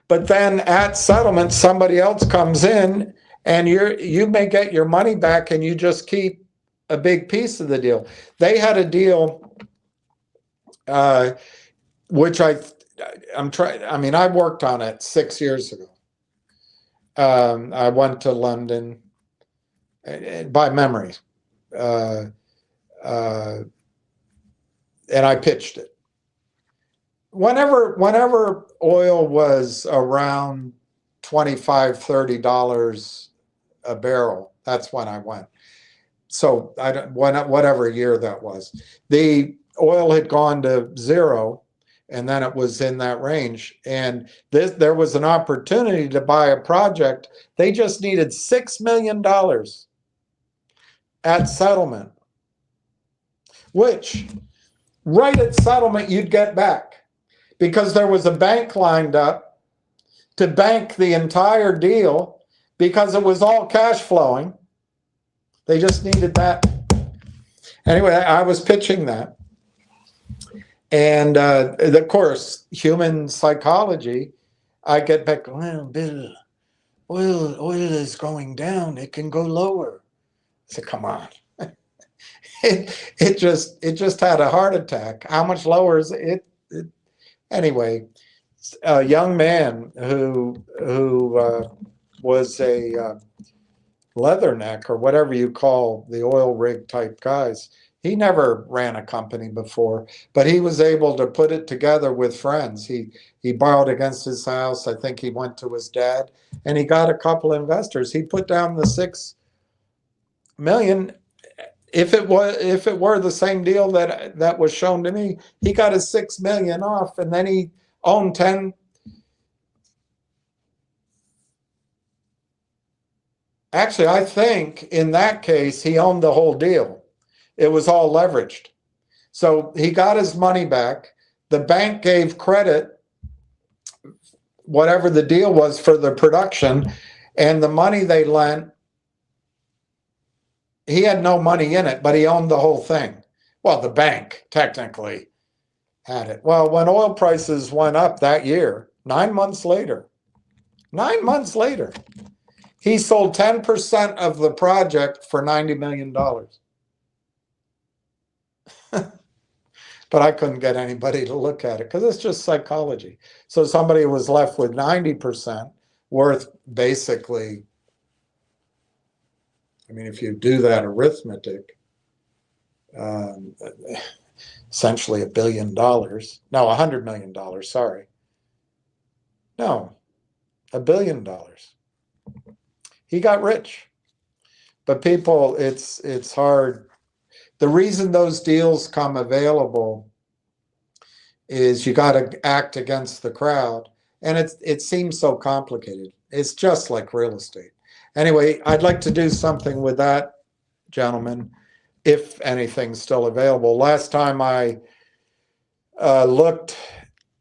but then at settlement somebody else comes in and you may get your money back and you just keep a big piece of the deal. They had a deal which I worked on it 6 years ago. I went to London by memory, and I pitched it. Whenever oil was around $25-30 a barrel, that's when I went. So whatever year that was, the oil had gone to zero, and then it was in that range. And there was an opportunity to buy a project. They just needed $6 million at settlement, which right at settlement you'd get back, because there was a bank lined up to bank the entire deal because it was all cash flowing. They just needed that. Anyway, I was pitching that. And of course, human psychology, I get back, well, Bill, oil is going down. It can go lower. I said, come on. It just had a heart attack. How much lower is it? Anyway, a young man who was a leatherneck, or whatever you call the oil rig type guys. He never ran a company before, but he was able to put it together with friends. He borrowed against his house. I think he went to his dad, and he got a couple investors. He put down the $6 million. if it were the same deal that was shown to me, he got his $6 million off, and then he owned 10. Actually, I think in that case he owned the whole deal. It was all leveraged, so he got his money back. The bank gave credit, whatever the deal was, for the production, and the money they lent, he had no money in it, but he owned the whole thing. Well, the bank technically had it. Well, when oil prices went up that year, 9 months later, he sold 10% of the project for $90 million. But I couldn't get anybody to look at it because it's just psychology. So somebody was left with 90% worth, basically, I mean, if you do that arithmetic, essentially $1 billion. No, $100 million, sorry. No, $1 billion. He got rich. But people, it's hard. The reason those deals come available is you got to act against the crowd, and it seems so complicated. It's just like real estate. Anyway, I'd like to do something with that gentleman, if anything's still available. Last time I looked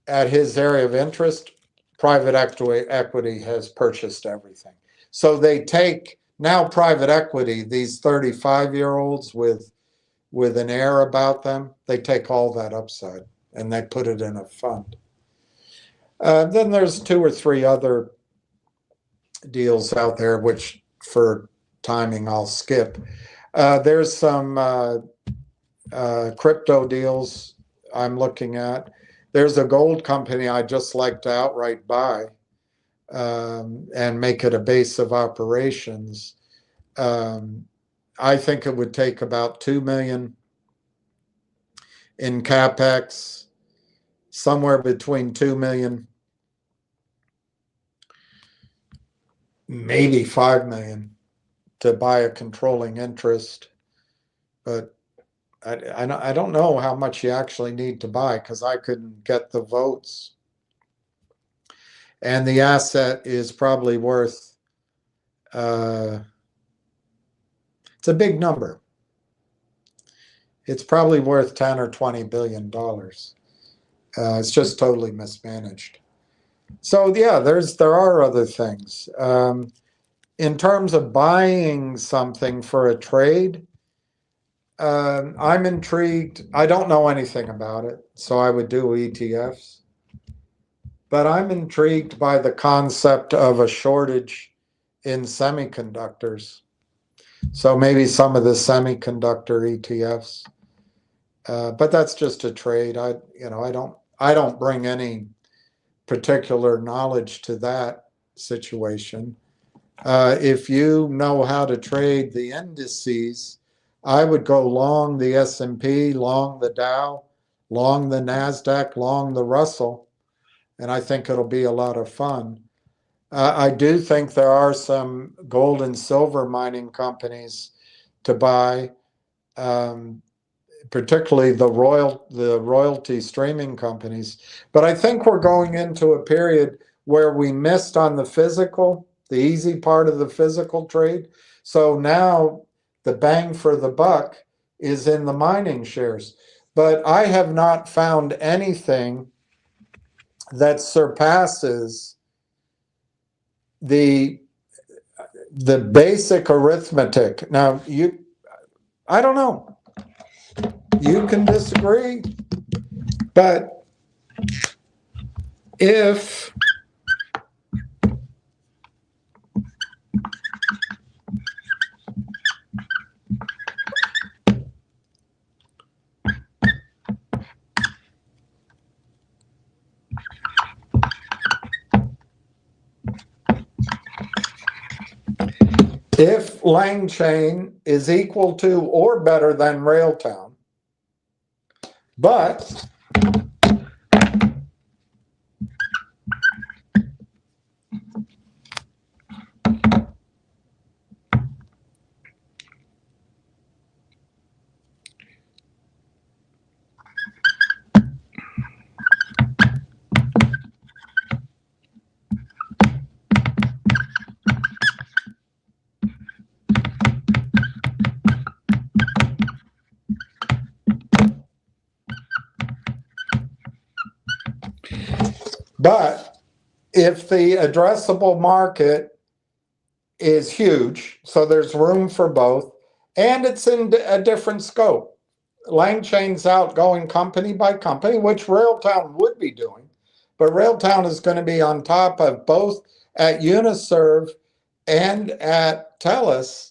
at his area of interest, private equity has purchased everything. So they take now private equity, these 35-year-olds with an air about them, they take all that upside and they put it in a fund. Then there's 2 or 3 other deals out there, which for timing I'll skip. There's some crypto deals I'm looking at. There's a gold company I just like to outright buy and make it a base of operations. I think it would take about $2 million in capex, somewhere between $2 million, maybe $5 million to buy a controlling interest. But I don't know how much you actually need to buy because I couldn't get the votes. And the asset is probably worth, it's a big number. It's probably worth 10 or $20 billion. It's just totally mismanaged. So yeah, there are other things. In terms of buying something for a trade, I'm intrigued. I don't know anything about it, so I would do ETFs. But I'm intrigued by the concept of a shortage in semiconductors. So maybe some of the semiconductor ETFs. But that's just a trade. I don't bring any particular knowledge to that situation. If you know how to trade the indices, I would go long the S&P, long the Dow, long the NASDAQ, long the Russell, and I think it'll be a lot of fun. I do think there are some gold and silver mining companies to buy, particularly the royalty streaming companies. But I think we're going into a period where we missed on the physical, the easy part of the physical trade. So now the bang for the buck is in the mining shares. But I have not found anything that surpasses the basic arithmetic. Now, I don't know. You can disagree, but if Lang Chain is equal to or better than Railtown, but But if the addressable market is huge, so there's room for both, and it's in a different scope. LangChain's out going company by company, which Railtown would be doing, but Railtown is going to be on top of both at Uniserve and at TELUS.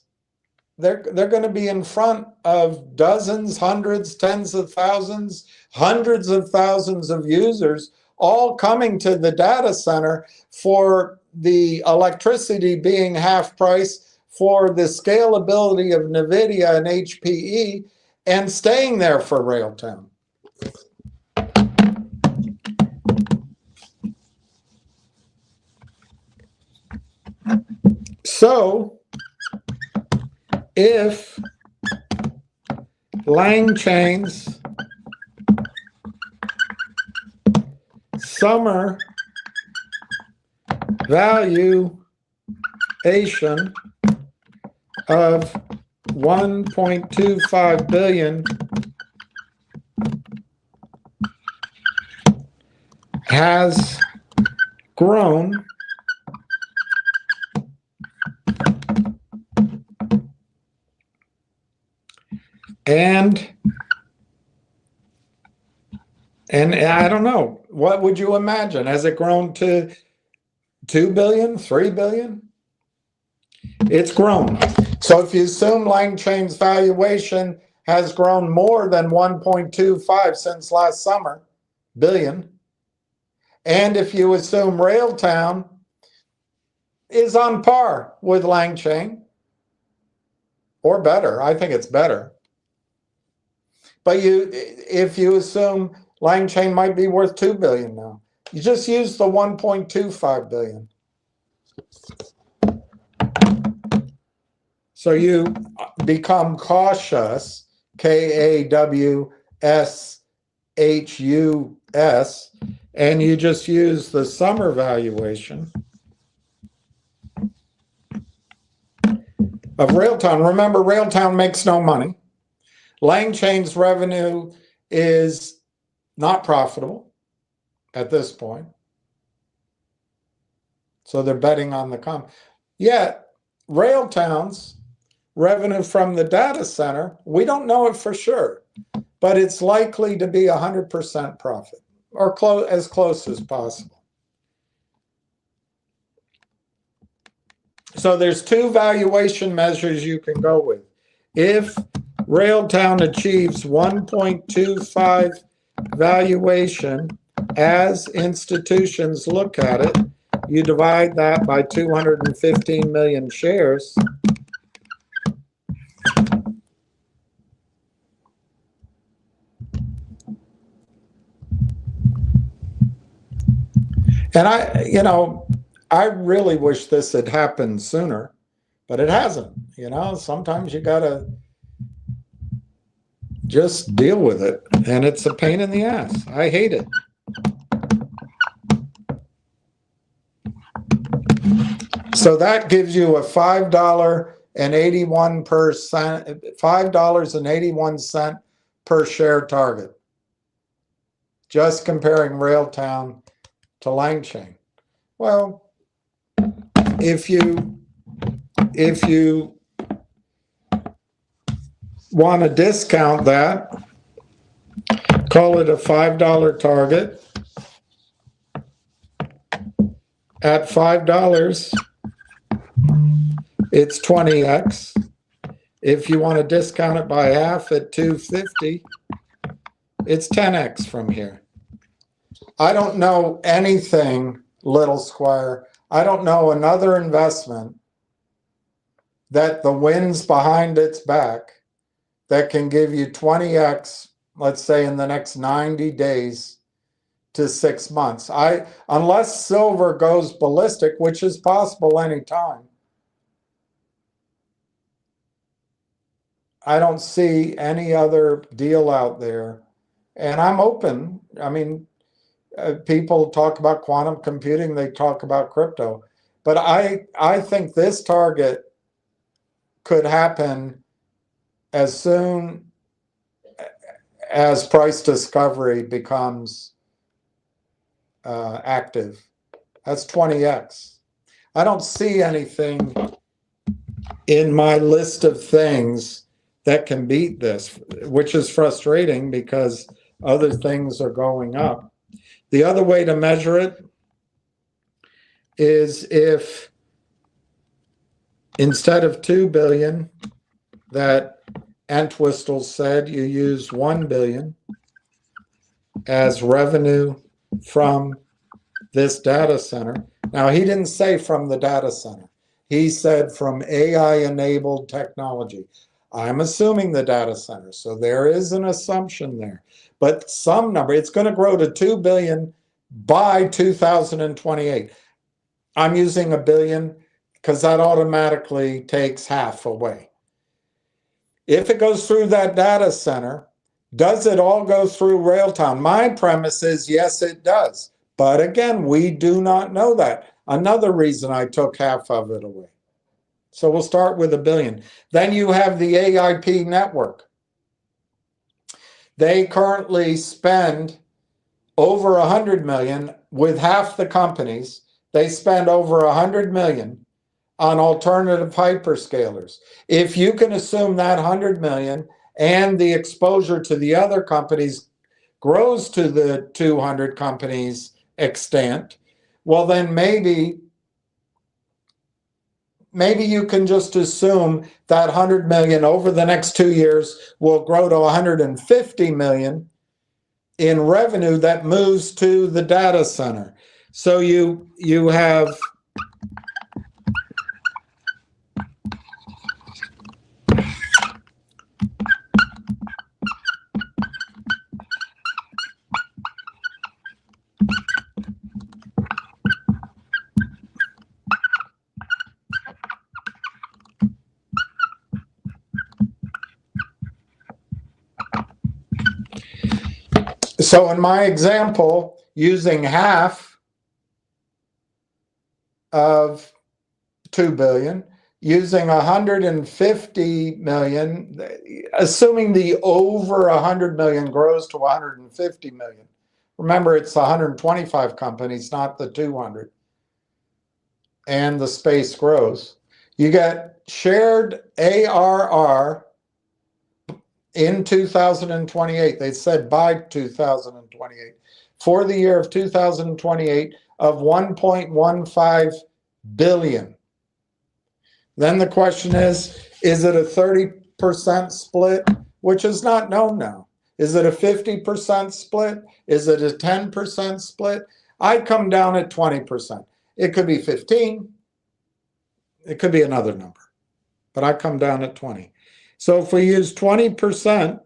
They're going to be in front of dozens, hundreds, tens of thousands, hundreds of thousands of users all coming to the data center for the electricity being half price, for the scalability of NVIDIA and HPE, and staying there for Railtown. So, if LangChain's summer valuation of 1.25 billion has grown and I don't know, what would you imagine? Has it grown to 2 billion, 3 billion? It's grown. So if you assume LangChain's valuation has grown more than 1.25 since last summer, billion, and if you assume Railtown is on par with LangChain, or better, I think it's better. But if you assume LangChain might be worth 2 billion now, you just use the 1.25 billion. So you become cautious, KAWSHUS, and you just use the summer valuation of Railtown. Remember, Railtown makes no money. LangChain's revenue is not profitable at this point. So they're betting on the comp. Yet, Railtown's revenue from the data center, we don't know it for sure, but it's likely to be 100% profit, or as close as possible. So there's two valuation measures you can go with. If Railtown achieves 1.25 valuation as institutions look at it, you divide that by 215 million shares, and I really wish this had happened sooner, but it hasn't. Sometimes you gotta just deal with it, and it's a pain in the ass. I hate it. So that gives you a $5.81 per share target. Just comparing Railtown to LangChain. Well, if you want to discount that, call it a $5 target. At $5, it's 20x. If you want to discount it by half at $2.50, it's 10x from here. I don't know anything, Little Squire. I don't know another investment that the wind's behind its back that can give you 20x, let's say in the next 90 days to 6 months. Unless silver goes ballistic, which is possible anytime, I don't see any other deal out there. And I'm open. I mean, people talk about quantum computing, they talk about crypto. But I think this target could happen as soon as price discovery becomes active. That's 20x. I don't see anything in my list of things that can beat this, which is frustrating because other things are going up. The other way to measure it is if instead of 2 billion that Entwistle said, you use 1 billion as revenue from this data center. Now, he didn't say from the data center. He said from AI-enabled technology. I'm assuming the data center, so there is an assumption there. But some number, it's going to grow to 2 billion by 2028. I'm using a billion because that automatically takes half away. If it goes through that data center, does it all go through Railtown? My premise is yes, it does. But again, we do not know that. Another reason I took half of it away. So we'll start with a billion. Then you have the AIP network. They currently spend over 100 million with half the companies. They spend over 100 million on alternative hyperscalers. If you can assume that 100 million and the exposure to the other companies grows to the 200 companies extent, well then maybe you can just assume that 100 million over the next 2 years will grow to 150 million in revenue that moves to the data center. So you have so in my example, using half of 2 billion, using 150 million, assuming the over 100 million grows to 150 million. Remember, it's 125 companies, not the 200. And the space grows. You get shared ARR in 2028. They said by 2028. For the year of 2028 of 1.15 billion. Then the question is it a 30% split, which is not known now? Is it a 50% split? Is it a 10% split? I come down at 20%. It could be 15. It could be another number, but I come down at 20. So if we use 20%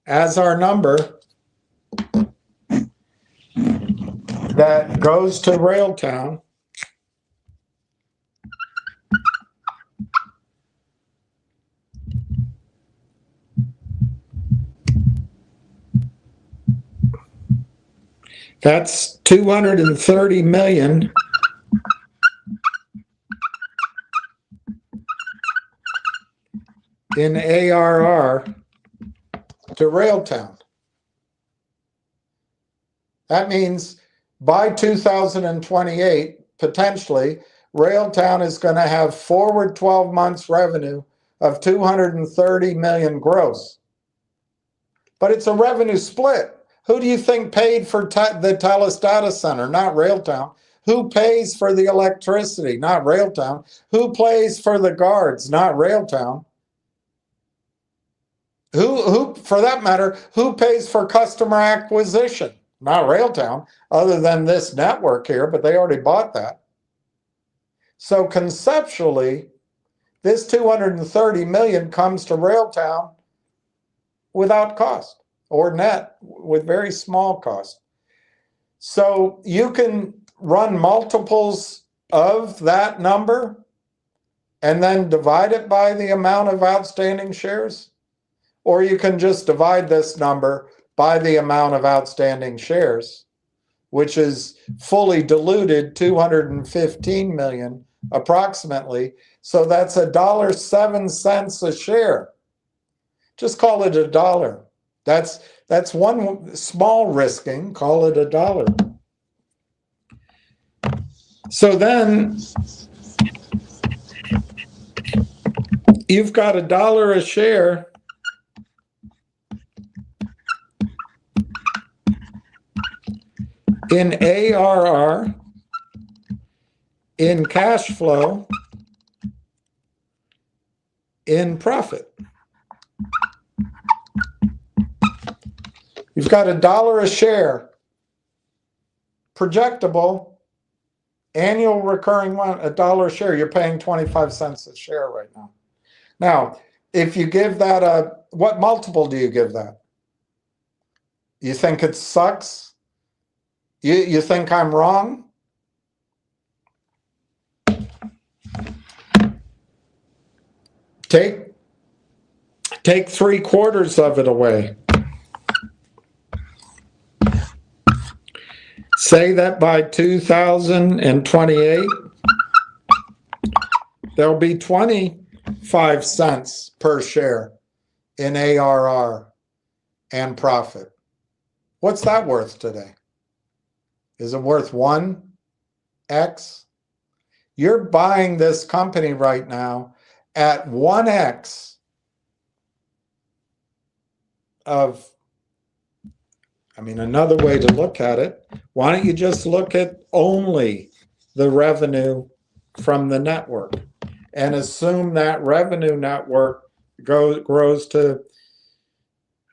as our number that goes to Railtown, that's 230 million in ARR to Railtown. That means by 2028, potentially, Railtown is going to have forward 12 months revenue of 230 million gross. But it's a revenue split. Who do you think paid for the Telus data center? Not Railtown. Who pays for the electricity? Not Railtown. Who pays for the guards? Not Railtown. Who, for that matter, who pays for customer acquisition? Not Railtown, other than this network here, but they already bought that. So conceptually, this 230 million comes to Railtown without cost, or net with very small cost. So you can run multiples of that number and then divide it by the amount of outstanding shares. Or you can just divide this number by the amount of outstanding shares, which is fully diluted 215 million approximately. So that's $1.07 a share. Just call it $1. That's one small risking, call it $1. So then you've got $1 a share in ARR, in cash flow, in profit. You've got $1 a share, projectable, annual recurring one, $1 a share. You're paying 25 cents a share right now. Now, if you give that what multiple do you give that? You think it sucks? You think I'm wrong? Take 3/4 of it away. Say that by 2028, there'll be 25 cents per share in ARR and profit. What's that worth today? Is it worth 1x? You're buying this company right now at 1x of, another way to look at it, why don't you just look at only the revenue from the network and assume that revenue network grows to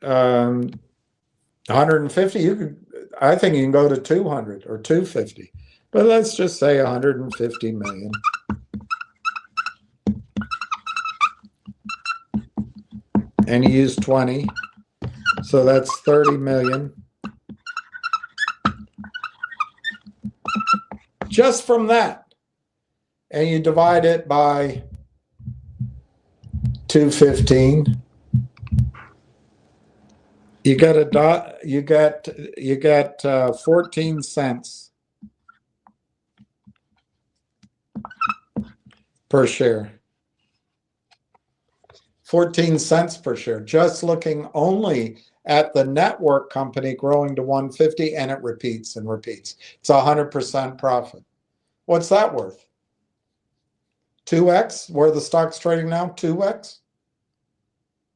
150? I think you can go to 200 or 250, but let's just say 150 million. And you use 20, so that's 30 million. Just from that, and you divide it by 215, you get 14 cents per share. 14 cents per share, just looking only at the network company growing to 150, and it repeats and repeats. It's 100% profit. What's that worth? 2x, where the stock's trading now, 2x?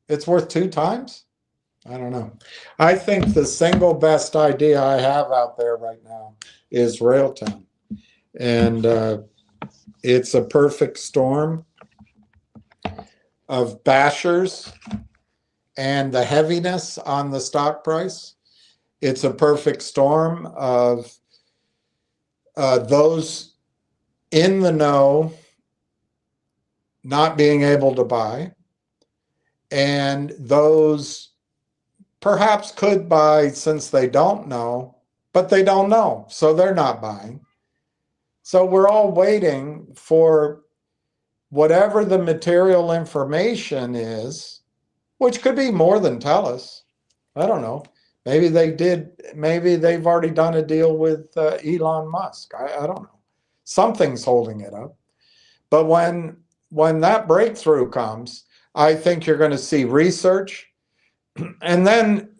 It's worth 2 times? I don't know. I think the single best idea I have out there right now is Railton. And it's a perfect storm of bashers and the heaviness on the stock price. It's a perfect storm of those in the know not being able to buy, and those perhaps could buy since they don't know, but they don't know, so they're not buying. So we're all waiting for whatever the material information is, which could be more than TELUS. I don't know. Maybe they've already done a deal with Elon Musk. I don't know. Something's holding it up. But when that breakthrough comes, I think you're going to see research. And then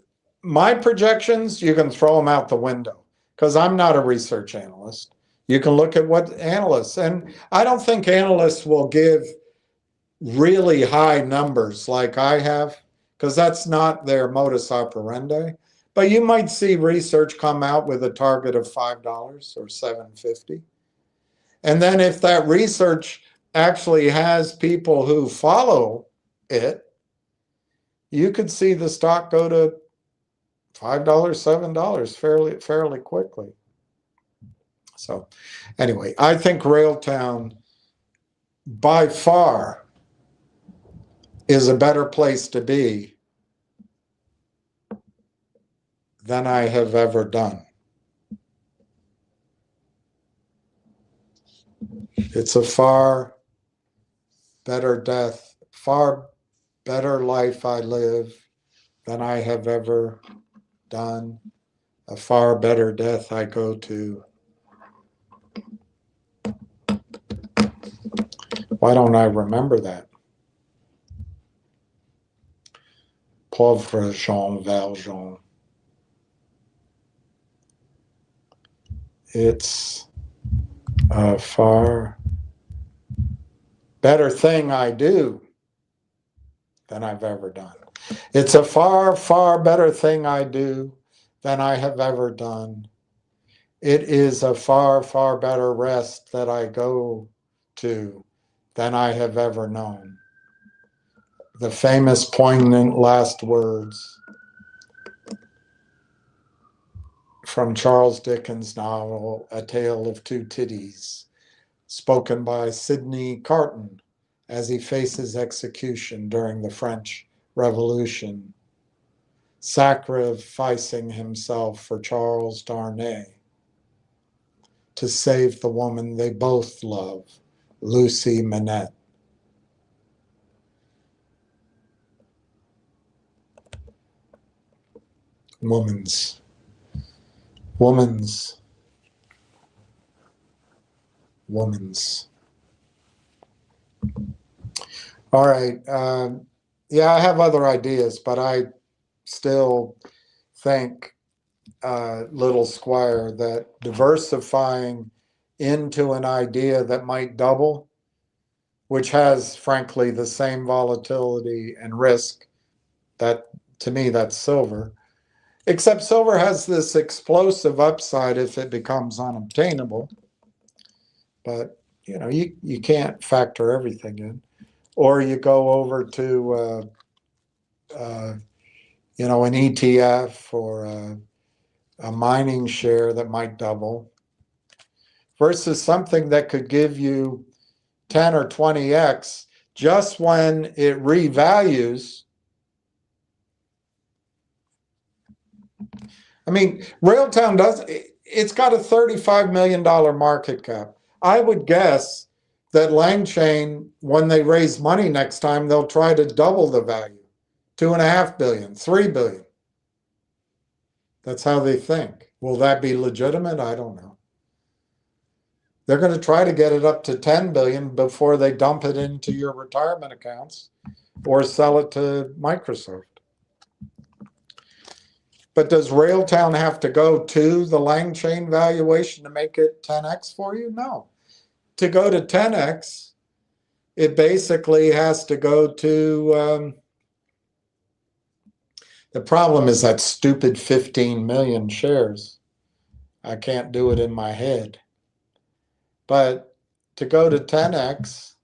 my projections, you can throw them out the window because I'm not a research analyst. You can look at what analysts, and I don't think analysts will give really high numbers like I have, because that's not their modus operandi. But you might see research come out with a target of $5 or $7.50. And then if that research actually has people who follow it, you could see the stock go to $5, $7 fairly quickly. So anyway, I think Railtown by far is a better place to be than I have ever done. It's a far better death, far better life I live than I have ever done, a far better death I go to. Why don't I remember that? Pauvre Jean Valjean. It's a far better thing I do than I've ever done. It's a far, far better thing I do than I have ever done. It is a far, far better rest that I go to than I have ever known. The famous poignant last words from Charles Dickens' novel, A Tale of Two Titties, spoken by Sidney Carton as he faces execution during the French Revolution, sacrificing himself for Charles Darnay to save the woman they both love, Lucy Manette. Woman's. All right. Yeah, I have other ideas, but I still think, Little Squire, that diversifying into an idea that might double, which has, frankly, the same volatility and risk, that to me, that's silver. Except silver has this explosive upside if it becomes unobtainable. But, you can't factor everything in. Or you go over to, an ETF or a mining share that might double versus something that could give you 10 or 20x just when it revalues. I mean, Railtown it's got a $35 million market cap. I would guess that Langchain, when they raise money next time, they'll try to double the value. 2.5 billion, 3 billion. That's how they think. Will that be legitimate? I don't know. They're going to try to get it up to 10 billion before they dump it into your retirement accounts or sell it to Microsoft. But does Railtown have to go to the Langchain valuation to make it 10x for you? No. To go to 10x, it basically has to go to, the problem is that stupid 15 million shares. I can't do it in my head. But to go to 10x,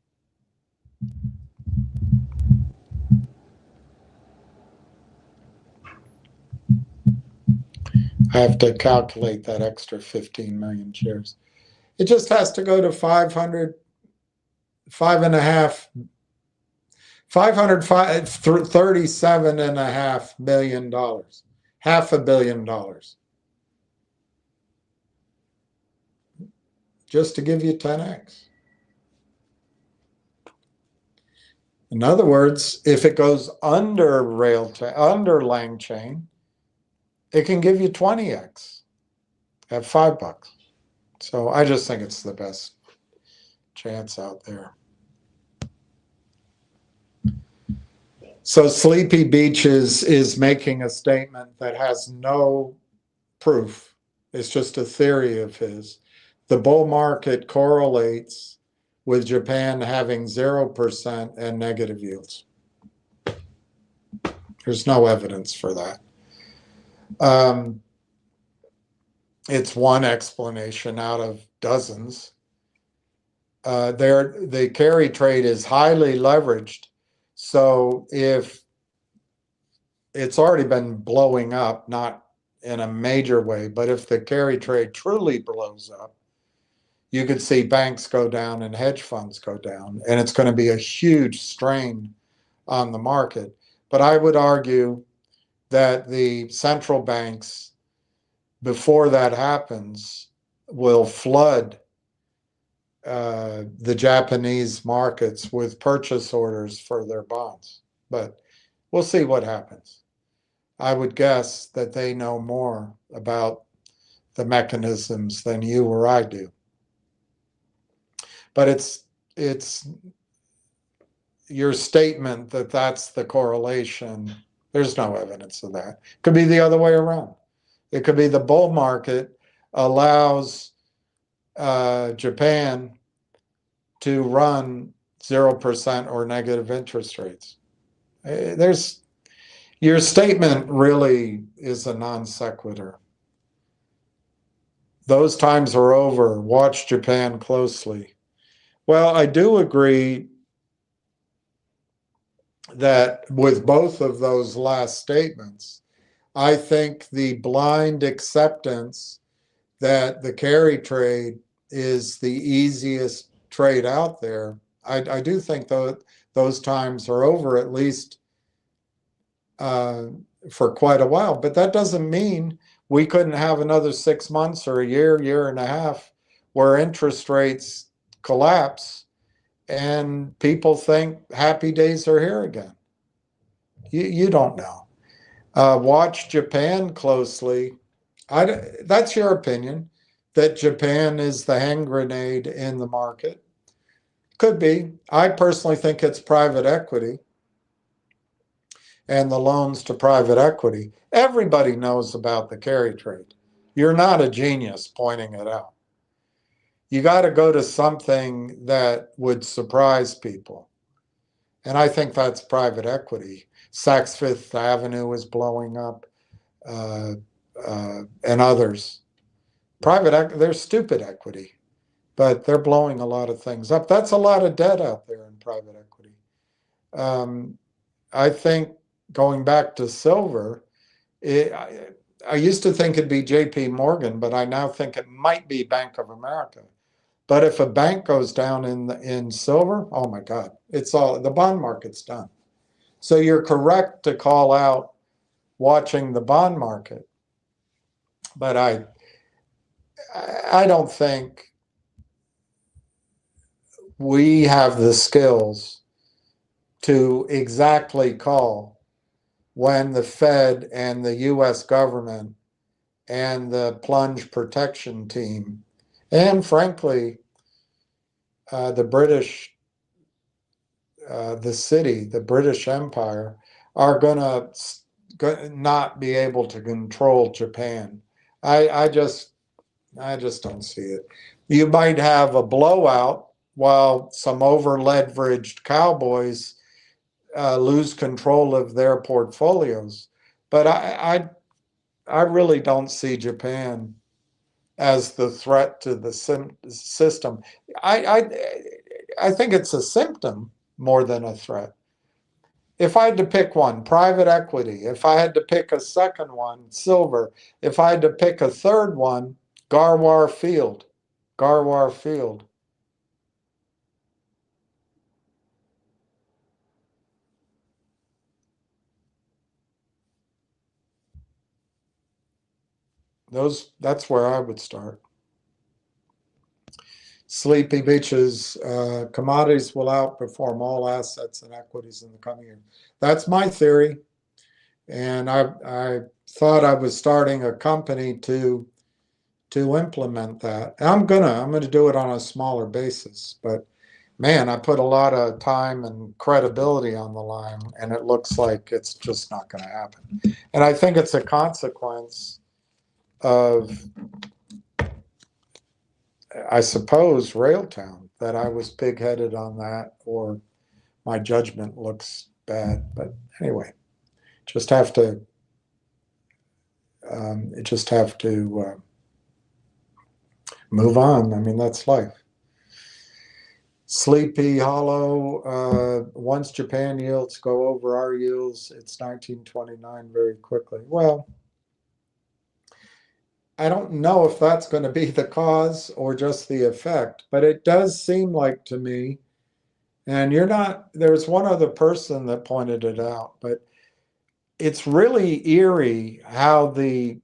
I have to calculate that extra 15 million shares. It just has to go to 537.5 million dollars, $500 million, just to give you 10x. In other words, if it goes under Langchain, it can give you 20x at $5. So I just think it's the best chance out there. So Sleepy Beaches is making a statement that has no proof. It's just a theory of his. The bull market correlates with Japan having 0% and negative yields. There's no evidence for that. It's one explanation out of dozens. The carry trade is highly leveraged. So if it's already been blowing up, not in a major way, but if the carry trade truly blows up, you could see banks go down and hedge funds go down, and it's going to be a huge strain on the market. But I would argue that the central banks, before that happens, will flood the Japanese markets with purchase orders for their bonds. But we'll see what happens. I would guess that they know more about the mechanisms than you or I do. But it's your statement that that's the correlation. There's no evidence of that. Could be the other way around. It could be the bull market allows Japan to run 0% or negative interest rates. Your statement really is a non sequitur. Those times are over. Watch Japan closely. Well, I do agree that with both of those last statements, I think the blind acceptance that the carry trade is the easiest trade out there, I do think those times are over, at least for quite a while. But that doesn't mean we couldn't have another 6 months or a year and a half where interest rates collapse and people think happy days are here again. You don't know. Watch Japan closely. That's your opinion, that Japan is the hand grenade in the market. Could be. I personally think it's private equity and the loans to private equity. Everybody knows about the carry trade. You're not a genius pointing it out. You got to go to something that would surprise people. And I think that's private equity. Saks Fifth Avenue is blowing up, and others. They're stupid equity, but they're blowing a lot of things up. That's a lot of debt out there in private equity. I think going back to silver, I used to think it'd be JP Morgan, but I now think it might be Bank of America. But if a bank goes down in silver, oh my God, the bond market's done. So you're correct to call out watching the bond market, but I don't think we have the skills to exactly call when the Fed and the U.S. government and the plunge protection team, and frankly, the British, the British Empire, are going to not be able to control Japan. I just don't see it. You might have a blowout while some over-leveraged cowboys lose control of their portfolios, but I really don't see Japan as the threat to the system. I think it's a symptom more than a threat. If I had to pick one, private equity. If I had to pick a second one, silver. If I had to pick a third one, Garwar Field. Garwar Field. That's where I would start. Sleepy beaches, commodities will outperform all assets and equities in the coming year. That's my theory. And I thought I was starting a company to implement that. And I'm gonna do it on a smaller basis, but man, I put a lot of time and credibility on the line, and it looks like it's just not going to happen. And I think it's a consequence of, I suppose, Railtown, that I was pig-headed on that, or my judgment looks bad. But anyway, just have to move on. I mean, that's life. Sleepy Hollow, once Japan yields go over our yields, it's 1929 very quickly. Well, I don't know if that's going to be the cause or just the effect, but it does seem like to me, and there's one other person that pointed it out, but it's really eerie how the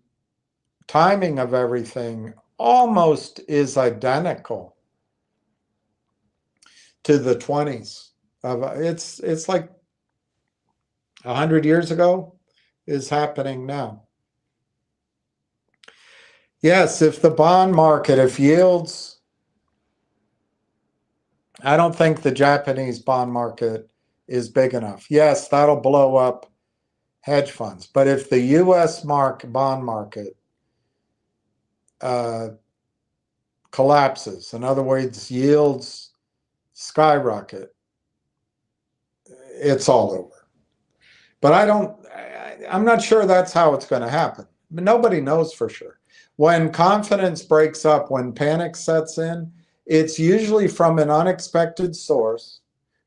timing of everything almost is identical to the 20s. It's like 100 years ago is happening now. Yes, if the bond market, if yields, I don't think the Japanese bond market is big enough. Yes, that'll blow up hedge funds. But if the U.S. bond market collapses, in other words, yields skyrocket, it's all over. But I'm not sure that's how it's going to happen. Nobody knows for sure. When confidence breaks up, when panic sets in, it's usually from an unexpected source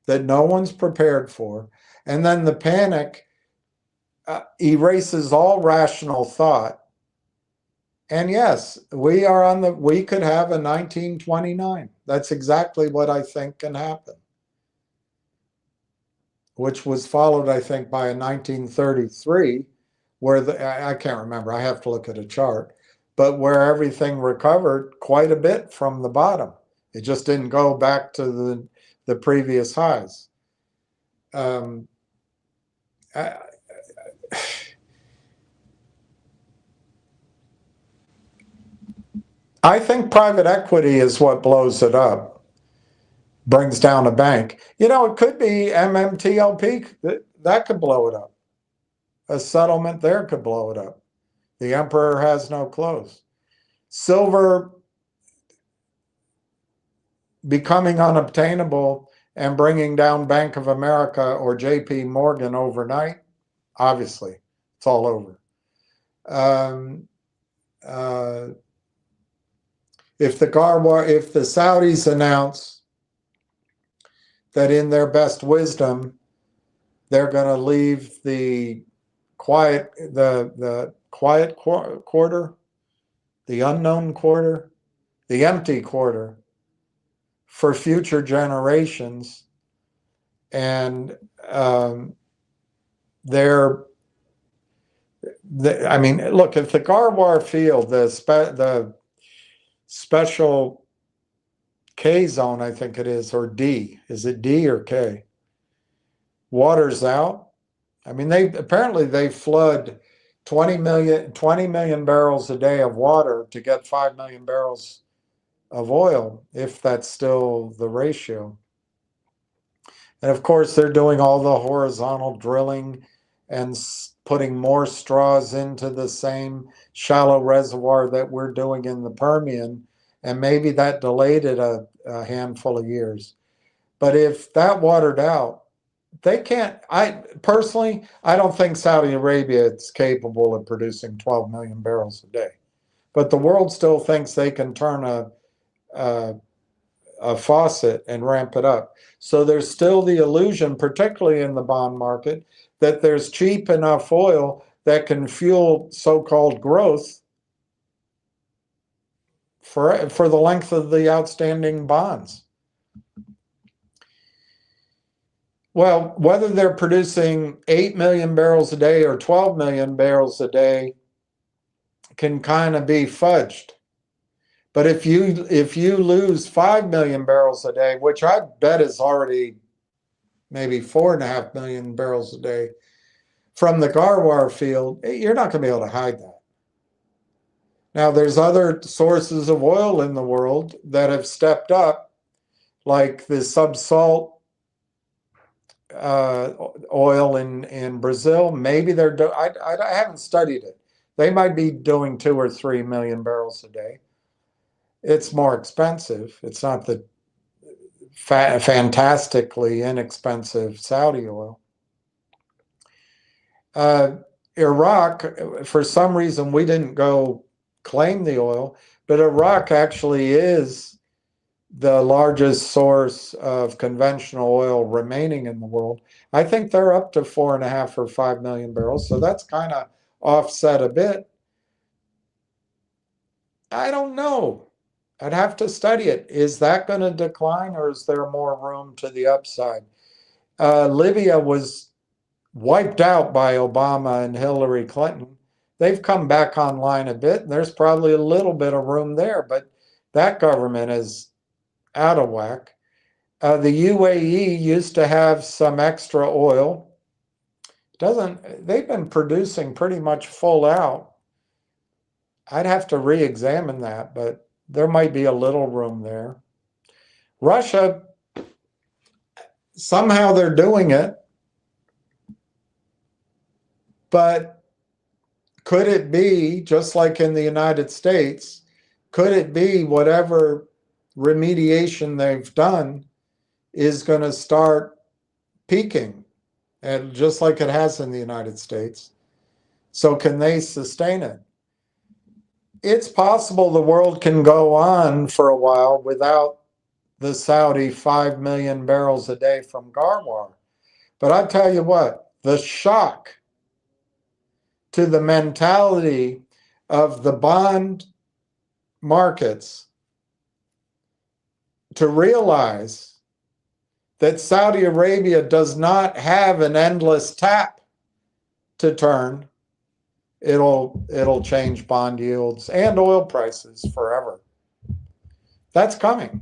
that no one's prepared for. And then the panic erases all rational thought. And yes, we could have a 1929. That's exactly what I think can happen. Which was followed, I think, by a 1933, where I can't remember, I have to look at a chart, but where everything recovered quite a bit from the bottom. It just didn't go back to the previous highs. I think private equity is what blows it up, brings down a bank. You know, it could be MMTLP, that could blow it up. A settlement there could blow it up. The emperor has no clothes. Silver becoming unobtainable and bringing down Bank of America or JP Morgan overnight, obviously, it's all over. If the Saudis announce that in their best wisdom, they're going to leave the quiet quarter, the unknown quarter, the empty quarter for future generations, and I mean, look, if the Garwar field, the special K zone, I think it is, or D, is it D or K? Water's out. I mean, they flood 20 million barrels a day of water to get 5 million barrels of oil, if that's still the ratio. And of course, they're doing all the horizontal drilling and putting more straws into the same shallow reservoir that we're doing in the Permian. And maybe that delayed it a handful of years. But if that watered out, they can't. I don't think Saudi Arabia is capable of producing 12 million barrels a day. But the world still thinks they can turn a faucet and ramp it up. So there's still the illusion, particularly in the bond market, that there's cheap enough oil that can fuel so-called growth for the length of the outstanding bonds. Well, whether they're producing 8 million barrels a day or 12 million barrels a day can kind of be fudged. But if you lose 5 million barrels a day, which I bet is already maybe 4.5 million barrels a day from the Garwar field, you're not going to be able to hide that. Now, there's other sources of oil in the world that have stepped up, like the subsalt oil in Brazil. Maybe they're I haven't studied it. They might be doing 2 or 3 million barrels a day. It's more expensive. It's not the fantastically inexpensive Saudi oil. Iraq, for some reason, we didn't go claim the oil, but Iraq actually is the largest source of conventional oil remaining in the world. I think they're up to 4.5 or 5 million barrels, so that's kind of offset a bit. I don't know. I'd have to study it. Is that going to decline, or is there more room to the upside? Libya was wiped out by Obama and Hillary Clinton. They've come back online a bit, and there's probably a little bit of room there, but that government is out of whack. The UAE used to have some extra oil. They've been producing pretty much full out. I'd have to re-examine that, but there might be a little room there. Russia, somehow they're doing it. But could it be, just like in the United States, could it be whatever remediation they've done is going to start peaking, and just like it has in the United States? So can they sustain it? It's possible the world can go on for a while without the Saudi 5 million barrels a day from Garwar. But I tell you what, the shock to the mentality of the bond markets to realize that Saudi Arabia does not have an endless tap to turn, it'll change bond yields and oil prices forever. That's coming.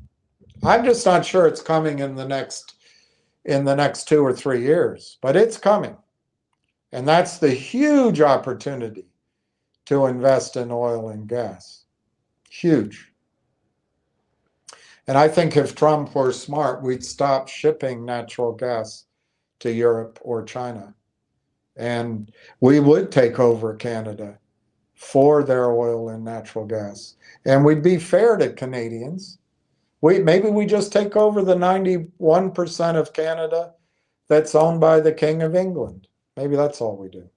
I'm just not sure it's coming in the next 2 or 3 years, but it's coming. And that's the huge opportunity to invest in oil and gas. Huge. And I think if Trump were smart, we'd stop shipping natural gas to Europe or China. And we would take over Canada for their oil and natural gas. And we'd be fair to Canadians. Maybe we just take over the 91% of Canada that's owned by the King of England. Maybe that's all we do.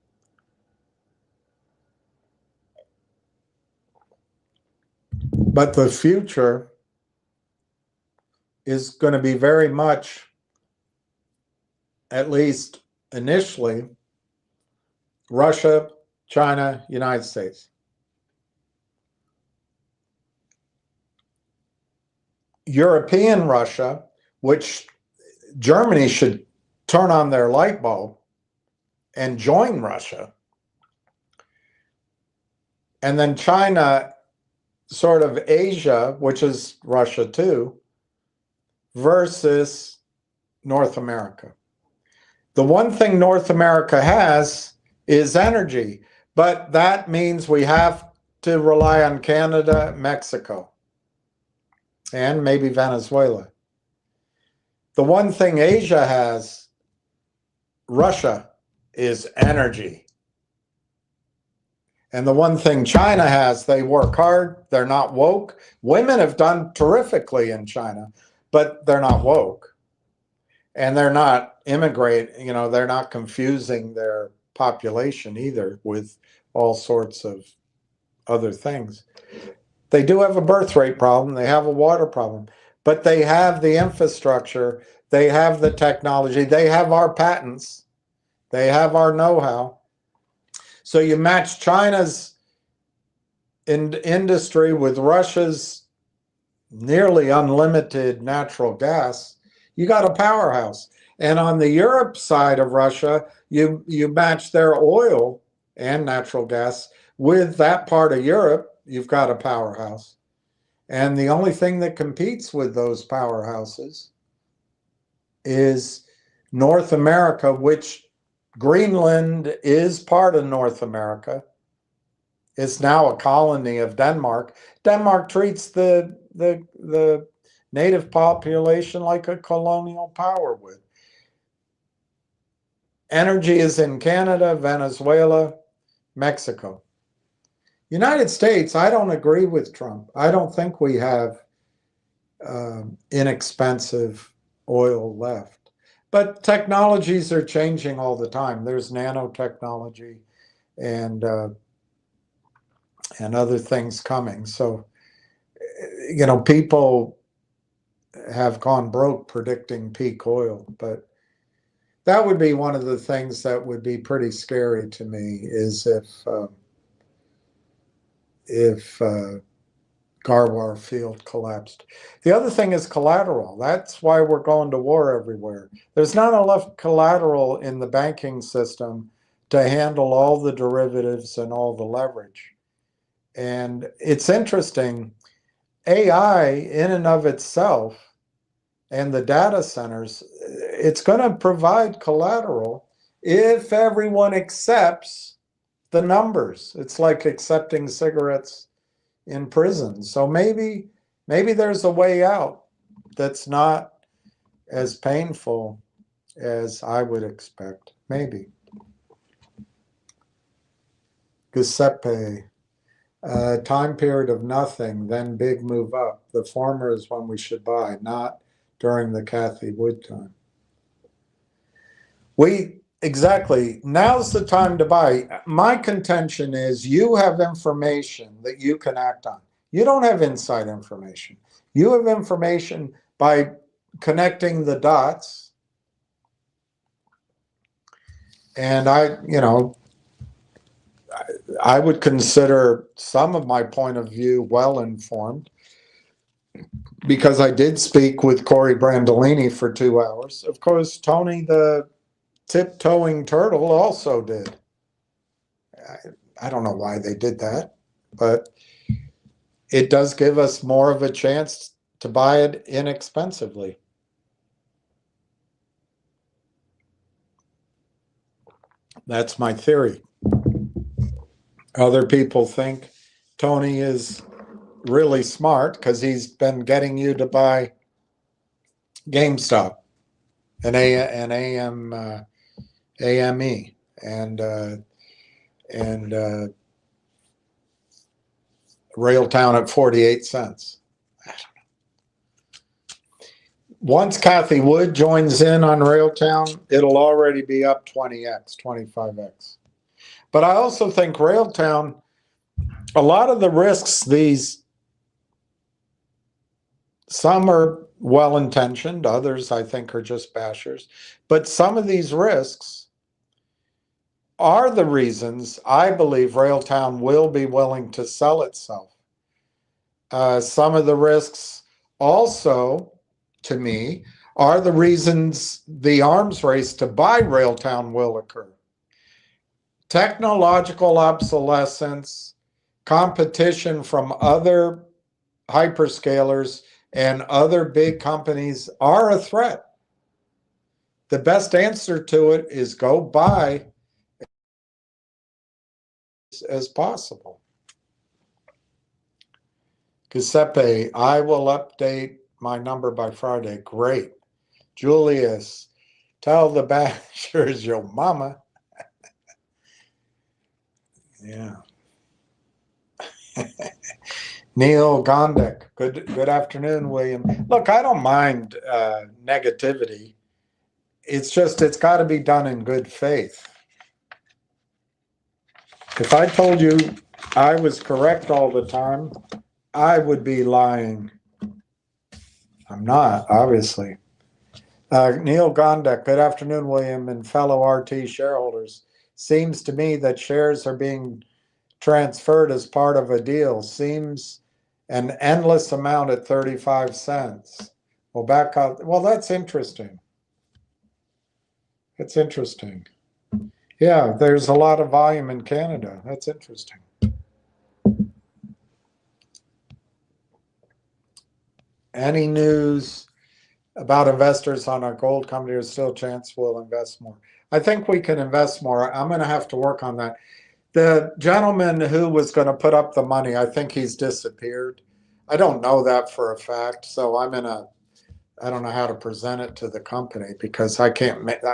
But the future is going to be very much, at least initially, Russia, China, United States. European Russia, which Germany should turn on their light bulb and join Russia. And then China, sort of Asia, which is Russia too, versus North America. The one thing North America has is energy, but that means we have to rely on Canada, Mexico, and maybe Venezuela. The one thing Asia has, Russia, is energy. And the one thing China has, they work hard, they're not woke. Women have done terrifically in China, but they're not woke. And they're not immigrating, they're not confusing their population either with all sorts of other things. They do have a birth rate problem, they have a water problem, but they have the infrastructure, they have the technology, they have our patents, they have our know-how. So you match China's industry with Russia's nearly unlimited natural gas, you got a powerhouse. And on the Europe side of Russia, you match their oil and natural gas with that part of Europe, you've got a powerhouse. And the only thing that competes with those powerhouses is North America, which Greenland is part of North America. It's now a colony of Denmark. Denmark treats the native population like a colonial power would. Energy is in Canada, Venezuela, Mexico. United States, I don't agree with Trump. I don't think we have inexpensive oil left. But technologies are changing all the time. There's nanotechnology and other things coming. So, people have gone broke predicting peak oil, but that would be one of the things that would be pretty scary to me, is if Garwar Field collapsed. The other thing is collateral. That's why we're going to war everywhere. There's not enough collateral in the banking system to handle all the derivatives and all the leverage. And it's interesting, AI in and of itself and the data centers, it's going to provide collateral if everyone accepts the numbers. It's like accepting cigarettes in prison. So maybe there's a way out that's not as painful as I would expect. Maybe. Giuseppe, time period of nothing, then big move up. The former is when we should buy, not during the Kathy Wood time. Exactly. Now's the time to buy. My contention is you have information that you can act on. You don't have inside information. You have information by connecting the dots. And I would consider some of my point of view well informed because I did speak with Corey Brandolini for 2 hours. Of course, Tony the tiptoeing turtle also did. I don't know why they did that, but it does give us more of a chance to buy it inexpensively. That's my theory. Other people think Tony is really smart because he's been getting you to buy GameStop and AME and Railtown at 48 cents. Once Kathy Wood joins in on Railtown, it'll already be up 20x, 25x. But I also think Railtown, a lot of the risks, some are well-intentioned, others I think are just bashers, but some of these risks are the reasons I believe Railtown will be willing to sell itself. Some of the risks also, to me, are the reasons the arms race to buy Railtown will occur. Technological obsolescence, competition from other hyperscalers and other big companies are a threat. The best answer to it is go buy as possible. Giuseppe, I will update my number by Friday. Great. Julius, tell the bashers your mama. Yeah. Neil Gondek, good afternoon, William. Look, I don't mind negativity. It's just, it's got to be done in good faith. If I told you I was correct all the time, I would be lying. I'm not, obviously. Neil Gondek, good afternoon, William, and fellow RT shareholders. Seems to me that shares are being transferred as part of a deal. Seems an endless amount at 35 cents. Well, back out. Well, that's interesting. It's interesting. Yeah, there's a lot of volume in Canada. That's interesting. Any news about investors on our gold company? There's still a chance we'll invest more. I think we can invest more. I'm going to have to work on that. The gentleman who was going to put up the money, I think he's disappeared. I don't know that for a fact, so I don't know how to present it to the company because I can't make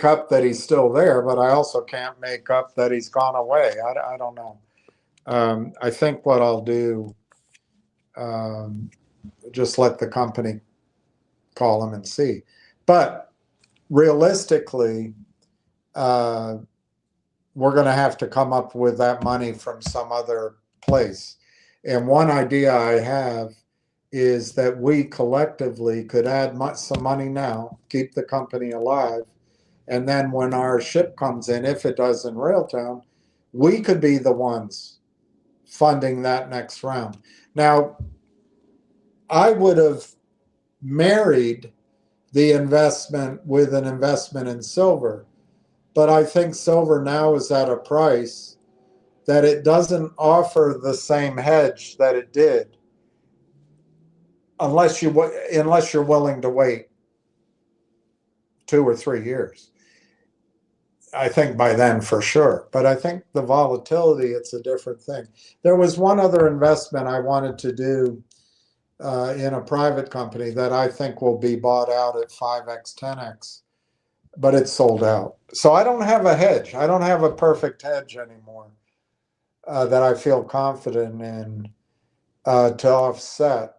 up that he's still there, but I also can't make up that he's gone away. I don't know. I think what I'll do, just let the company call him and see. But realistically, we're going to have to come up with that money from some other place. And one idea I have is that we collectively could add some money now, keep the company alive, and then when our ship comes in, if it does in Railtown, we could be the ones funding that next round. Now, I would have married the investment with an investment in silver, but I think silver now is at a price that it doesn't offer the same hedge that it did unless you're willing to wait 2 or 3 years. I think by then for sure, but I think the volatility, it's a different thing. There was one other investment I wanted to do in a private company that I think will be bought out at 5x, 10x, but it's sold out. So I don't have a hedge. I don't have a perfect hedge anymore. that I feel confident in to offset.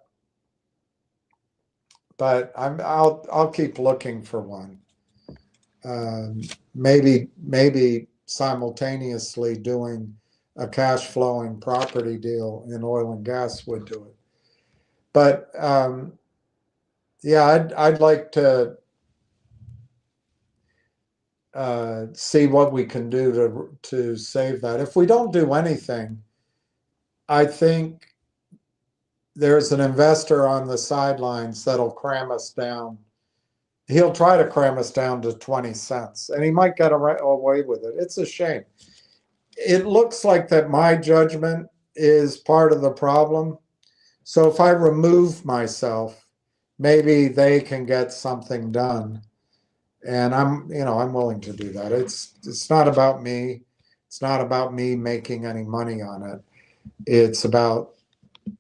But I'll keep looking for one. Maybe simultaneously doing a cash flowing property deal in oil and gas would do it. But yeah, I'd like to see what we can do to save that. If we don't do anything, I think there's an investor on the sidelines that'll cram us down. He'll try to cram us down to 20 cents, and he might get away with it. It's a shame. It looks like that my judgment is part of the problem. So if I remove myself, maybe they can get something done. And I'm willing to do that. It's not about me. It's not about me making any money on it. It's about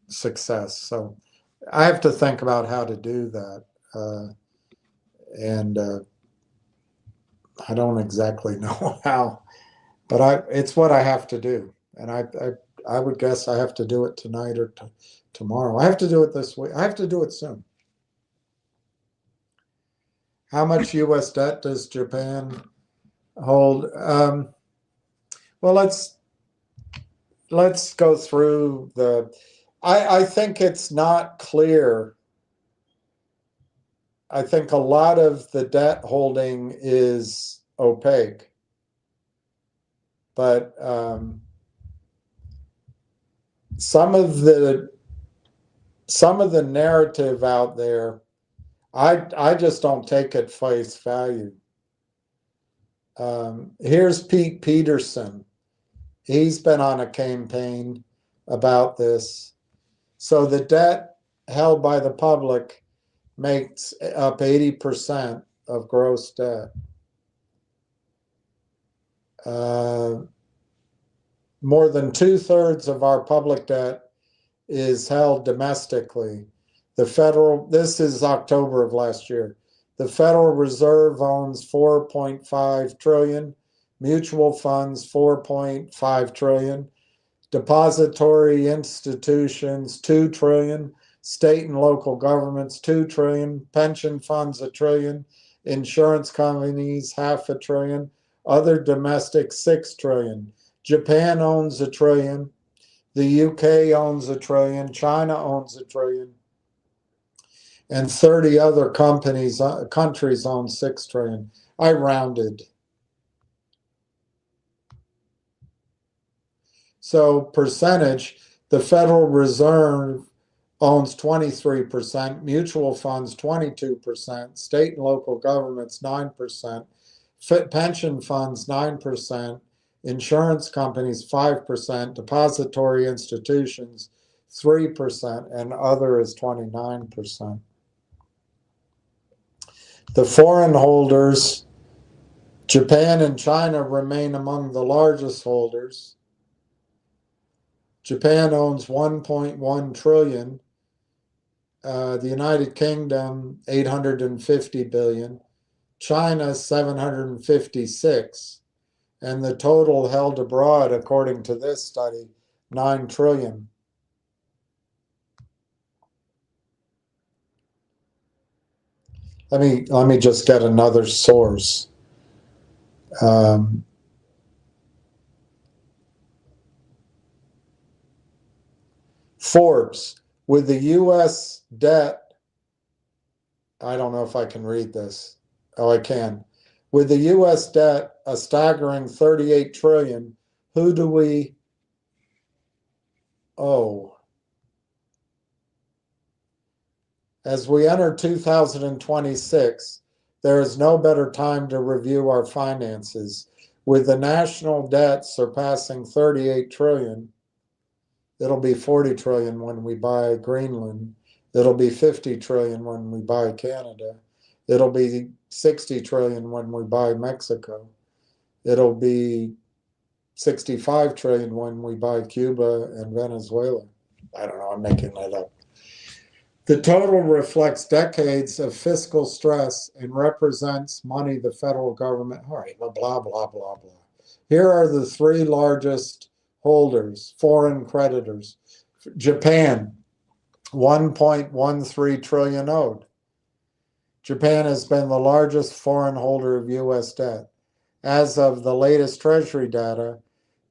success. So I have to think about how to do that. And I don't exactly know how, but it's what I have to do. And I would guess I have to do it tonight or tomorrow. I have to do it this week. I have to do it soon. How much U.S. debt does Japan hold? Well, let's go through I think it's not clear. I think a lot of the debt holding is opaque, but some of the narrative out there, I just don't take at face value. Here's Pete Peterson. He's been on a campaign about this. So the debt held by the public makes up 80% of gross debt. More than 2/3 of our public debt is held domestically. This is October of last year. The Federal Reserve owns 4.5 trillion, mutual funds 4.5 trillion, depository institutions 2 trillion, state and local governments 2 trillion, pension funds 1 trillion, insurance companies 0.5 trillion, other domestic 6 trillion. Japan owns 1 trillion. The UK owns 1 trillion. China owns 1 trillion. And 30 other countries own 6 trillion. I rounded. So percentage, the Federal Reserve owns 23%, mutual funds 22%, state and local governments 9%, pension funds 9%, insurance companies 5%, depository institutions 3%, and other is 29%. The foreign holders, Japan and China remain among the largest holders. Japan owns 1.1 trillion. The United Kingdom 850 billion. China 756. And the total held abroad, according to this study, 9 trillion. Let me just get another source. Forbes, with the U.S. debt, I don't know if I can read this. Oh, I can. With the U.S. debt a staggering 38 trillion, who do we owe? As we enter 2026, there is no better time to review our finances. With the national debt surpassing 38 trillion, it'll be 40 trillion when we buy Greenland. It'll be 50 trillion when we buy Canada. It'll be 60 trillion when we buy Mexico. It'll be 65 trillion when we buy Cuba and Venezuela. I don't know, I'm making that up. The total reflects decades of fiscal stress and represents money the federal government, all right, blah, blah, blah, blah, blah. Here are the 3 largest holders, foreign creditors. Japan, 1.13 trillion owed. Japan has been the largest foreign holder of U.S. debt. As of the latest Treasury data,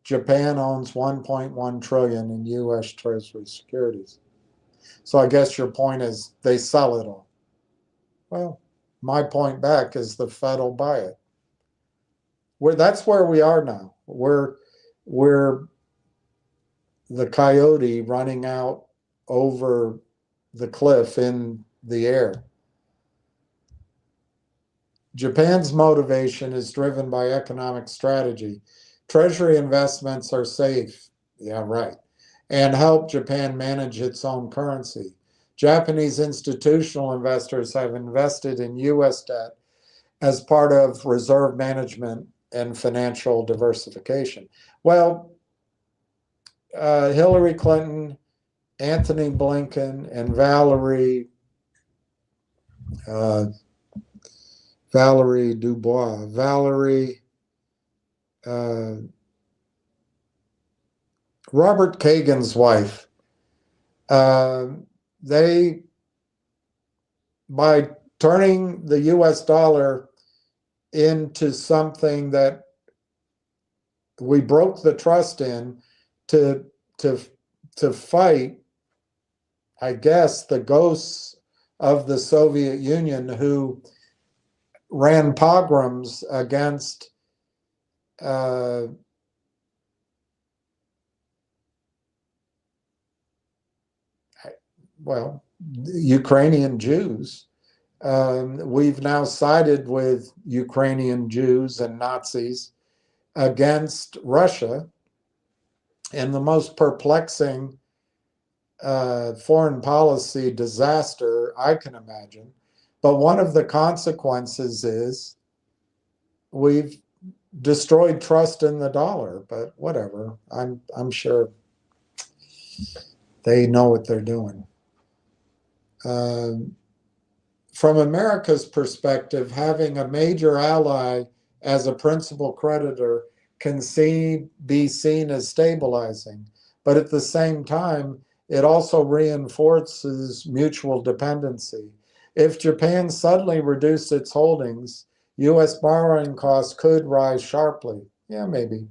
Japan owns 1.1 trillion in U.S. Treasury securities. So I guess your point is they sell it all. Well, my point back is the Fed will buy it. That's where we are now. We're the coyote running out over the cliff in the air. Japan's motivation is driven by economic strategy. Treasury investments are safe, yeah, right, and help Japan manage its own currency. Japanese institutional investors have invested in U.S. debt as part of reserve management and financial diversification. Well, Hillary Clinton, Anthony Blinken, and Valerie Dubois, Robert Kagan's wife, they, by turning the US dollar into something that we broke the trust in to fight, I guess, the ghosts of the Soviet Union who ran pogroms against Ukrainian Jews. We've now sided with Ukrainian Jews and Nazis against Russia. And the most perplexing foreign policy disaster I can imagine. But one of the consequences is we've destroyed trust in the dollar. But whatever, I'm sure they know what they're doing. From America's perspective, having a major ally as a principal creditor can be seen as stabilizing, but at the same time, it also reinforces mutual dependency. If Japan suddenly reduced its holdings, U.S. borrowing costs could rise sharply. Yeah, maybe.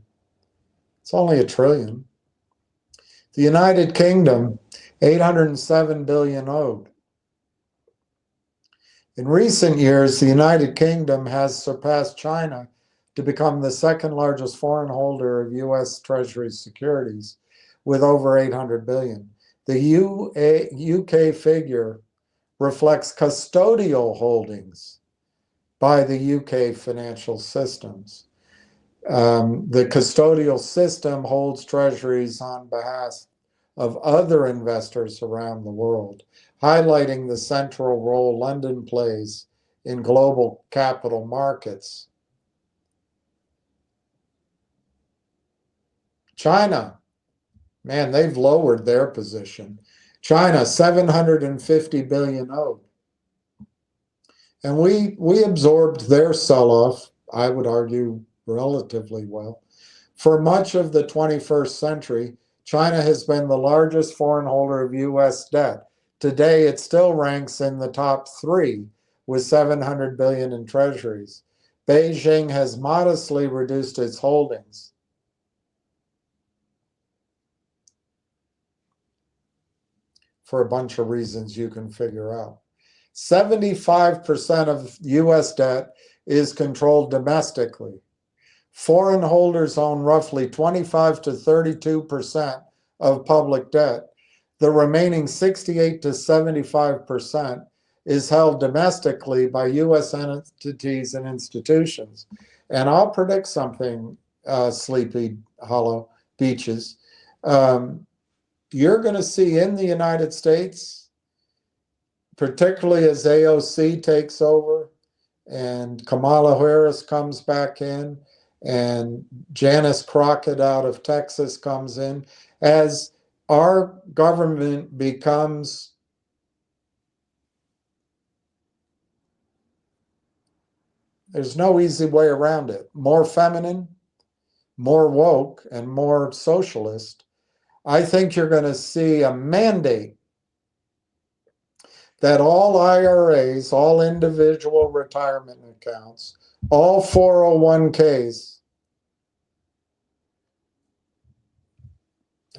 It's only $1 trillion. The United Kingdom, 807 billion owed. In recent years, the United Kingdom has surpassed China to become the second largest foreign holder of U.S. Treasury securities, with over 800 billion. The UK figure reflects custodial holdings by the UK financial systems. The custodial system holds treasuries on behalf of other investors around the world, highlighting the central role London plays in global capital markets. China, man, they've lowered their position. China, 750 billion owed. And we absorbed their sell-off, I would argue, relatively well. For much of the 21st century, China has been the largest foreign holder of U.S. debt. Today, it still ranks in the top 3 with 700 billion in treasuries. Beijing has modestly reduced its holdings. For a bunch of reasons you can figure out. 75% of U.S. debt is controlled domestically. Foreign holders own roughly 25 to 32% of public debt. The remaining 68 to 75% is held domestically by U.S. entities and institutions. And I'll predict something, Sleepy Hollow Beaches. You're going to see in the United States, particularly as AOC takes over and Kamala Harris comes back in, and Janice Crockett out of Texas comes in, as our government becomes there's no easy way around it, more feminine, more woke and more socialist, I think you're going to see a mandate that all IRAs, all individual retirement accounts, all 401ks,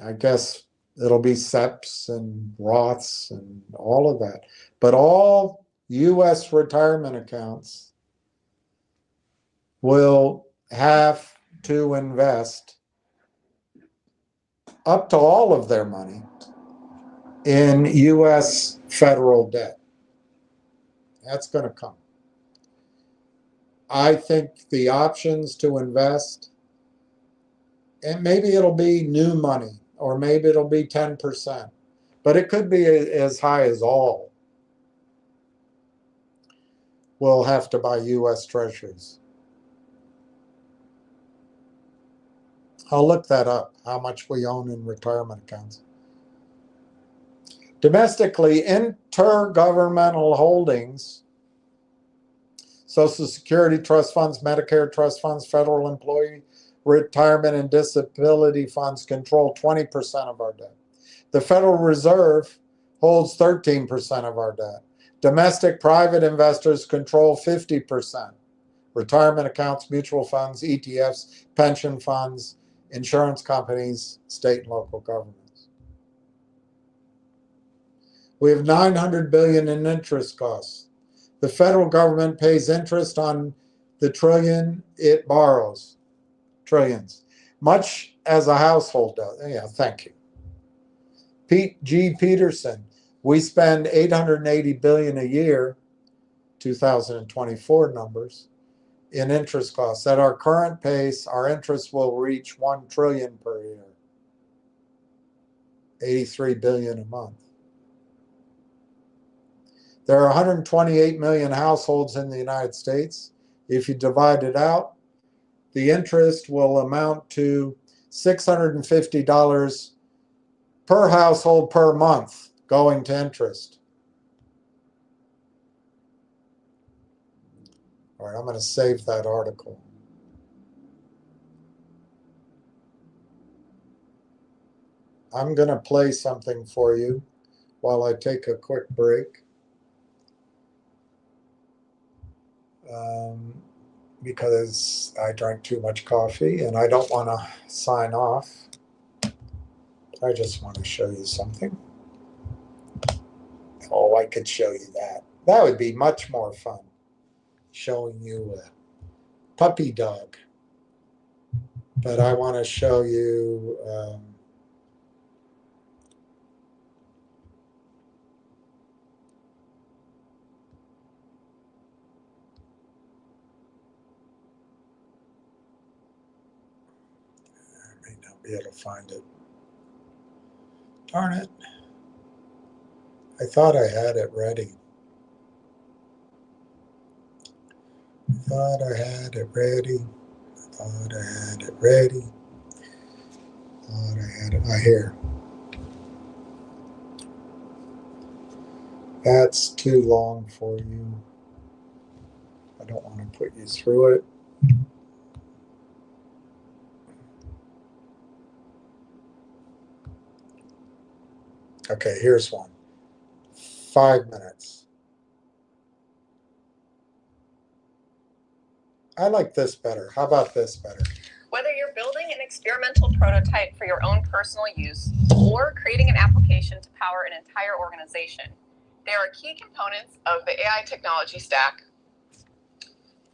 I guess it'll be SEPs and Roths and all of that, but all US retirement accounts will have to invest up to all of their money in US federal debt. That's going to come. I think the options to invest, and maybe it'll be new money, or maybe it'll be 10%, but it could be as high as all will have to buy US treasuries. I'll look that up, how much we own in retirement accounts. Domestically, intergovernmental holdings, Social Security trust funds, Medicare trust funds, federal employee retirement and disability funds control 20% of our debt. The Federal Reserve holds 13% of our debt. Domestic private investors control 50%. Retirement accounts, mutual funds, ETFs, pension funds, insurance companies, state and local governments. We have $900 billion in interest costs. The federal government pays interest on the trillion it borrows. Trillions. Much as a household does. Yeah, thank you. Pete G. Peterson, we spend $880 billion a year, 2024 numbers, in interest costs. At our current pace, our interest will reach $1 trillion per year, $83 billion a month. There are 128 million households in the United States. If you divide it out, the interest will amount to $650 per household per month going to interest. All right, I'm going to save that article. I'm going to play something for you while I take a quick break. Because I drank too much coffee and I don't want to sign off. I just want to show you something. Oh, I could show you that. That would be much more fun, showing you a puppy dog. But I want to show you I may not be able to find it. Darn it. I thought I had it ready. I thought I had it ready. Here. That's too long for you. I don't want to put you through it. Okay, here's one. 5 minutes. I like this better. How about this better? Whether you're building an experimental prototype for your own personal use or creating an application to power an entire organization, there are key components of the AI technology stack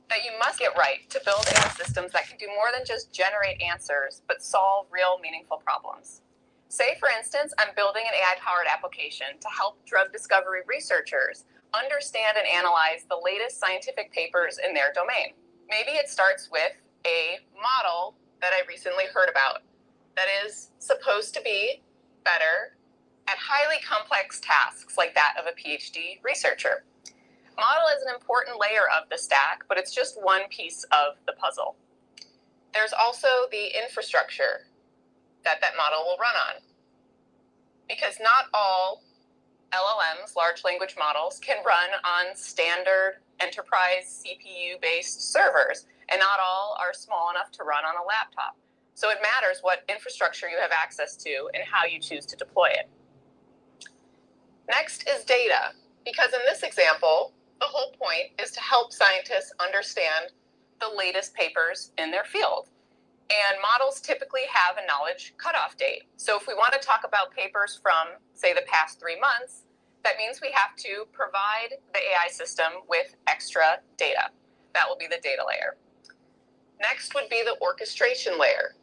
that you must get right to build AI systems that can do more than just generate answers, but solve real meaningful problems. Say, for instance, I'm building an AI-powered application to help drug discovery researchers understand and analyze the latest scientific papers in their domain. Maybe it starts with a model that I recently heard about that is supposed to be better at highly complex tasks like that of a PhD researcher. Model is an important layer of the stack, but it's just one piece of the puzzle. There's also the infrastructure that model will run on, because not all LLMs, large language models, can run on standard enterprise CPU-based servers, and not all are small enough to run on a laptop. So it matters what infrastructure you have access to and how you choose to deploy it. Next is data, because in this example, the whole point is to help scientists understand the latest papers in their field. And models typically have a knowledge cutoff date. So if we want to talk about papers from, say, the past 3 months, that means we have to provide the AI system with extra data. That will be the data layer. Next would be the orchestration layer.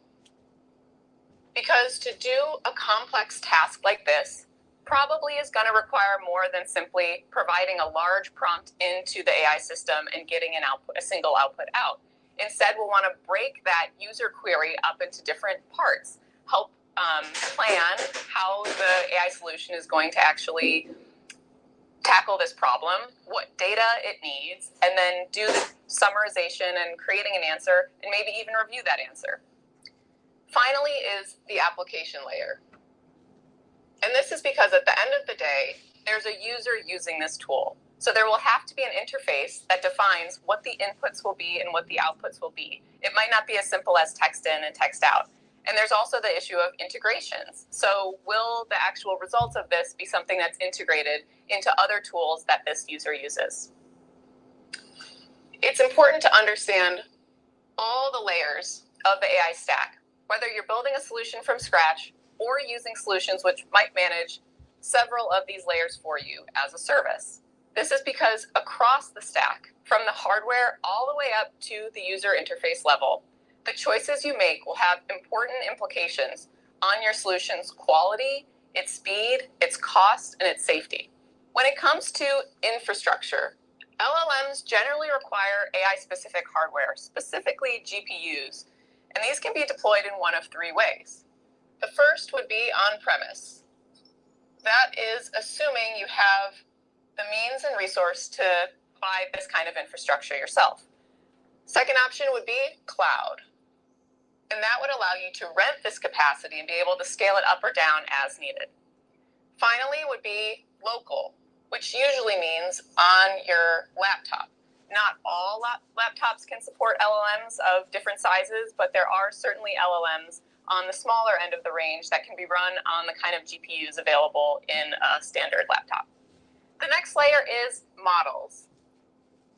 Because to do a complex task like this probably is going to require more than simply providing a large prompt into the AI system and getting a single output out. Instead, we'll want to break that user query up into different parts, help plan how the AI solution is going to actually tackle this problem, what data it needs, and then do the summarization and creating an answer, and maybe even review that answer. Finally is the application layer. And this is because at the end of the day, there's a user using this tool. So there will have to be an interface that defines what the inputs will be and what the outputs will be. It might not be as simple as text in and text out. And there's also the issue of integrations. So will the actual results of this be something that's integrated into other tools that this user uses? It's important to understand all the layers of the AI stack, whether you're building a solution from scratch or using solutions which might manage several of these layers for you as a service. This is because across the stack, from the hardware all the way up to the user interface level, the choices you make will have important implications on your solution's quality, its speed, its cost, and its safety. When it comes to infrastructure, LLMs generally require AI-specific hardware, specifically GPUs, and these can be deployed in one of 3 ways. The first would be on-premise. That is assuming you have the means and resource to buy this kind of infrastructure yourself. Second option would be cloud. And that would allow you to rent this capacity and be able to scale it up or down as needed. Finally would be local, which usually means on your laptop. Not all laptops can support LLMs of different sizes, but there are certainly LLMs on the smaller end of the range that can be run on the kind of GPUs available in a standard laptop. The next layer is models.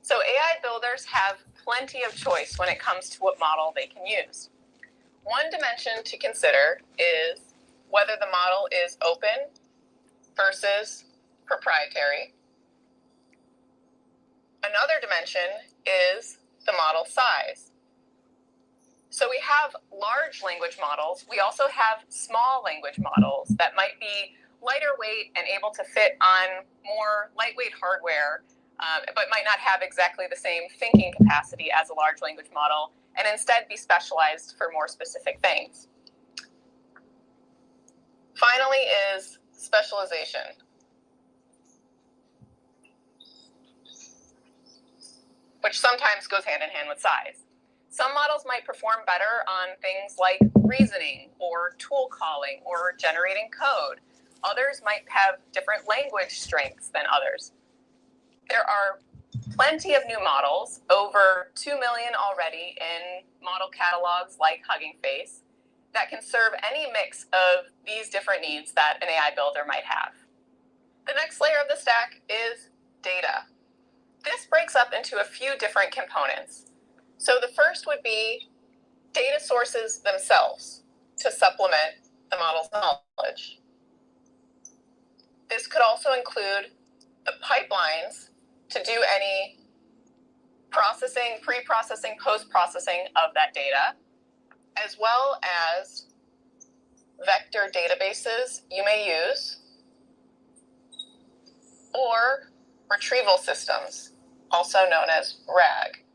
So AI builders have plenty of choice when it comes to what model they can use. One dimension to consider is whether the model is open versus proprietary. Another dimension is the model size. So we have large language models. We also have small language models that might be lighter weight and able to fit on more lightweight hardware, but might not have exactly the same thinking capacity as a large language model, and instead be specialized for more specific things. Finally is specialization. Which sometimes goes hand in hand with size. Some models might perform better on things like reasoning or tool calling or generating code. Others might have different language strengths than others. There are plenty of new models, over 2 million already in model catalogs like Hugging Face, that can serve any mix of these different needs that an AI builder might have. The next layer of the stack is data. This breaks up into a few different components. So the first would be data sources themselves to supplement the model's knowledge. This could also include the pipelines to do any processing, pre-processing, post-processing of that data, as well as vector databases you may use, or retrieval systems, also known as RAG.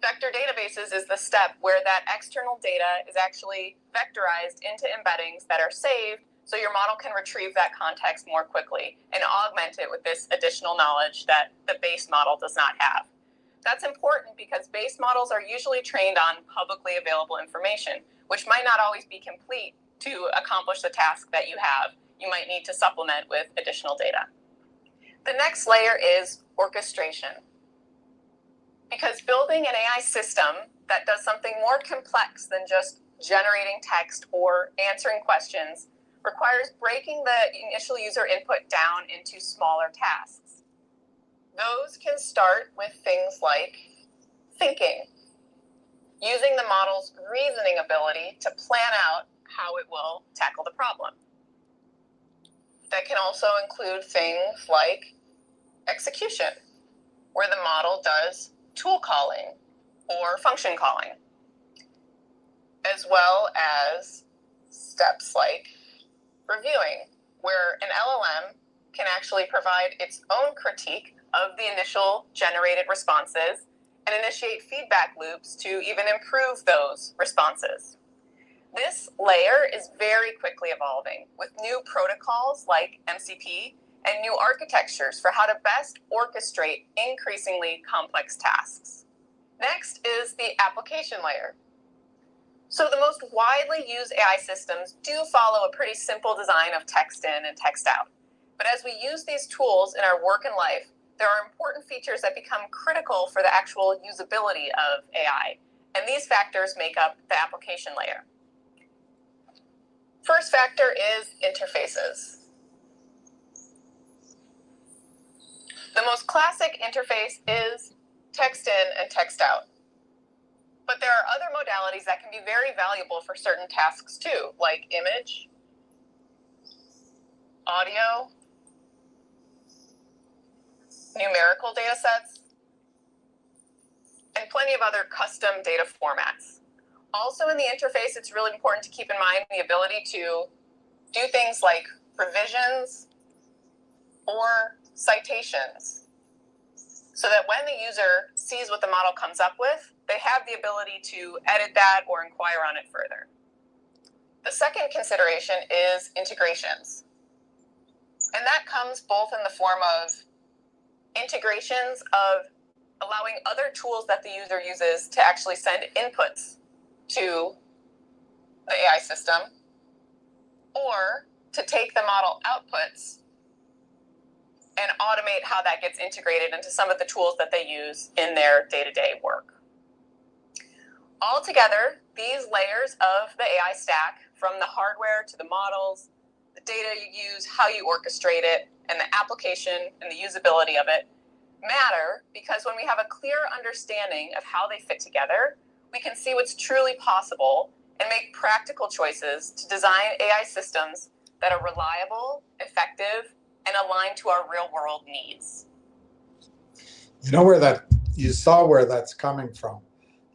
Vector databases is the step where that external data is actually vectorized into embeddings that are saved so your model can retrieve that context more quickly and augment it with this additional knowledge that the base model does not have. That's important because base models are usually trained on publicly available information, which might not always be complete to accomplish the task that you have. You might need to supplement with additional data. The next layer is orchestration. Because building an AI system that does something more complex than just generating text, or answering questions requires breaking the initial user input down into smaller tasks. Those can start with things like thinking, using the model's reasoning ability to plan out how it will tackle the problem. That can also include things like execution, where the model does tool calling or function calling, as well as steps like reviewing, where an LLM can actually provide its own critique of the initial generated responses and initiate feedback loops to even improve those responses. This layer is very quickly evolving with new protocols like MCP and new architectures for how to best orchestrate increasingly complex tasks. Next is the application layer. So the most widely used AI systems do follow a pretty simple design of text in and text out. But as we use these tools in our work and life, there are important features that become critical for the actual usability of AI. And these factors make up the application layer. First factor is interfaces. The most classic interface is text in and text out. But there are other modalities that can be very valuable for certain tasks too, like image, audio, numerical data sets, and plenty of other custom data formats. Also in the interface, it's really important to keep in mind the ability to do things like revisions or citations, so that when the user sees what the model comes up with, they have the ability to edit that or inquire on it further. The second consideration is integrations. And that comes both in the form of integrations of allowing other tools that the user uses to actually send inputs to the AI system, or to take the model outputs and automate how that gets integrated into some of the tools that they use in their day-to-day work. Altogether, these layers of the AI stack, from the hardware to the models, the data you use, how you orchestrate it, and the application and the usability of it, matter because when we have a clear understanding of how they fit together, we can see what's truly possible and make practical choices to design AI systems that are reliable, effective, and aligned to our real-world needs. You know you saw where that's coming from.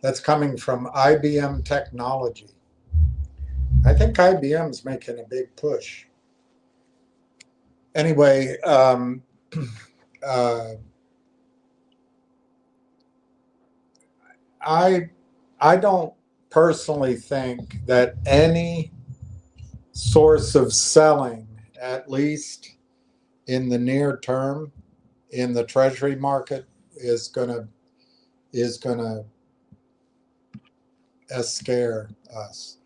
That's coming from IBM technology. I think IBM's making a big push. Anyway, I don't personally think that any source of selling, at least in the near term, in the treasury market, is gonna scare us.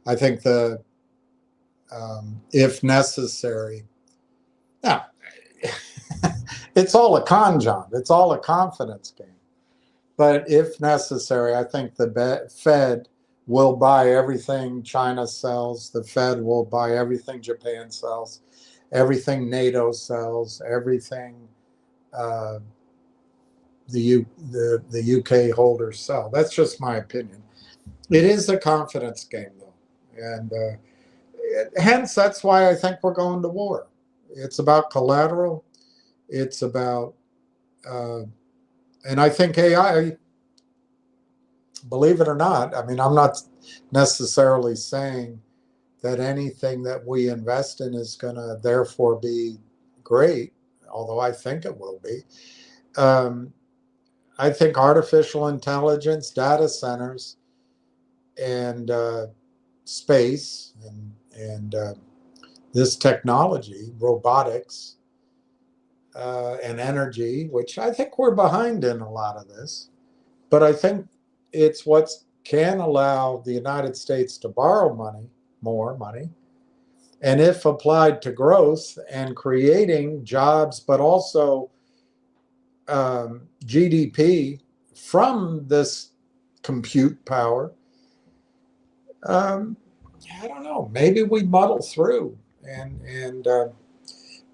I think if necessary, now it's all a con job. It's all a confidence game. But if necessary, I think the Fed will buy everything China sells. The Fed will buy everything Japan sells, everything NATO sells, everything the UK holders sell. That's just my opinion. It is a confidence game, though, and hence that's why I think we're going to war. It's about collateral. It's about, and I think AI. Believe it or not, I mean, I'm not necessarily saying that anything that we invest in is going to therefore be great, although I think it will be. I think artificial intelligence, data centers, and space, and this technology, robotics, and energy, which I think we're behind in a lot of this, but I think it's what can allow the United States to borrow more money, and if applied to growth and creating jobs, but also GDP from this compute power, I don't know. Maybe we muddle through, and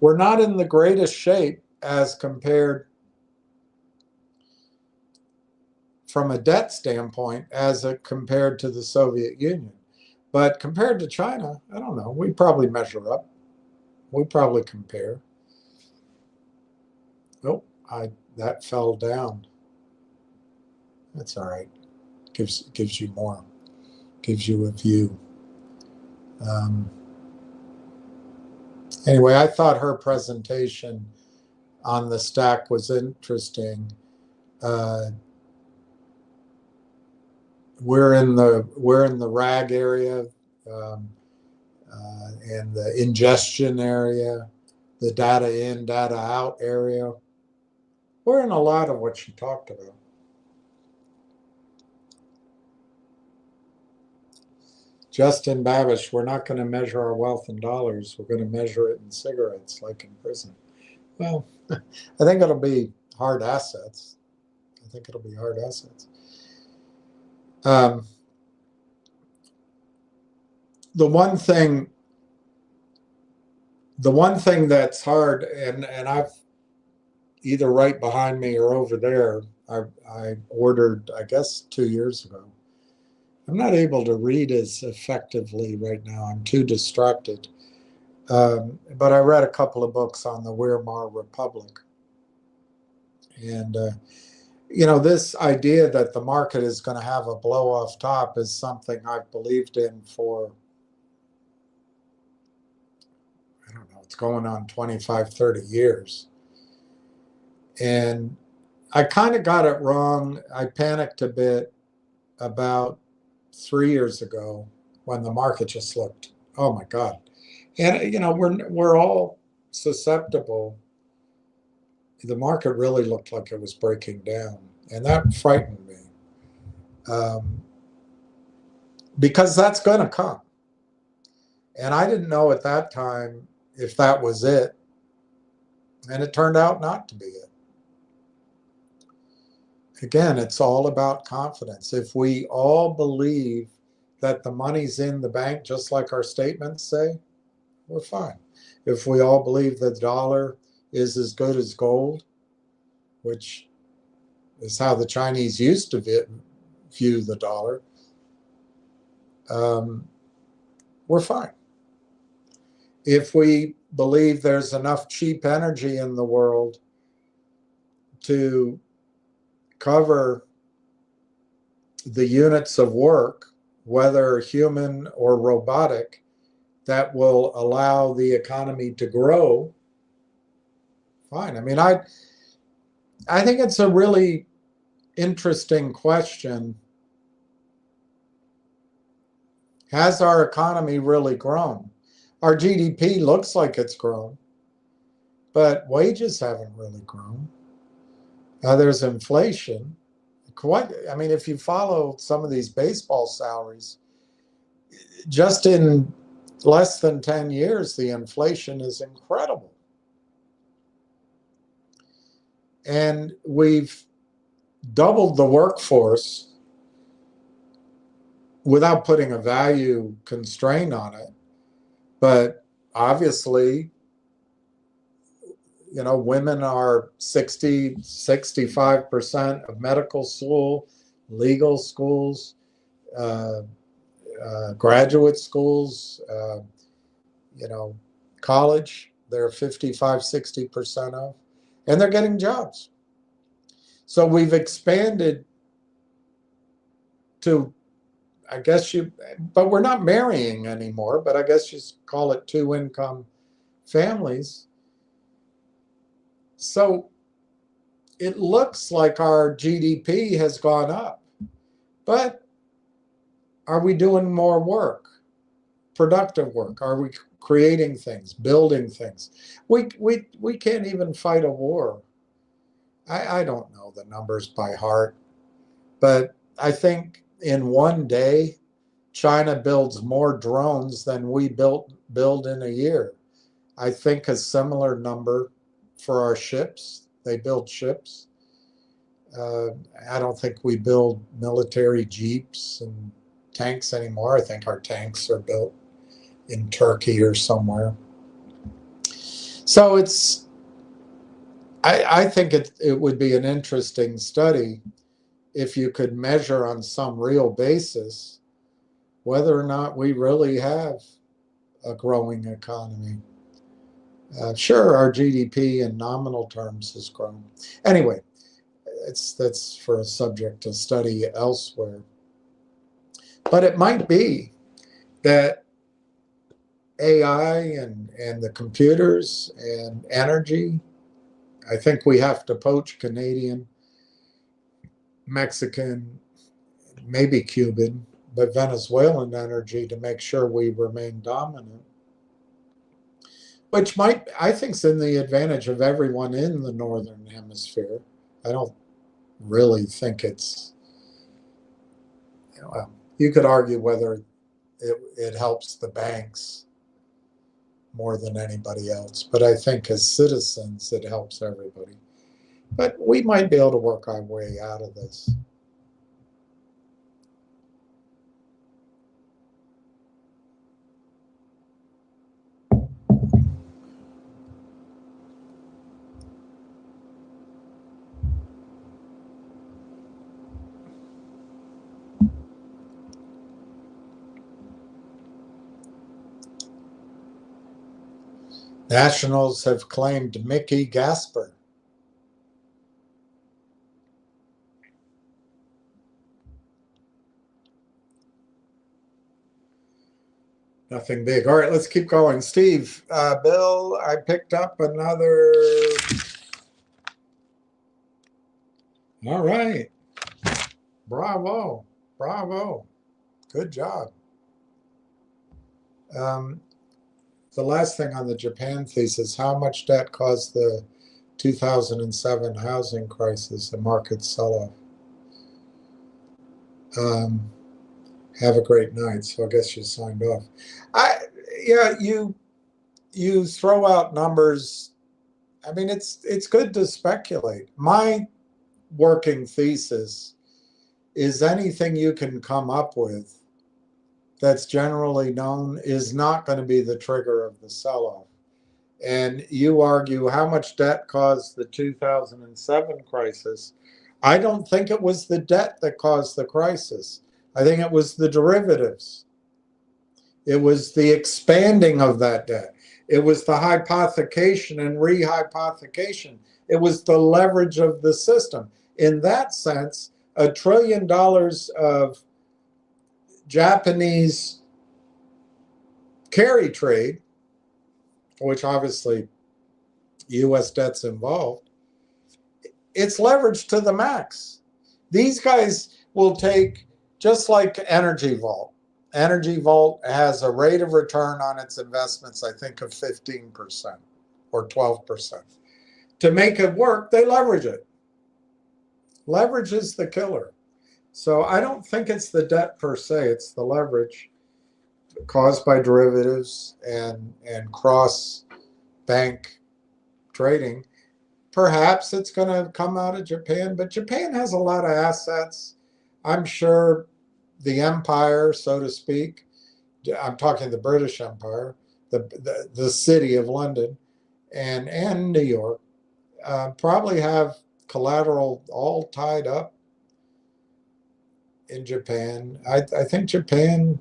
we're not in the greatest shape as compared from a debt standpoint as compared to the Soviet Union. But compared to China, I don't know. We probably measure up. We probably compare. Oh, that fell down. That's all right. Gives you more. Gives you a view. Anyway, I thought her presentation on the stack was interesting. We're in the RAG area, and the ingestion area, the data in, data out area. We're in a lot of what she talked about. Justin Babish, we're not going to measure our wealth in dollars. We're going to measure it in cigarettes, like in prison. Well, I think it'll be hard assets. The one thing that's hard, and I've either right behind me or over there, I ordered, I guess, 2 years ago. I'm not able to read as effectively right now. I'm too distracted. But I read a couple of books on the Weimar Republic. And, this idea that the market is going to have a blow-off top is something I've believed in for, I don't know, it's going on 25, 30 years. And I kind of got it wrong. I panicked a bit about 3 years ago when the market just looked, oh my God. And we're all susceptible. The market really looked like it was breaking down, and that frightened me, because that's going to come. And I didn't know at that time if that was it, and it turned out not to be it. Again, it's all about confidence. If we all believe that the money's in the bank, just like our statements say, we're fine. If we all believe the dollar is as good as gold, which is how the Chinese used to view the dollar, we're fine. If we believe there's enough cheap energy in the world to cover the units of work, whether human or robotic, that will allow the economy to grow, fine. I mean, I think it's a really interesting question. Has our economy really grown? Our GDP looks like it's grown, but wages haven't really grown. There's inflation. If you follow some of these baseball salaries, just in less than 10 years, the inflation is incredible. And we've doubled the workforce without putting a value constraint on it. But obviously, women are 65% of medical school, legal schools, graduate schools, college, they're 55, 60% of, and they're getting jobs. So we've expanded to, but we're not marrying anymore, but I guess you call it two-income families. So it looks like our GDP has gone up, but are we doing more work, productive work? Are we creating things, building things? We can't even fight a war. I don't know the numbers by heart, but I think in one day, China builds more drones than we build in a year. I think a similar number for our ships. They build ships. I don't think we build military jeeps and tanks anymore. I think our tanks are built in Turkey or somewhere. So I think it would be an interesting study if you could measure on some real basis whether or not we really have a growing economy. Sure, our GDP in nominal terms has grown. Anyway, that's for a subject to study elsewhere. But it might be that AI and the computers and energy, I think we have to poach Canadian, Mexican, maybe Cuban, but Venezuelan energy to make sure we remain dominant, which might, I think, is in the advantage of everyone in the Northern Hemisphere. I don't really think it's, well, you could argue whether it helps the banks more than anybody else, but I think as citizens, it helps everybody. But we might be able to work our way out of this. Nationals have claimed Mickey Gasper. Nothing big. All right, let's keep going. Steve, Bill, I picked up another. All right. Bravo. Bravo. Good job. The last thing on the Japan thesis, how much debt caused the 2007 housing crisis, the market sell-off? Have a great night. So I guess you signed off. Yeah, you throw out numbers. I mean, it's good to speculate. My working thesis is anything you can come up with that's generally known is not going to be the trigger of the sell-off. And you argue how much debt caused the 2007 crisis. I don't think it was the debt that caused the crisis. I think it was the derivatives. It was the expanding of that debt. It was the hypothecation and rehypothecation. It was the leverage of the system. In that sense, $1 trillion of Japanese carry trade, which obviously U.S. debt's involved, it's leveraged to the max. These guys will take, just like Energy Vault. Energy Vault has a rate of return on its investments, I think, of 15% or 12%. To make it work, they leverage it. Leverage is the killer. So I don't think it's the debt per se, it's the leverage caused by derivatives and cross-bank trading. Perhaps it's going to come out of Japan, but Japan has a lot of assets. I'm sure the empire, so to speak, I'm talking the British Empire, the city of London and New York, probably have collateral all tied up in Japan. I think Japan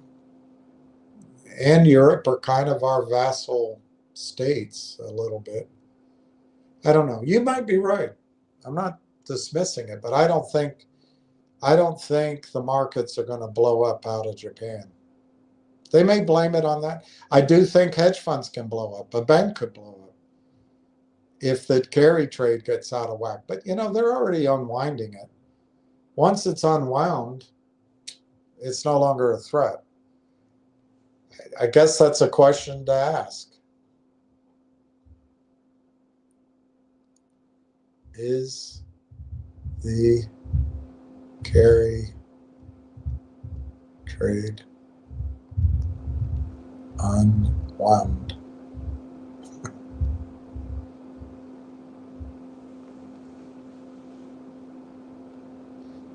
and Europe are kind of our vassal states a little bit. I don't know. You might be right. I'm not dismissing it, but I don't think the markets are going to blow up out of Japan. They may blame it on that. I do think hedge funds can blow up. A bank could blow up if the carry trade gets out of whack. But, they're already unwinding it. Once it's unwound, it's no longer a threat. I guess that's a question to ask. Is the carry trade unwound?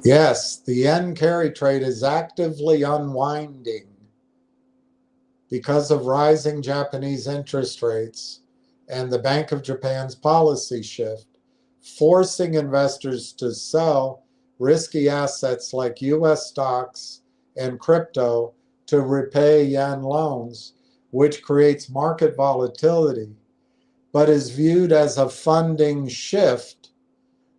Yes, the yen carry trade is actively unwinding because of rising Japanese interest rates and the Bank of Japan's policy shift, forcing investors to sell risky assets like US stocks and crypto to repay yen loans, which creates market volatility, but is viewed as a funding shift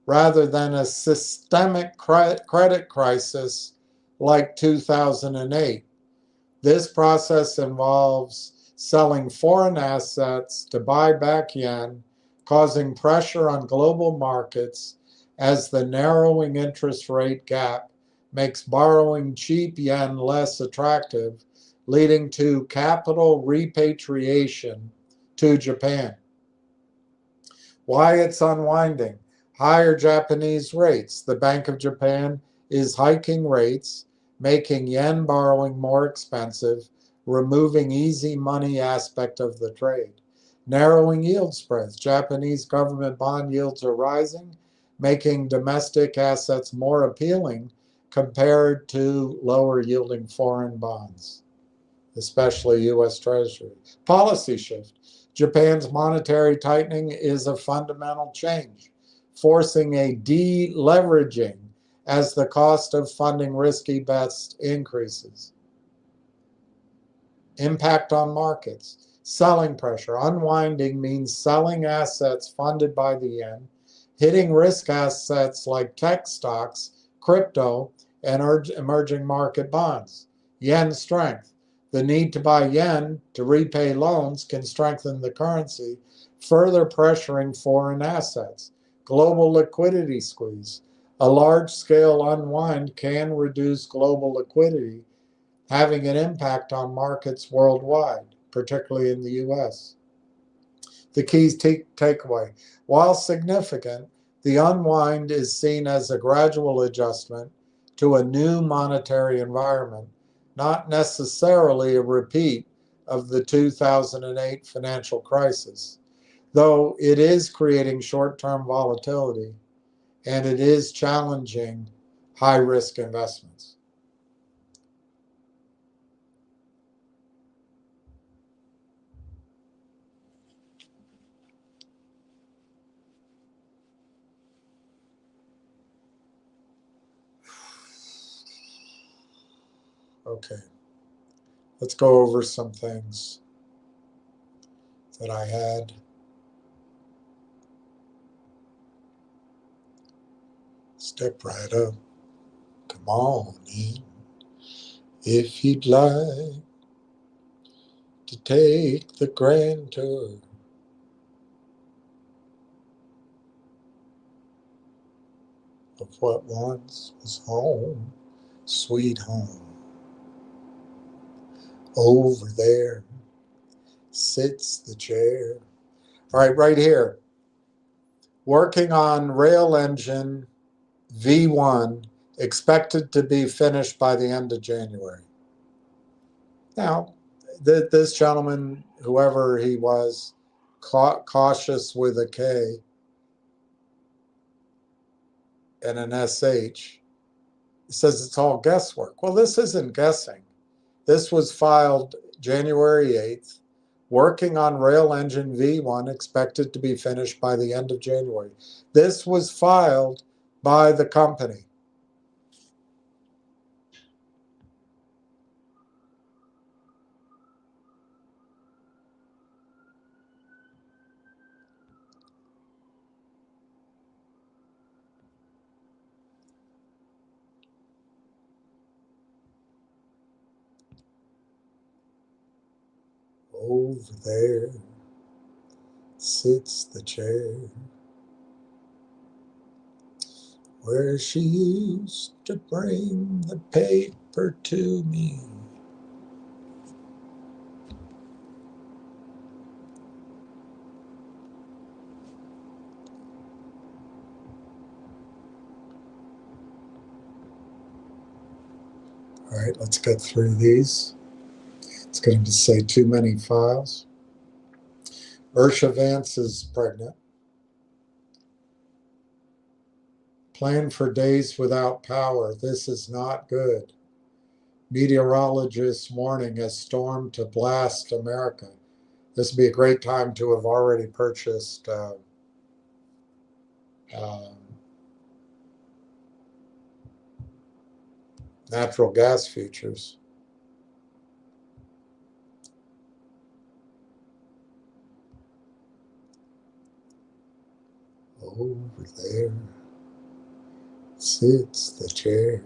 rather than a systemic credit crisis like 2008. This process involves selling foreign assets to buy back yen, causing pressure on global markets as the narrowing interest rate gap makes borrowing cheap yen less attractive, leading to capital repatriation to Japan. Why it's unwinding? Higher Japanese rates. The Bank of Japan is hiking rates, making yen borrowing more expensive, removing easy money aspect of the trade. Narrowing yield spreads. Japanese government bond yields are rising, making domestic assets more appealing compared to lower yielding foreign bonds, especially U.S. Treasury. Policy shift. Japan's monetary tightening is a fundamental change, forcing a deleveraging as the cost of funding risky bets increases. Impact on markets. Selling pressure. Unwinding means selling assets funded by the yen, hitting risk assets like tech stocks, crypto, and emerging market bonds. Yen strength. The need to buy yen to repay loans can strengthen the currency, further pressuring foreign assets. Global liquidity squeeze. A large-scale unwind can reduce global liquidity, having an impact on markets worldwide, particularly in the US. The key takeaway. While significant, the unwind is seen as a gradual adjustment to a new monetary environment, not necessarily a repeat of the 2008 financial crisis, though it is creating short-term volatility and it is challenging high-risk investments. Okay. Let's go over some things that I had. Step right up. Come on in. If you'd like to take the grand tour of what once was home, sweet home. Over there sits the chair. All right, right here. Working on rail engine V1, expected to be finished by the end of January. Now, this gentleman, whoever he was, cautious with a K and an SH, says it's all guesswork. Well, this isn't guessing. This was filed January 8th. Working on rail engine V1, expected to be finished by the end of January. This was filed by the company. Over there sits the chair where she used to bring the paper to me. All right, let's get through these. It's going to say too many files. Ursha Vance is pregnant. Plan for days without power. This is not good. Meteorologists warning a storm to blast America. This would be a great time to have already purchased natural gas futures. Over there sits the chair.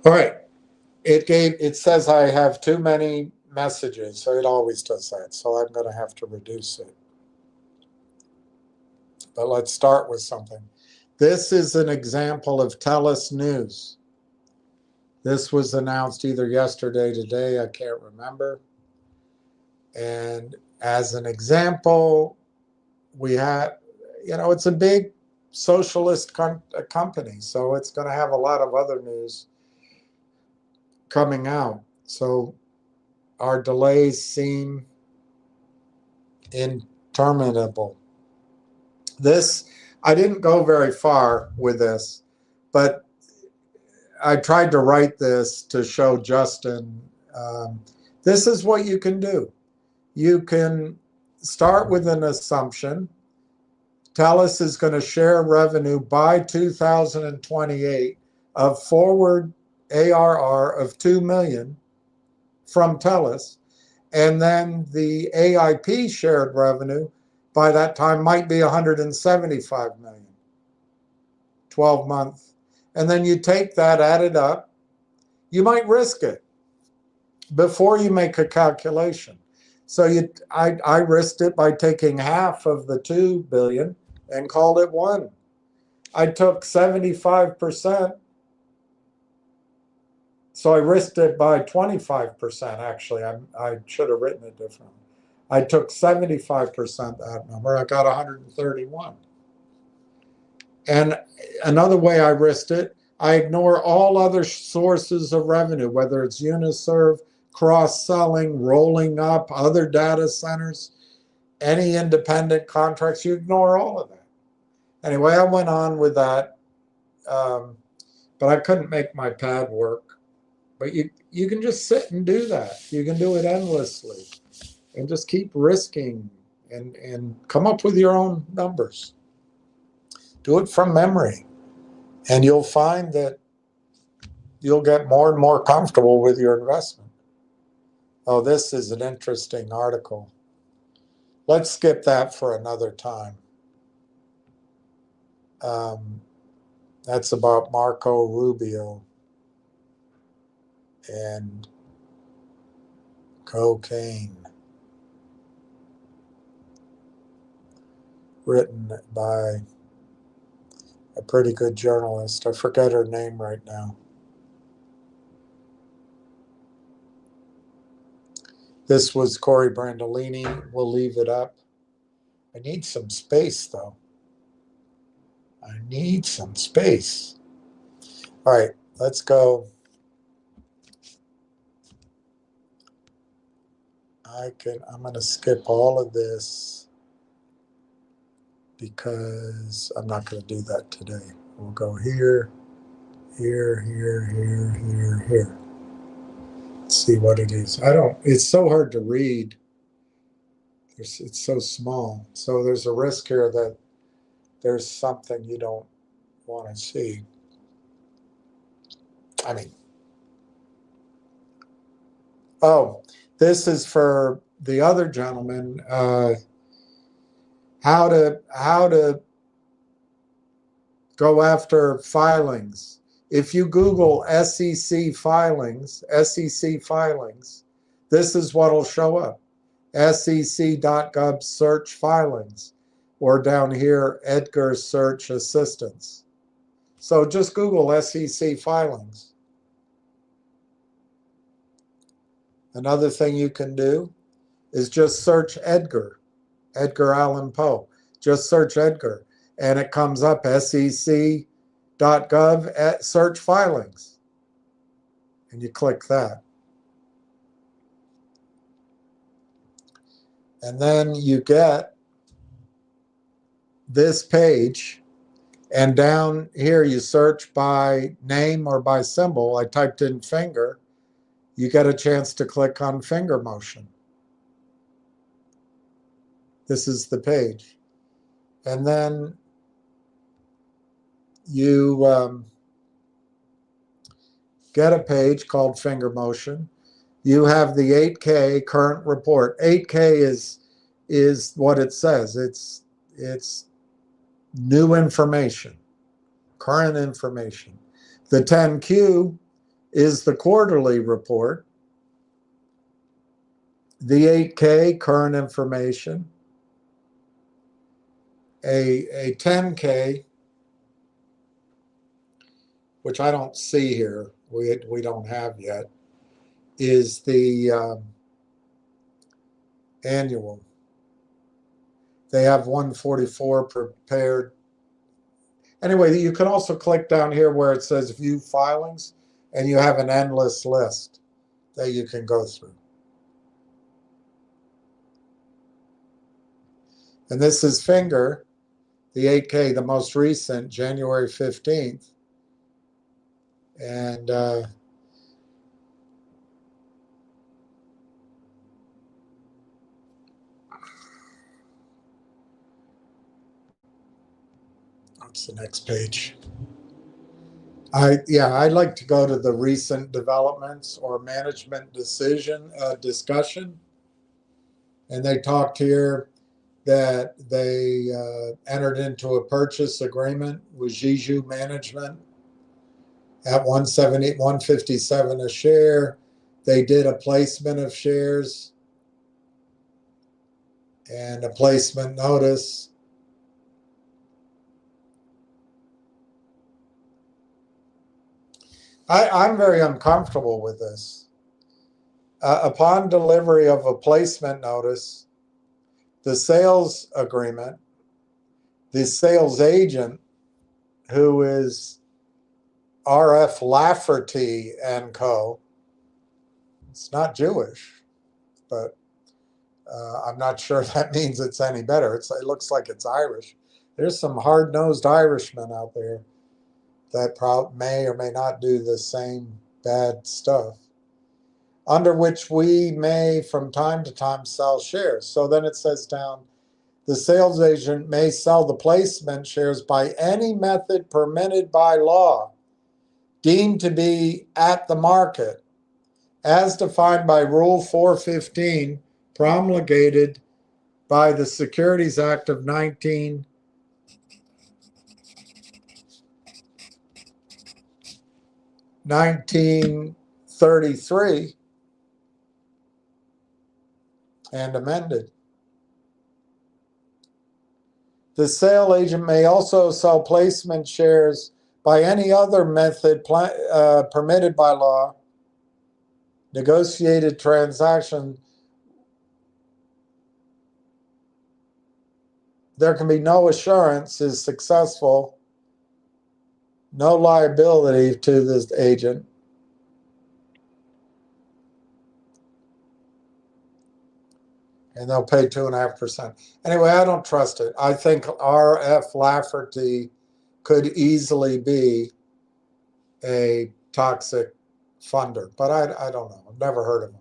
All right. It says I have too many messages, so it always does that. So I'm going to have to reduce it. But let's start with something. This is an example of TELUS News. This was announced either yesterday, today, I can't remember. And as an example, we have, it's a big socialist company, so it's going to have a lot of other news coming out. So our delays seem interminable. I didn't go very far with this, but I tried to write this to show Justin, this is what you can do. You can start with an assumption. TELUS is going to share revenue by 2028 of forward ARR of 2 million from TELUS. And then the AIP shared revenue by that time might be 175 million, 12 months. And then you take that, add it up. You might risk it before you make a calculation. So I risked it by taking half of the 2 billion and called it 1. I took 75%. So I risked it by 25%, actually. I should have written it differently. I took 75% that number. I got 131. And another way I risked it, I ignore all other sources of revenue, whether it's Uniserv, cross-selling, rolling up, other data centers, any independent contracts. You ignore all of that. Anyway, I went on with that, but I couldn't make my pad work. But you can just sit and do that. You can do it endlessly and just keep risking and come up with your own numbers. Do it from memory. And you'll find that you'll get more and more comfortable with your investment. Oh, this is an interesting article. Let's skip that for another time. That's about Marco Rubio and cocaine. Written by a pretty good journalist. I forget her name right now. This was Corey Brandolini. We'll leave it up. I need some space, though. I need some space. All right, let's go. I'm going to skip all of this because I'm not going to do that today. We'll go here, here, here, here, here, here. Let's see what it is. It's so hard to read. It's so small. So there's a risk here that there's something you don't want to see. This is for the other gentleman. How to go after filings. If you Google SEC filings, this is what'll show up. SEC.gov search filings, or down here, Edgar search assistance. So just Google SEC filings. Another thing you can do is just search Edgar Allan Poe. Just search Edgar, and it comes up SEC.gov search filings. And you click that. And then you get this page, and down here you search by name or by symbol. I typed in finger. You get a chance to click on finger motion. This is the page. And then you get a page called finger motion. You have the 8K current report. 8K is what it says. It's new information, current information. The 10Q is the quarterly report. The 8K current information. A 10K, which I don't see here, we don't have yet, is the annual. They have 144 prepared. Anyway, you can also click down here where it says view filings, and you have an endless list that you can go through. And this is finger, the 8K, the most recent, January 15th. And what's the next page? I'd like to go to the recent developments or management decision discussion. And they talked here that they entered into a purchase agreement with Jiju Management at 157 a share. They did a placement of shares and a placement notice. I'm very uncomfortable with this. Upon delivery of a placement notice, the sales agreement, the sales agent, who is RF Lafferty and Co. It's not Jewish, but I'm not sure that means it's any better. It looks like it's Irish. There's some hard-nosed Irishmen out there that may or may not do the same bad stuff, under which we may from time to time sell shares. So then it says down, the sales agent may sell the placement shares by any method permitted by law, deemed to be at the market, as defined by Rule 415, promulgated by the Securities Act of 1933 and amended. The sale agent may also sell placement shares by any other method permitted by law, negotiated transaction. There can be no assurance is successful, no liability to this agent. And they'll pay 2.5%. Anyway, I don't trust it. I think RF Lafferty could easily be a toxic funder, but I don't know. I've never heard of him.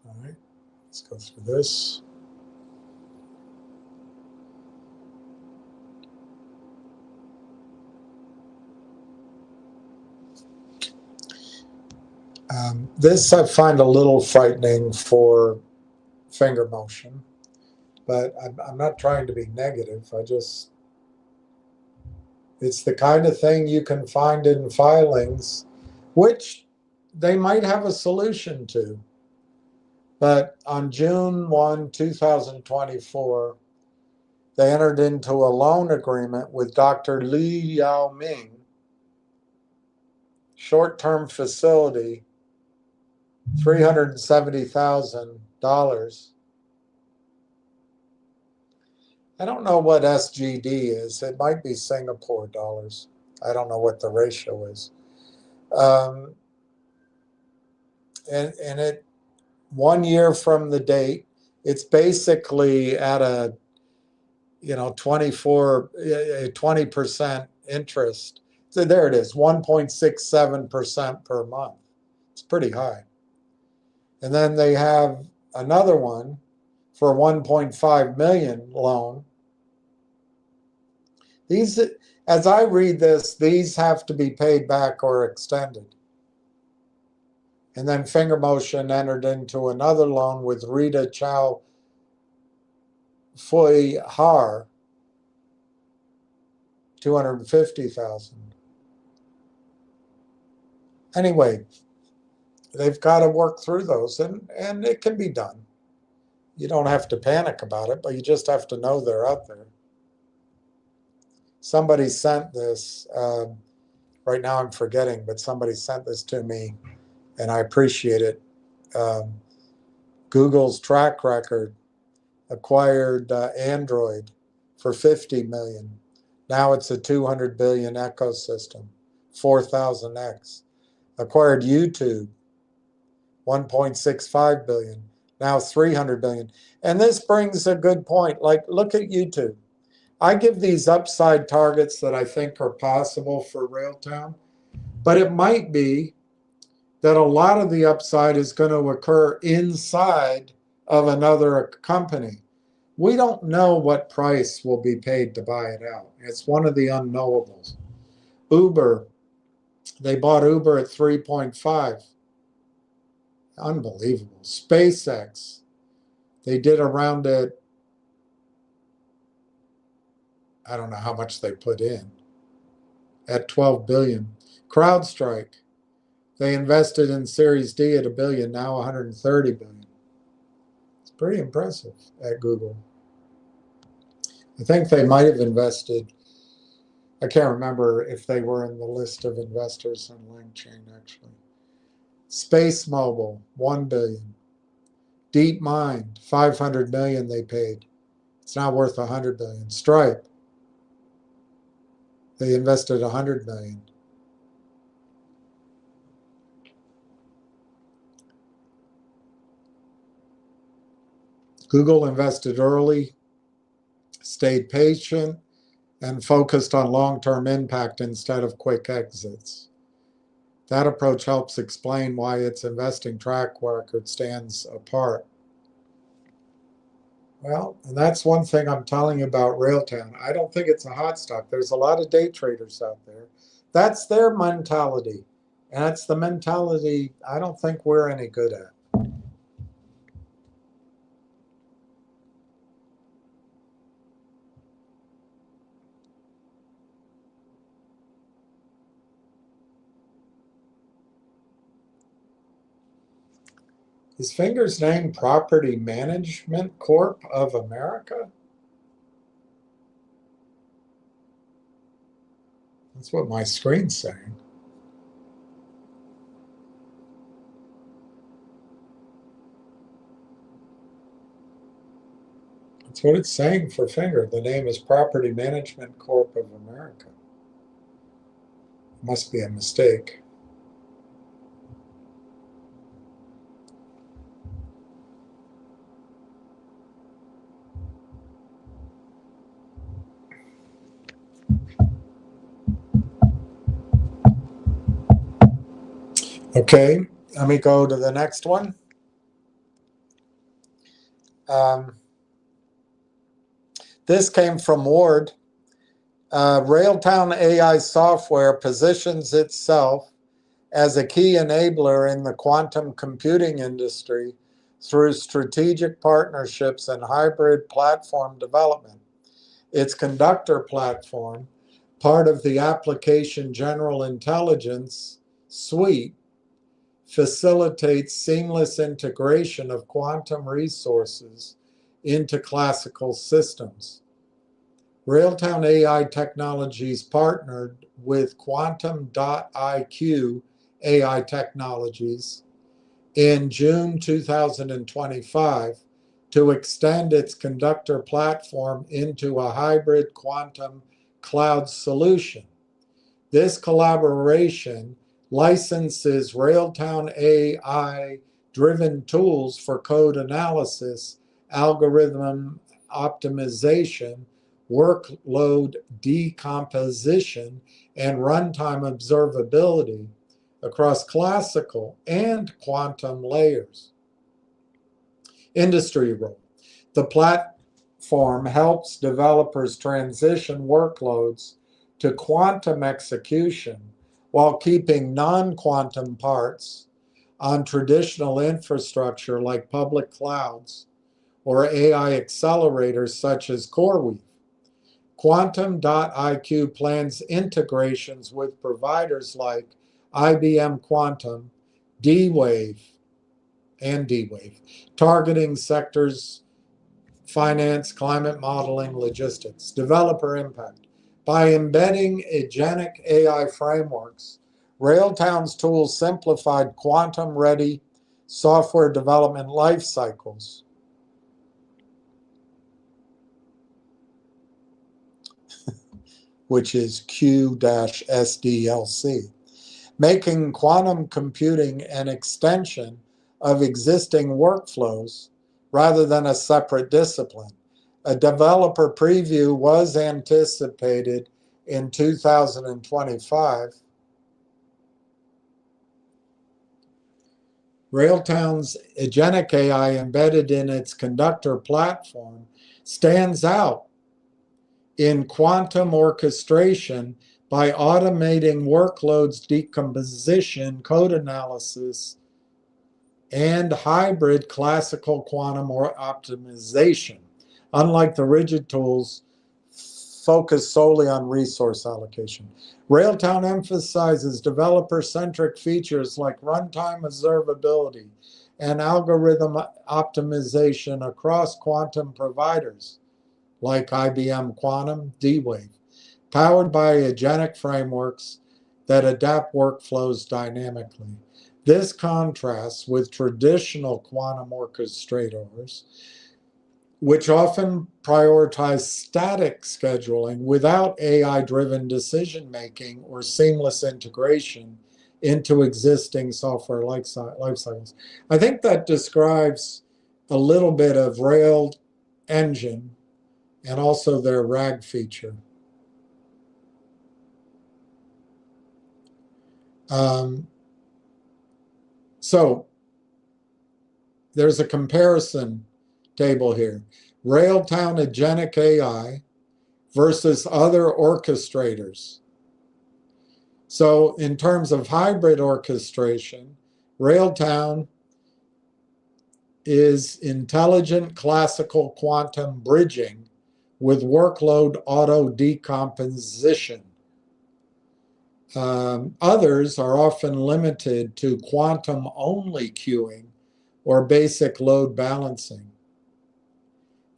All right, let's go through this. This I find a little frightening for finger motion, but I'm not trying to be negative. It's the kind of thing you can find in filings, which they might have a solution to. But on June 1, 2024, they entered into a loan agreement with Dr. Li Yao Ming, short-term facility, $370,000. I don't know what SGD is. It might be Singapore dollars. I don't know what the ratio is. And it 1 year from the date, it's basically at a 20% interest. So there it is, 1.67% per month. It's pretty high. And then they have another one for 1.5 million loan. These, as I read this, these have to be paid back or extended. And then Finger Motion entered into another loan with Rita Chow Phui Har, 250,000. Anyway, they've got to work through those, and it can be done. You don't have to panic about it, but you just have to know they're out there. Somebody sent this, right now I'm forgetting, but somebody sent this to me, and I appreciate it. Google's track record acquired Android for 50 million. Now it's a 200 billion ecosystem, 4,000x. Acquired YouTube, 1.65 billion. Now 300 billion. And this brings a good point. Like, look at YouTube. I give these upside targets that I think are possible for Railtown, but it might be that a lot of the upside is going to occur inside of another company. We don't know what price will be paid to buy it out. It's one of the unknowables. Uber, they bought Uber at 3.5. Unbelievable. SpaceX, they did around it, I don't know how much they put in, at 12 billion. CrowdStrike, they invested in Series D at $1 billion, now 130 billion. It's pretty impressive at Google. I think they might have invested, I can't remember if they were in the list of investors in LangChain actually. Space Mobile, 1 billion. DeepMind, 500 million they paid. It's now worth 100 billion. Stripe, they invested 100 million. Google invested early, stayed patient, and focused on long-term impact instead of quick exits. That approach helps explain why its investing track record stands apart. Well, and that's one thing I'm telling you about Railtown. I don't think it's a hot stock. There's a lot of day traders out there. That's their mentality. And that's the mentality I don't think we're any good at. Is Finger's name Property Management Corp of America? That's what my screen's saying. That's what it's saying for Finger. The name is Property Management Corp of America. Must be a mistake. Okay, let me go to the next one. This came from Ward. Railtown AI software positions itself as a key enabler in the quantum computing industry through strategic partnerships and hybrid platform development. Its Conductor platform, part of the Application General Intelligence suite, facilitates seamless integration of quantum resources into classical systems. Railtown AI Technologies partnered with Quantum.IQ AI Technologies in June 2025 to extend its conductor platform into a hybrid quantum cloud solution. This collaboration licenses Railton AI driven tools for code analysis, algorithm optimization, workload decomposition, and runtime observability across classical and quantum layers. Industry role. The platform helps developers transition workloads to quantum execution while keeping non-quantum parts on traditional infrastructure like public clouds or AI accelerators such as CoreWeave. Quantum.IQ plans integrations with providers like IBM Quantum, D-Wave, targeting sectors finance, climate modeling, logistics. Developer impact. By embedding agentic AI frameworks, Railtown's tools simplified quantum-ready software development life cycles, which is Q-SDLC, making quantum computing an extension of existing workflows rather than a separate discipline. A developer preview was anticipated in 2025. Railtown's agentic AI embedded in its conductor platform stands out in quantum orchestration by automating workloads decomposition, code analysis, and hybrid classical quantum optimization. Unlike the rigid tools focused solely on resource allocation. Railtown emphasizes developer-centric features like runtime observability and algorithm optimization across quantum providers like IBM Quantum, D-Wave, powered by agentic frameworks that adapt workflows dynamically. This contrasts with traditional quantum orchestrators, which often prioritize static scheduling without AI-driven decision-making or seamless integration into existing software life cycles. I think that describes a little bit of Rail Engine and also their RAG feature. So there's a comparison table here. Railtown Agentic AI versus other orchestrators. So in terms of hybrid orchestration, Railtown is intelligent classical quantum bridging with workload auto decomposition. Others are often limited to quantum-only queuing or basic load balancing.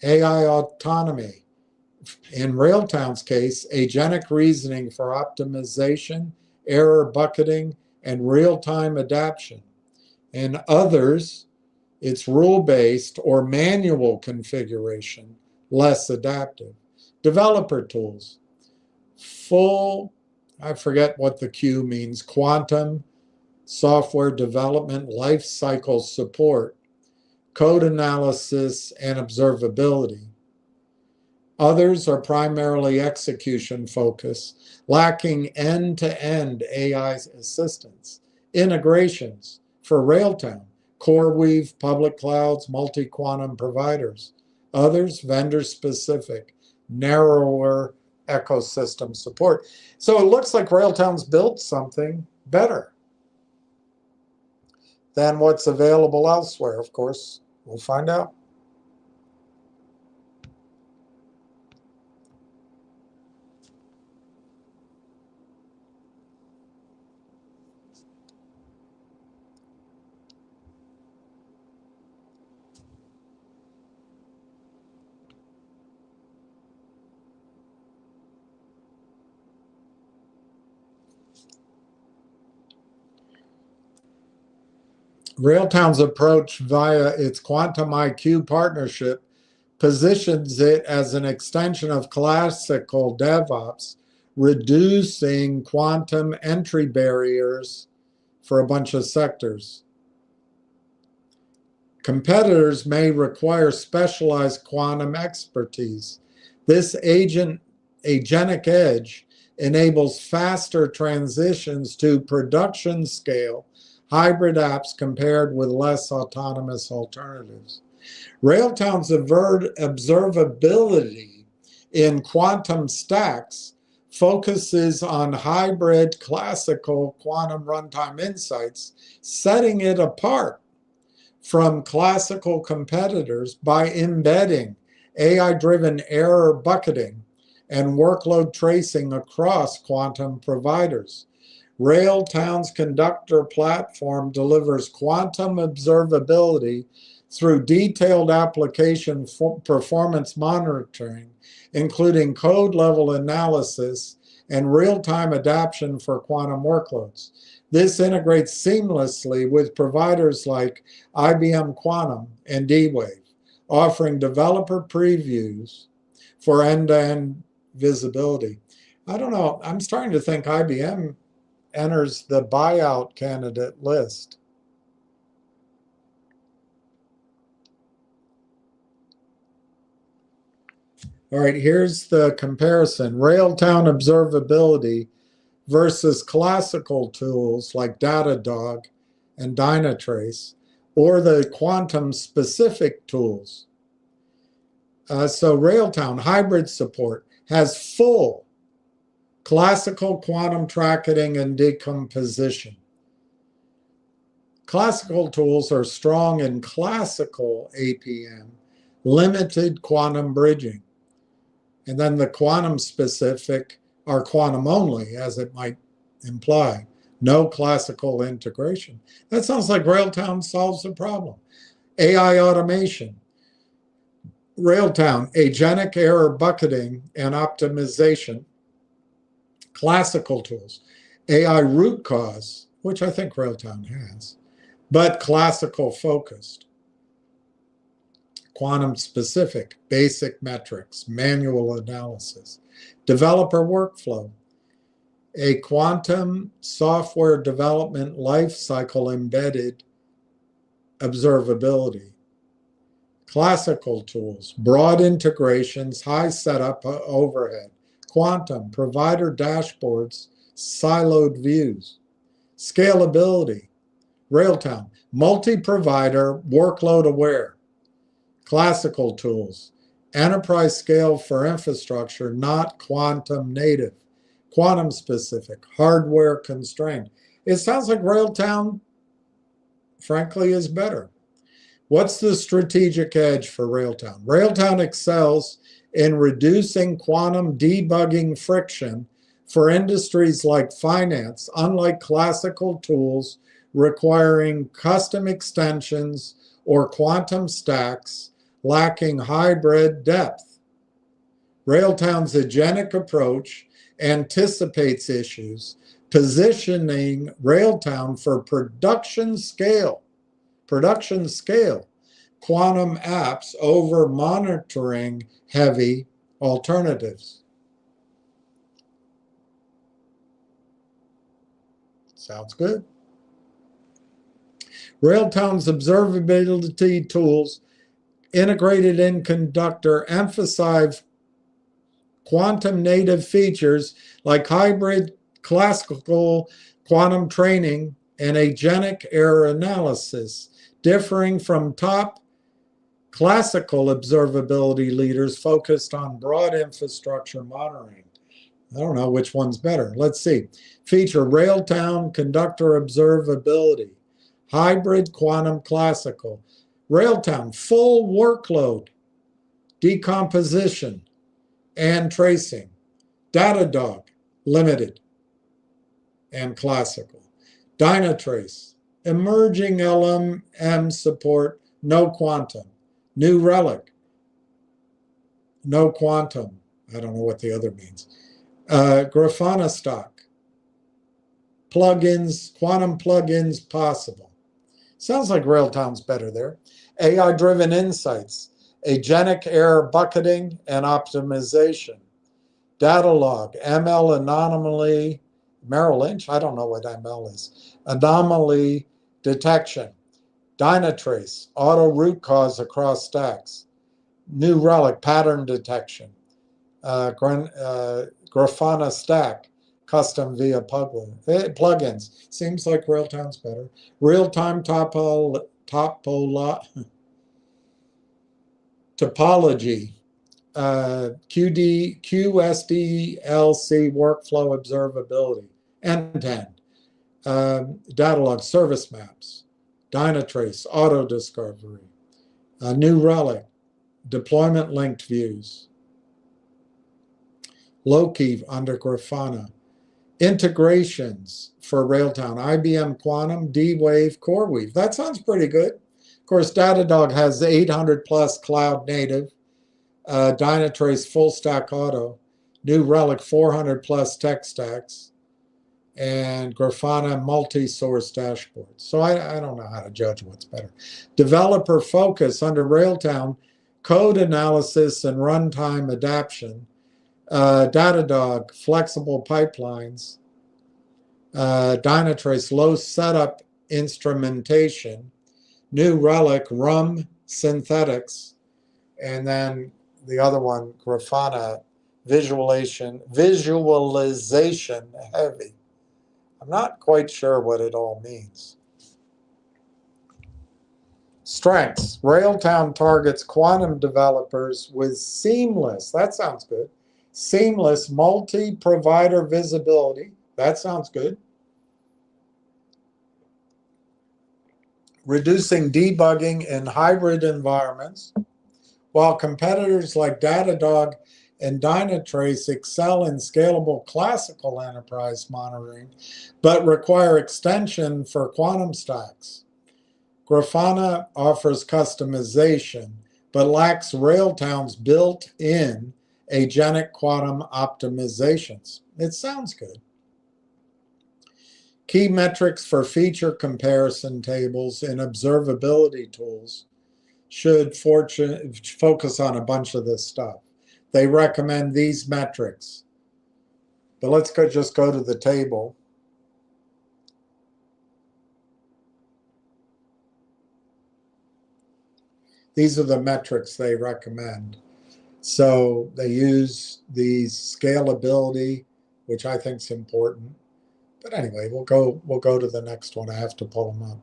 AI autonomy. In Railtown's case, agentic reasoning for optimization, error bucketing, and real-time adaptation. In others, it's rule-based or manual configuration, less adaptive. Developer tools. I forget what the Q means, quantum software development lifecycle support, code analysis, and observability. Others are primarily execution focused, lacking end-to-end AI assistance. Integrations for Railtown, CoreWeave, public clouds, multi-quantum providers. Others, vendor-specific, narrower ecosystem support. So it looks like Railtown's built something better than what's available elsewhere. Of course, we'll find out. Railtown's approach via its Quantum IQ partnership positions it as an extension of classical DevOps, reducing quantum entry barriers for a bunch of sectors. Competitors may require specialized quantum expertise. This agentic edge enables faster transitions to production scale hybrid apps compared with less autonomous alternatives. Railtown's observability in quantum stacks focuses on hybrid classical quantum runtime insights, setting it apart from classical competitors by embedding AI-driven error bucketing and workload tracing across quantum providers. Railtown's Conductor platform delivers quantum observability through detailed application performance monitoring, including code-level analysis and real-time adaptation for quantum workloads. This integrates seamlessly with providers like IBM Quantum and D-Wave, offering developer previews for end-to-end visibility. I don't know, I'm starting to think IBM enters the buyout candidate list. All right, here's the comparison. Railtown observability versus classical tools like Datadog and Dynatrace, or the quantum-specific tools. So Railtown hybrid support has full classical quantum tracking and decomposition. Classical tools are strong in classical APM, limited quantum bridging. And then the quantum specific are quantum only, as it might imply. No classical integration. That sounds like Railtown solves the problem. AI automation. Railtown, agentic error bucketing and optimization. Classical tools. AI root cause, which I think Railtown has, but classical focused. Quantum specific, basic metrics, manual analysis. Developer workflow, a quantum software development lifecycle embedded observability. Classical tools, broad integrations, high setup overhead. Quantum, provider dashboards, siloed views. Scalability, Railtown, multi-provider, workload aware. Classical tools, enterprise scale for infrastructure, not quantum native. Quantum specific, hardware constrained. It sounds like Railtown, frankly, is better. What's the strategic edge for Railtown? Railtown excels in reducing quantum debugging friction for industries like finance, unlike classical tools requiring custom extensions or quantum stacks lacking hybrid depth. Railtown's agentic approach anticipates issues, positioning Railtown for production scale quantum apps over monitoring heavy alternatives. Sounds good. Railtown's observability tools integrated in Conductor emphasize quantum native features like hybrid classical quantum training and agentic error analysis, differing from top classical observability leaders focused on broad infrastructure monitoring. I don't know which one's better. Let's see. Feature Railtown Conductor observability, hybrid quantum classical. Railtown full workload, decomposition, and tracing. Datadog, limited and classical. Dynatrace, emerging LLM support, no quantum. New Relic, no quantum. I don't know what the other means. Grafana stock, plugins, quantum plugins possible. Sounds like Railtown's better there. AI-driven insights, agentic error bucketing and optimization, data log, ML anomaly, Merrill Lynch, I don't know what ML is, anomaly detection, Dynatrace, auto root cause across stacks, New Relic, pattern detection, Grafana stack, custom via plugins. Seems like Railtown's better. Real-time topology, QSDLC workflow observability, end-to-end, data log, service maps, Dynatrace, auto discovery, New Relic, deployment linked views, Loki under Grafana, integrations for Railtown, IBM Quantum, D-Wave, CoreWeave. That sounds pretty good. Of course, Datadog has 800 plus cloud native, Dynatrace full stack auto, New Relic 400 plus tech stacks, and Grafana multi-source dashboards. So I don't know how to judge what's better. Developer focus under Railtown, code analysis and runtime adaption, Datadog flexible pipelines, Dynatrace low setup instrumentation, New Relic RUM synthetics, and then the other one, Grafana visualization heavy. I'm not quite sure what it all means. Strengths. Railtown targets quantum developers with seamless, that sounds good, seamless multi-provider visibility. That sounds good. Reducing debugging in hybrid environments, while competitors like Datadog and Dynatrace excel in scalable classical enterprise monitoring, but require extension for quantum stacks. Grafana offers customization, but lacks Railtown's built-in agentic quantum optimizations. It sounds good. Key metrics for feature comparison tables and observability tools should focus on a bunch of this stuff. They recommend these metrics. But let's just go to the table. These are the metrics they recommend. So they use the scalability, which I think is important. But anyway, we'll go to the next one. I have to pull them up.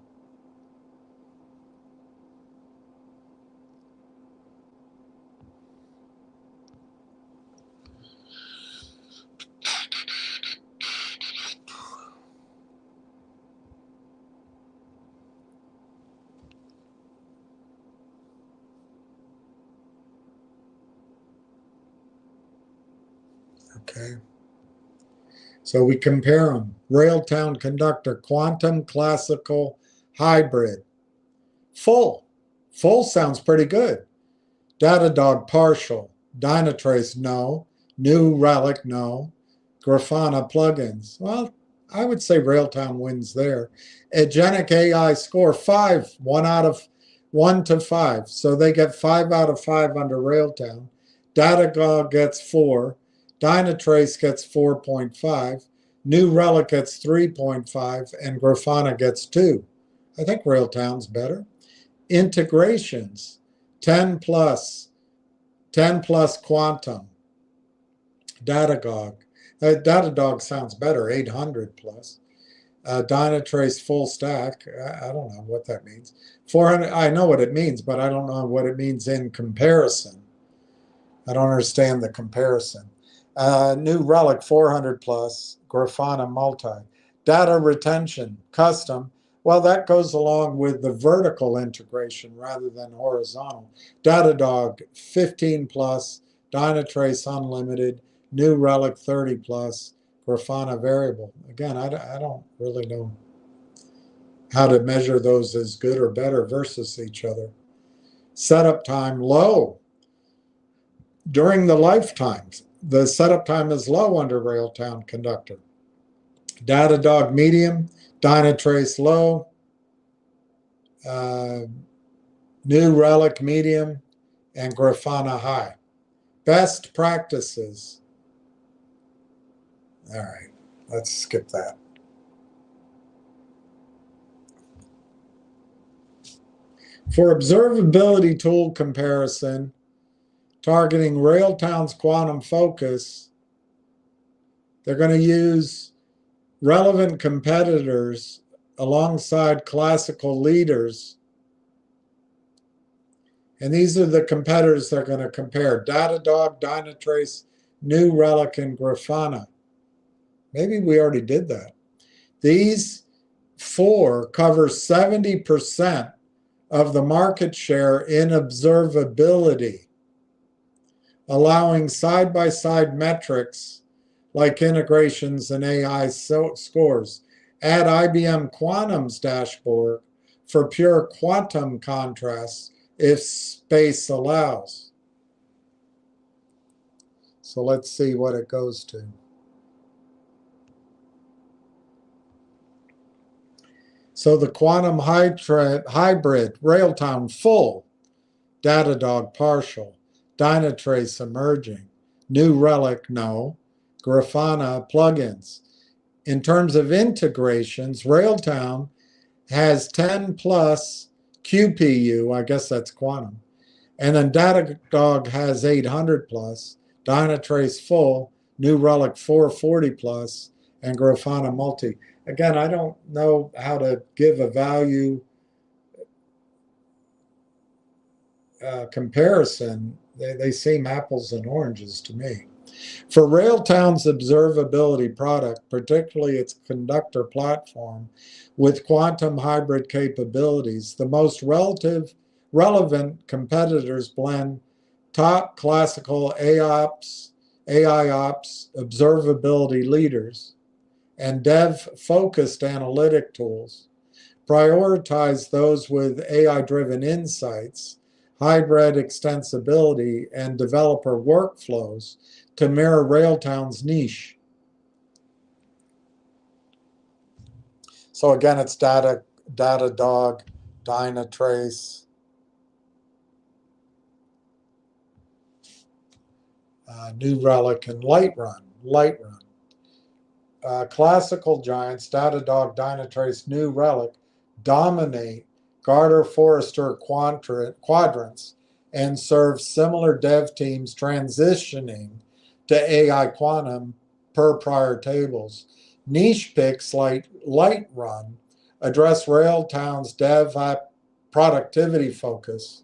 Okay. So we compare them. Railtown Conductor, quantum, classical, hybrid. Full. Full sounds pretty good. Datadog, partial. Dynatrace, no. New Relic, no. Grafana, plugins. Well, I would say Railtown wins there. Agentic AI score 5, 1 to 5. So they get 5 out of 5 under Railtown. Datadog gets 4. Dynatrace gets 4.5. New Relic gets 3.5. And Grafana gets 2. I think Railtown's better. Integrations, 10 plus quantum. Datadog. Datadog sounds better, 800 plus. Dynatrace full stack, I don't know what that means. 400, I know what it means, but I don't know what it means in comparison. I don't understand the comparison. New Relic 400 plus, Grafana multi. Data retention, custom. Well, that goes along with the vertical integration rather than horizontal. Datadog 15 plus, Dynatrace unlimited, New Relic 30 plus, Grafana variable. Again, I don't really know how to measure those as good or better versus each other. Setup time low. During the lifetimes, the setup time is low under Railtown Conductor. Datadog medium, Dynatrace low, New Relic medium, and Grafana high. Best practices. All right, let's skip that. For observability tool comparison, targeting Railtown's quantum focus, they're going to use relevant competitors alongside classical leaders. And these are the competitors they're going to compare: Datadog, Dynatrace, New Relic, and Grafana. Maybe we already did that. These four cover 70% of the market share in observability, allowing side-by-side metrics like integrations and AI scores. Add IBM Quantum's dashboard for pure quantum contrast if space allows. So let's see what it goes to. So the quantum hybrid, Railtown full, Datadog partial, Dynatrace emerging, New Relic no, Grafana plugins. In terms of integrations, Railtown has 10 plus QPU, I guess that's quantum, and then Datadog has 800 plus, Dynatrace full, New Relic 440 plus, and Grafana multi. Again, I don't know how to give a value comparison. They seem apples and oranges to me. For Railtown's observability product, particularly its conductor platform with quantum hybrid capabilities, the most relevant competitors blend top classical AI ops observability leaders and dev-focused analytic tools. Prioritize those with AI-driven insights, hybrid extensibility, and developer workflows to mirror Railtown's niche. So again, it's Datadog, Dynatrace, New Relic, and Lightrun. Classical giants, Datadog, Dynatrace, New Relic, dominate Gartner-Forrester quadrants and serve similar dev teams transitioning to AI quantum per prior tables. Niche picks like Lightrun address Railtown's dev app productivity focus,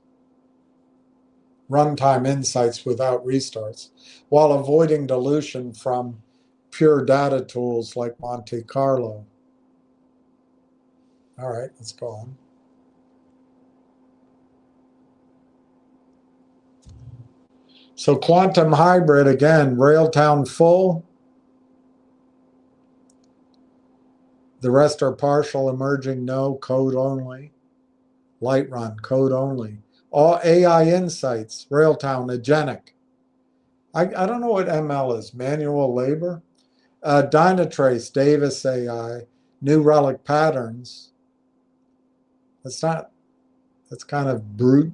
runtime insights without restarts, while avoiding dilution from pure data tools like Monte Carlo. All right, let's go on. So quantum hybrid, again, Railtown full. The rest are partial, emerging, no, code only. Lightrun, code only. All AI insights, Railtown, agentic. I don't know what ML is, manual labor. Dynatrace, Davis AI, New Relic patterns. That's kind of brute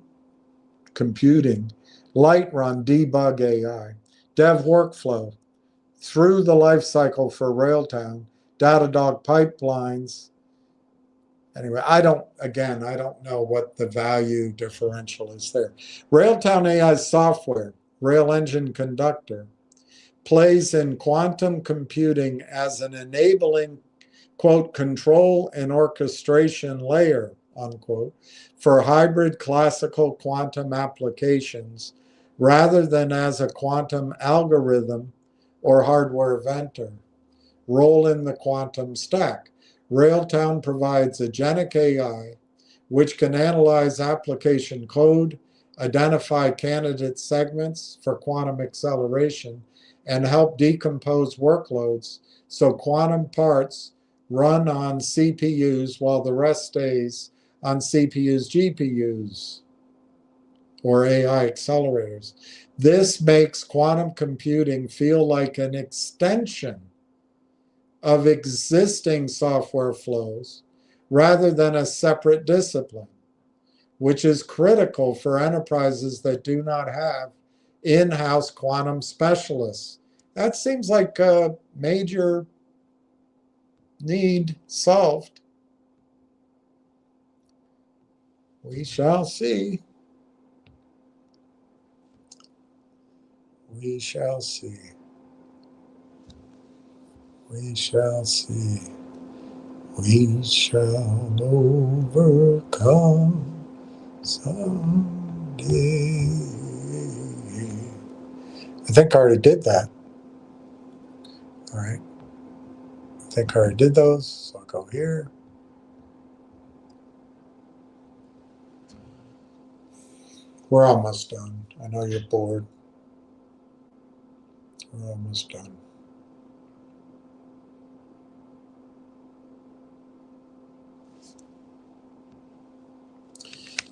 computing. Lightrun, debug AI. Dev workflow, through the life cycle for Railtown. Datadog pipelines. Anyway, I don't know what the value differential is there. Railtown AI software, Rail Engine Conductor, plays in quantum computing as an enabling, quote, control and orchestration layer, unquote, for hybrid classical quantum applications rather than as a quantum algorithm or hardware vendor. Role in the quantum stack. Railtown provides agentic AI, which can analyze application code, identify candidate segments for quantum acceleration, and help decompose workloads so quantum parts run on CPUs while the rest stays on CPUs, GPUs, or AI accelerators. This makes quantum computing feel like an extension of existing software flows rather than a separate discipline. which is critical for enterprises that do not have in-house quantum specialists. That seems like a major need solved. We shall see. We shall see. We shall see. We shall overcome someday. I think I already did that. All right. I think I already did those. So I'll go here. We're almost done. I know you're bored. We're almost done.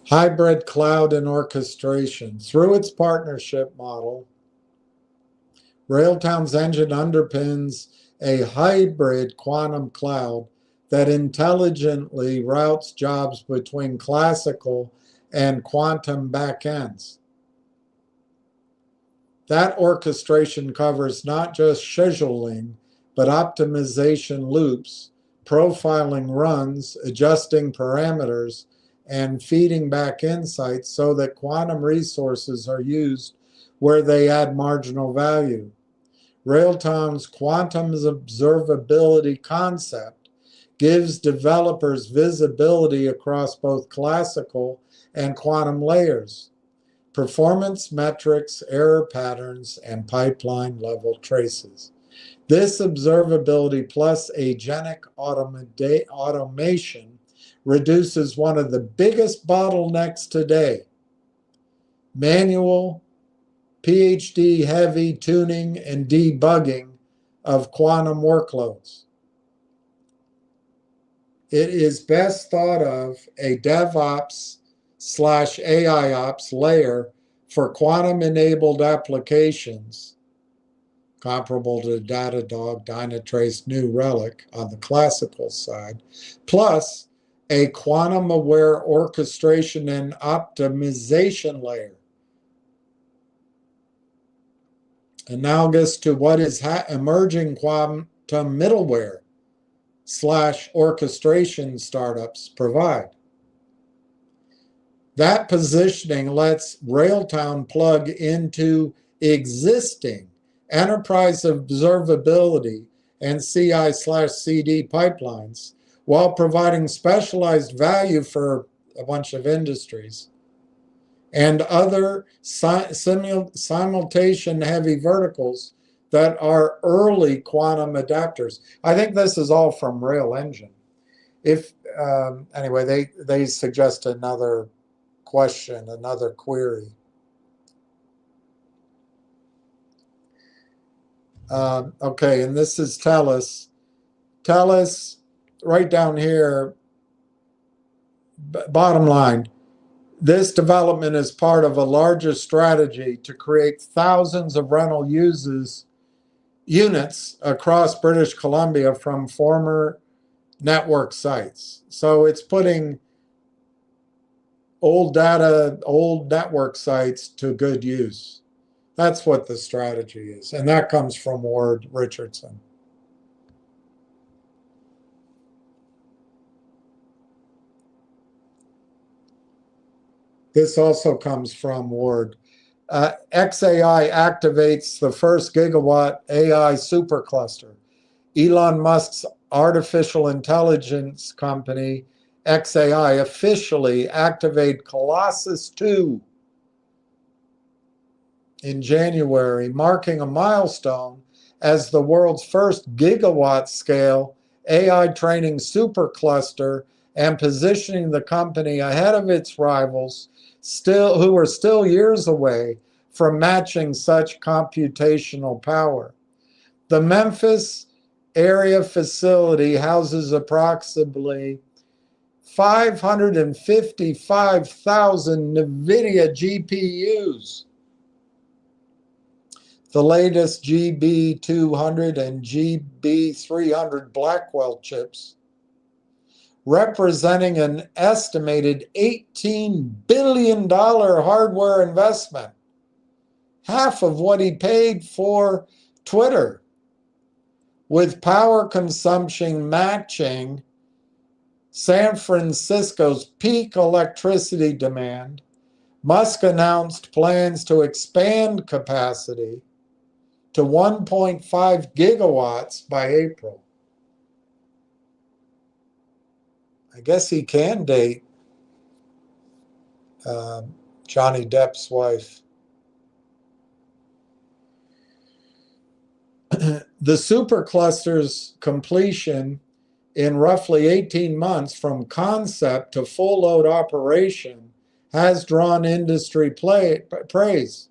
Hybrid cloud and orchestration. Through its partnership model, Railtown's engine underpins a hybrid quantum cloud that intelligently routes jobs between classical and quantum backends. That orchestration covers not just scheduling, but optimization loops, profiling runs, adjusting parameters, and feeding back insights so that quantum resources are used where they add marginal value. Railtown's quantum observability concept gives developers visibility across both classical and quantum layers, performance metrics, error patterns, and pipeline level traces. This observability plus agentic automation reduces one of the biggest bottlenecks today: manual, PhD heavy tuning and debugging of quantum workloads. It is best thought of a DevOps/AIOps layer for quantum-enabled applications, comparable to Datadog, Dynatrace, New Relic on the classical side, plus a quantum-aware orchestration and optimization layer, analogous to what is emerging quantum middleware/orchestration startups provide. That positioning lets Railtown plug into existing enterprise observability and CI/CD pipelines while providing specialized value for a bunch of industries and other simultaneous heavy verticals that are early quantum adapters. I think this is all from Rail Engine. If anyway, they suggest another question, another query. Okay, and this is Telus. Telus, right down here, bottom line, this development is part of a larger strategy to create thousands of rental units across British Columbia from former network sites. So it's putting old network sites to good use. That's what the strategy is. And that comes from Ward Richardson. This also comes from Ward. XAI activates the first gigawatt AI supercluster. Elon Musk's artificial intelligence company, XAI, officially activated Colossus 2 in January, marking a milestone as the world's first gigawatt-scale AI training supercluster and positioning the company ahead of its rivals, who are still years away from matching such computational power. The Memphis area facility houses approximately 555,000 NVIDIA GPUs, the latest GB200 and GB300 Blackwell chips, representing an estimated $18 billion hardware investment, half of what he paid for Twitter, with power consumption matching San Francisco's peak electricity demand. Musk announced plans to expand capacity to 1.5 gigawatts by April. I guess he can date Johnny Depp's wife. The supercluster's completion in roughly 18 months from concept to full load operation has drawn industry praise.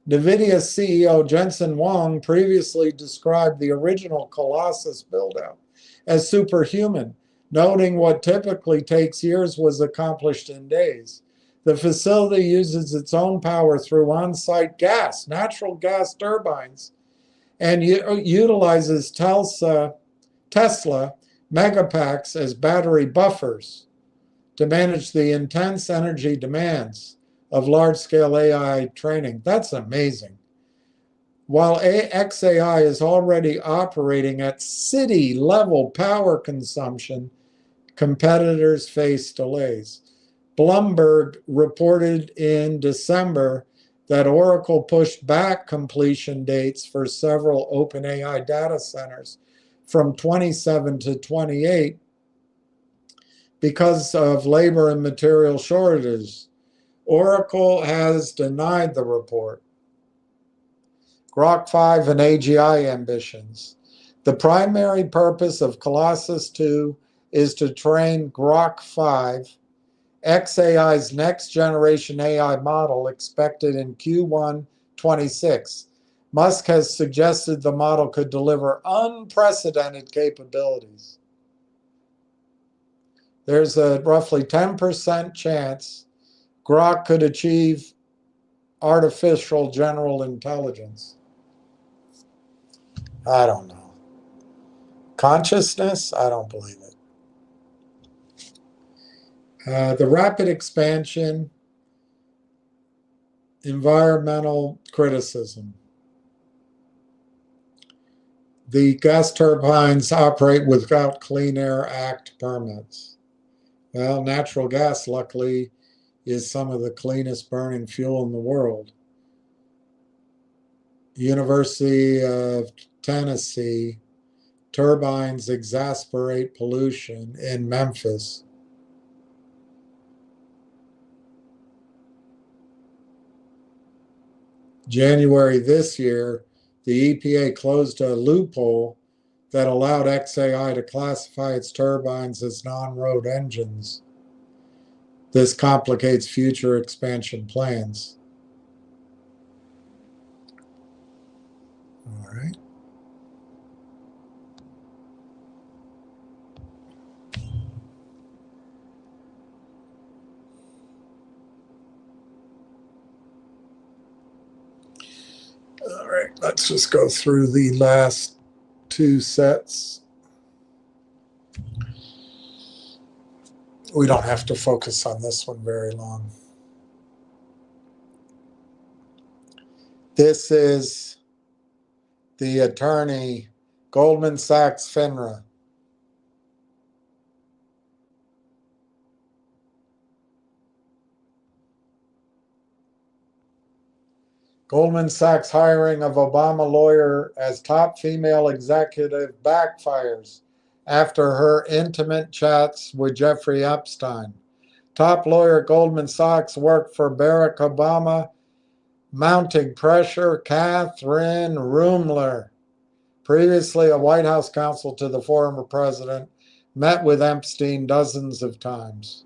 NVIDIA CEO Jensen Huang previously described the original Colossus build-out as superhuman, noting what typically takes years was accomplished in days. The facility uses its own power through on-site gas, natural gas turbines, and utilizes Tesla megapacks as battery buffers to manage the intense energy demands of large-scale AI training. That's amazing. While XAI is already operating at city-level power consumption, competitors face delays. Bloomberg reported in December that Oracle pushed back completion dates for several OpenAI data centers from 27 to 28 because of labor and material shortages. Oracle has denied the report. Grok 5 and AGI ambitions. The primary purpose of Colossus 2 is to train Grok 5, XAI's next generation AI model expected in Q1 26. Musk has suggested the model could deliver unprecedented capabilities. There's a roughly 10% chance Grok could achieve artificial general intelligence. I don't know. Consciousness? I don't believe it. The rapid expansion, environmental criticism. The gas turbines operate without Clean Air Act permits. Well, natural gas, luckily, is some of the cleanest burning fuel in the world. University of Tennessee, turbines exacerbate pollution in Memphis. January this year, the EPA closed a loophole that allowed XAI to classify its turbines as non-road engines. This complicates future expansion plans. All right. All right, let's just go through the last two sets. We don't have to focus on this one very long. This is the attorney, Goldman Sachs FINRA. Goldman Sachs hiring of Obama lawyer as top female executive backfires after her intimate chats with Jeffrey Epstein. Top lawyer at Goldman Sachs worked for Barack Obama, mounting pressure. Catherine Rumler, previously a White House counsel to the former president, met with Epstein dozens of times.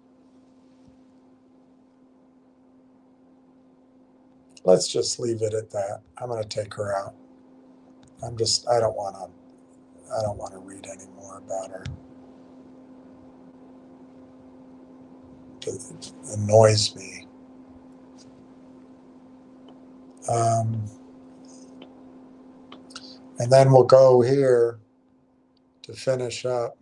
Let's just leave it at that. I'm going to take her out. I don't want to read any more about her. It annoys me. And then we'll go here to finish up.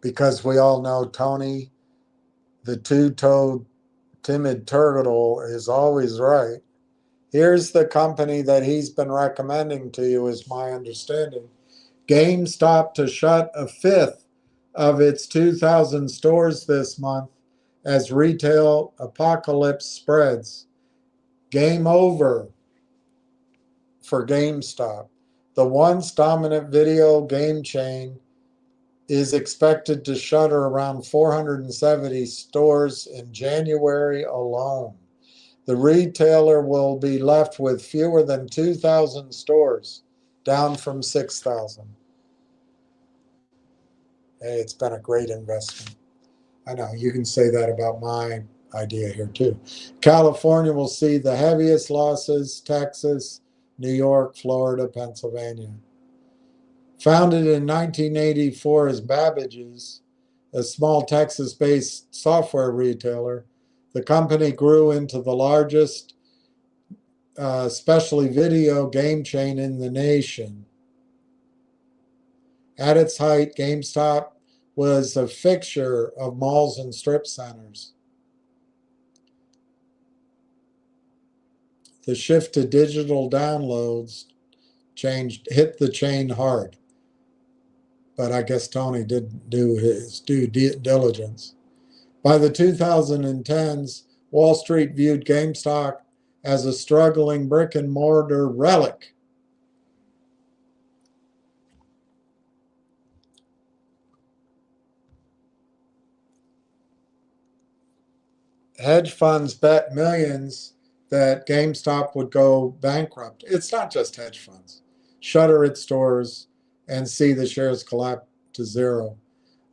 because we all know Tony, the two-toed timid turtle, is always right. Here's the company that he's been recommending to you, is my understanding. GameStop to shut a fifth of its 2,000 stores this month as retail apocalypse spreads. Game over for GameStop. The once dominant video game chain is expected to shutter around 470 stores in January alone. The retailer will be left with fewer than 2,000 stores, down from 6,000. Hey, it's been a great investment. I know, you can say that about my idea here too. California will see the heaviest losses, Texas, New York, Florida, Pennsylvania. Founded in 1984 as Babbage's, a small Texas-based software retailer, the company grew into the largest specialty video game chain in the nation. At its height, GameStop was a fixture of malls and strip centers. The shift to digital downloads hit the chain hard. But I guess Tony didn't do his due diligence. By the 2010s, Wall Street viewed GameStop as a struggling brick and mortar relic. Hedge funds bet millions that GameStop would go bankrupt. It's not just hedge funds. Shutter its stores and see the shares collapse to zero.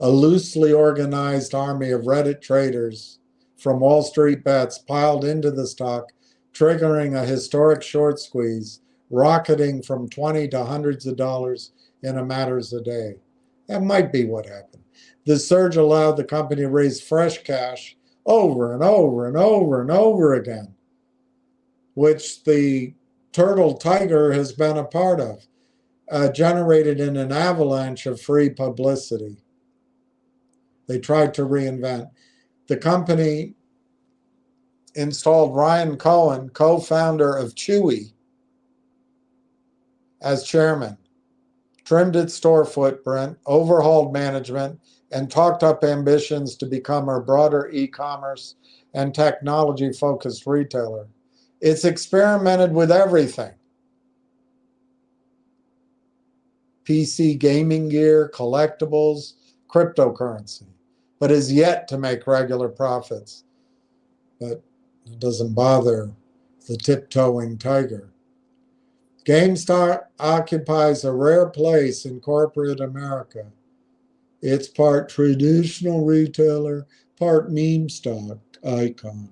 A loosely organized army of Reddit traders from Wall Street bets piled into the stock, triggering a historic short squeeze, rocketing from 20 to hundreds of dollars in a matter of a day. That might be what happened. The surge allowed the company to raise fresh cash over and over and over and over again, which the turtle tiger has been a part of, generated in an avalanche of free publicity. They tried to reinvent. The company installed Ryan Cohen, co-founder of Chewy, as chairman, trimmed its store footprint, overhauled management, and talked up ambitions to become a broader e-commerce and technology-focused retailer. It's experimented with everything. PC gaming gear, collectibles, cryptocurrency, but is yet to make regular profits. But it doesn't bother the tiptoeing tiger. GameStop occupies a rare place in corporate America. It's part traditional retailer, part meme stock icon.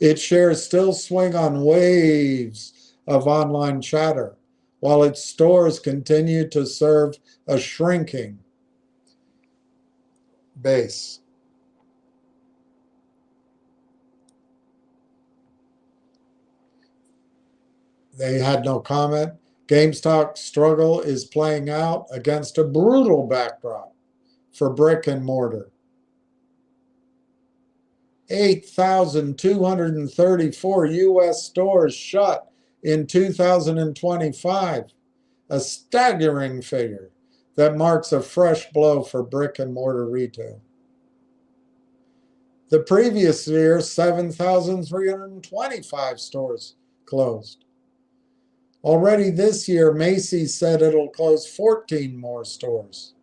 Its shares still swing on waves of online chatter, while its stores continue to serve a shrinking base. They had no comment. GameStop's struggle is playing out against a brutal backdrop for brick and mortar. 8,234 U.S. stores shut in 2025, a staggering figure that marks a fresh blow for brick and mortar retail. The previous year, 7,325 stores closed. Already this year, Macy's said it'll close 14 more stores.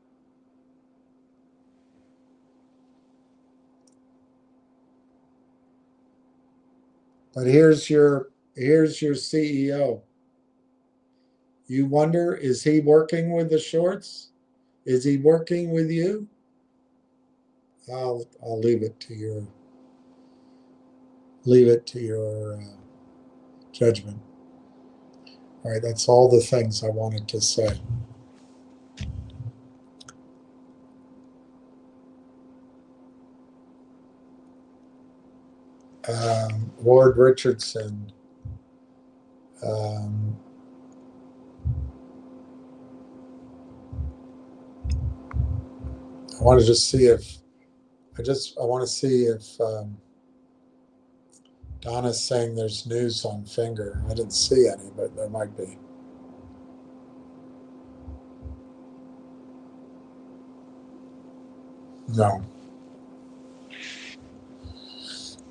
But here's your CEO. You wonder, is he working with the shorts? Is he working with you? I'll leave it to your judgment. All right, that's all the things I wanted to say. Ward Richardson. I want to just see if I want to see if Donna's saying there's news on Finger. I didn't see any, but there might be. No.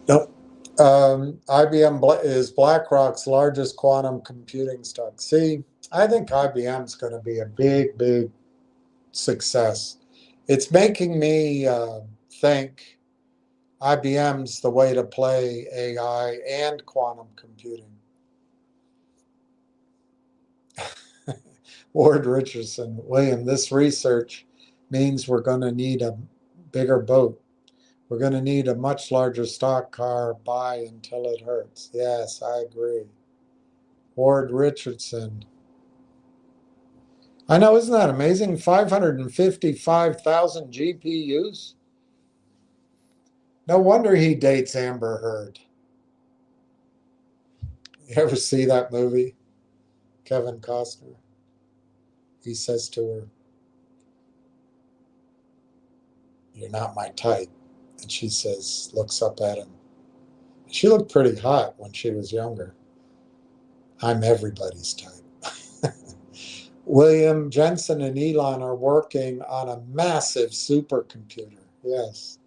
Nope. IBM is BlackRock's largest quantum computing stock. See, I think IBM's going to be a big, big success. It's making me think IBM's the way to play AI and quantum computing. Ward Richardson, William, this research means we're going to need a bigger boat. We're going to need a much larger stock car. Buy until it hurts. Yes, I agree. Ward Richardson. I know, isn't that amazing? 555,000 GPUs? No wonder he dates Amber Heard. You ever see that movie? Kevin Costner. He says to her, "You're not my type." And she says, looks up at him. She looked pretty hot when she was younger. "I'm everybody's type." William Jensen and Elon are working on a massive supercomputer. Yes.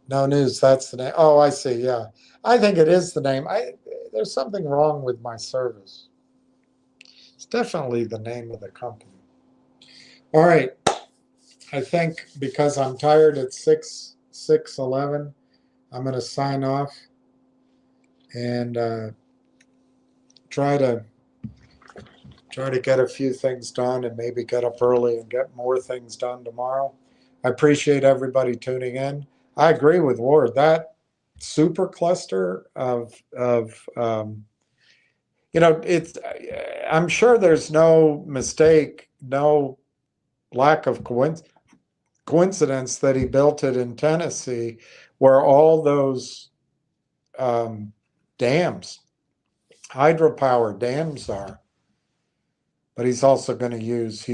No news, that's the name. Oh, I see, yeah. I think it is the name. There's something wrong with my service. It's definitely the name of the company. All right. I think because I'm tired at 6:11, I'm going to sign off and try to get a few things done and maybe get up early and get more things done tomorrow. I appreciate everybody tuning in. I agree with Ward. That super cluster of it's. I'm sure there's no mistake, no lack of coincidence that he built it in Tennessee, where all those dams, hydropower dams are. But he's also going to use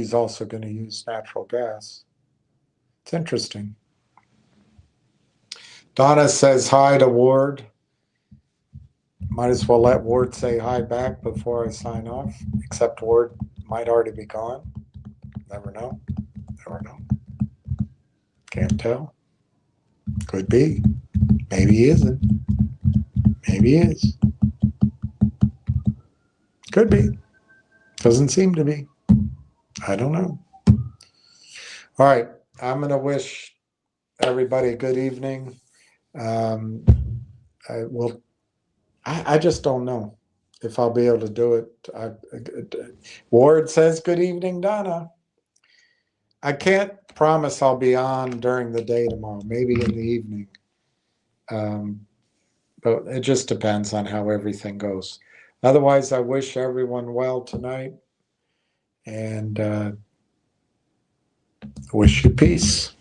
natural gas. It's interesting. Donna says hi to Ward. Might as well let Ward say hi back before I sign off, except Ward might already be gone. Never know. Can't tell. Could be. Maybe he isn't. Maybe he is. Could be. Doesn't seem to be. I don't know. All right. I'm going to wish everybody a good evening. I just don't know if I'll be able to do it. Ward says, good evening, Donna. I can't promise I'll be on during the day tomorrow, maybe in the evening. But it just depends on how everything goes. Otherwise, I wish everyone well tonight and wish you peace.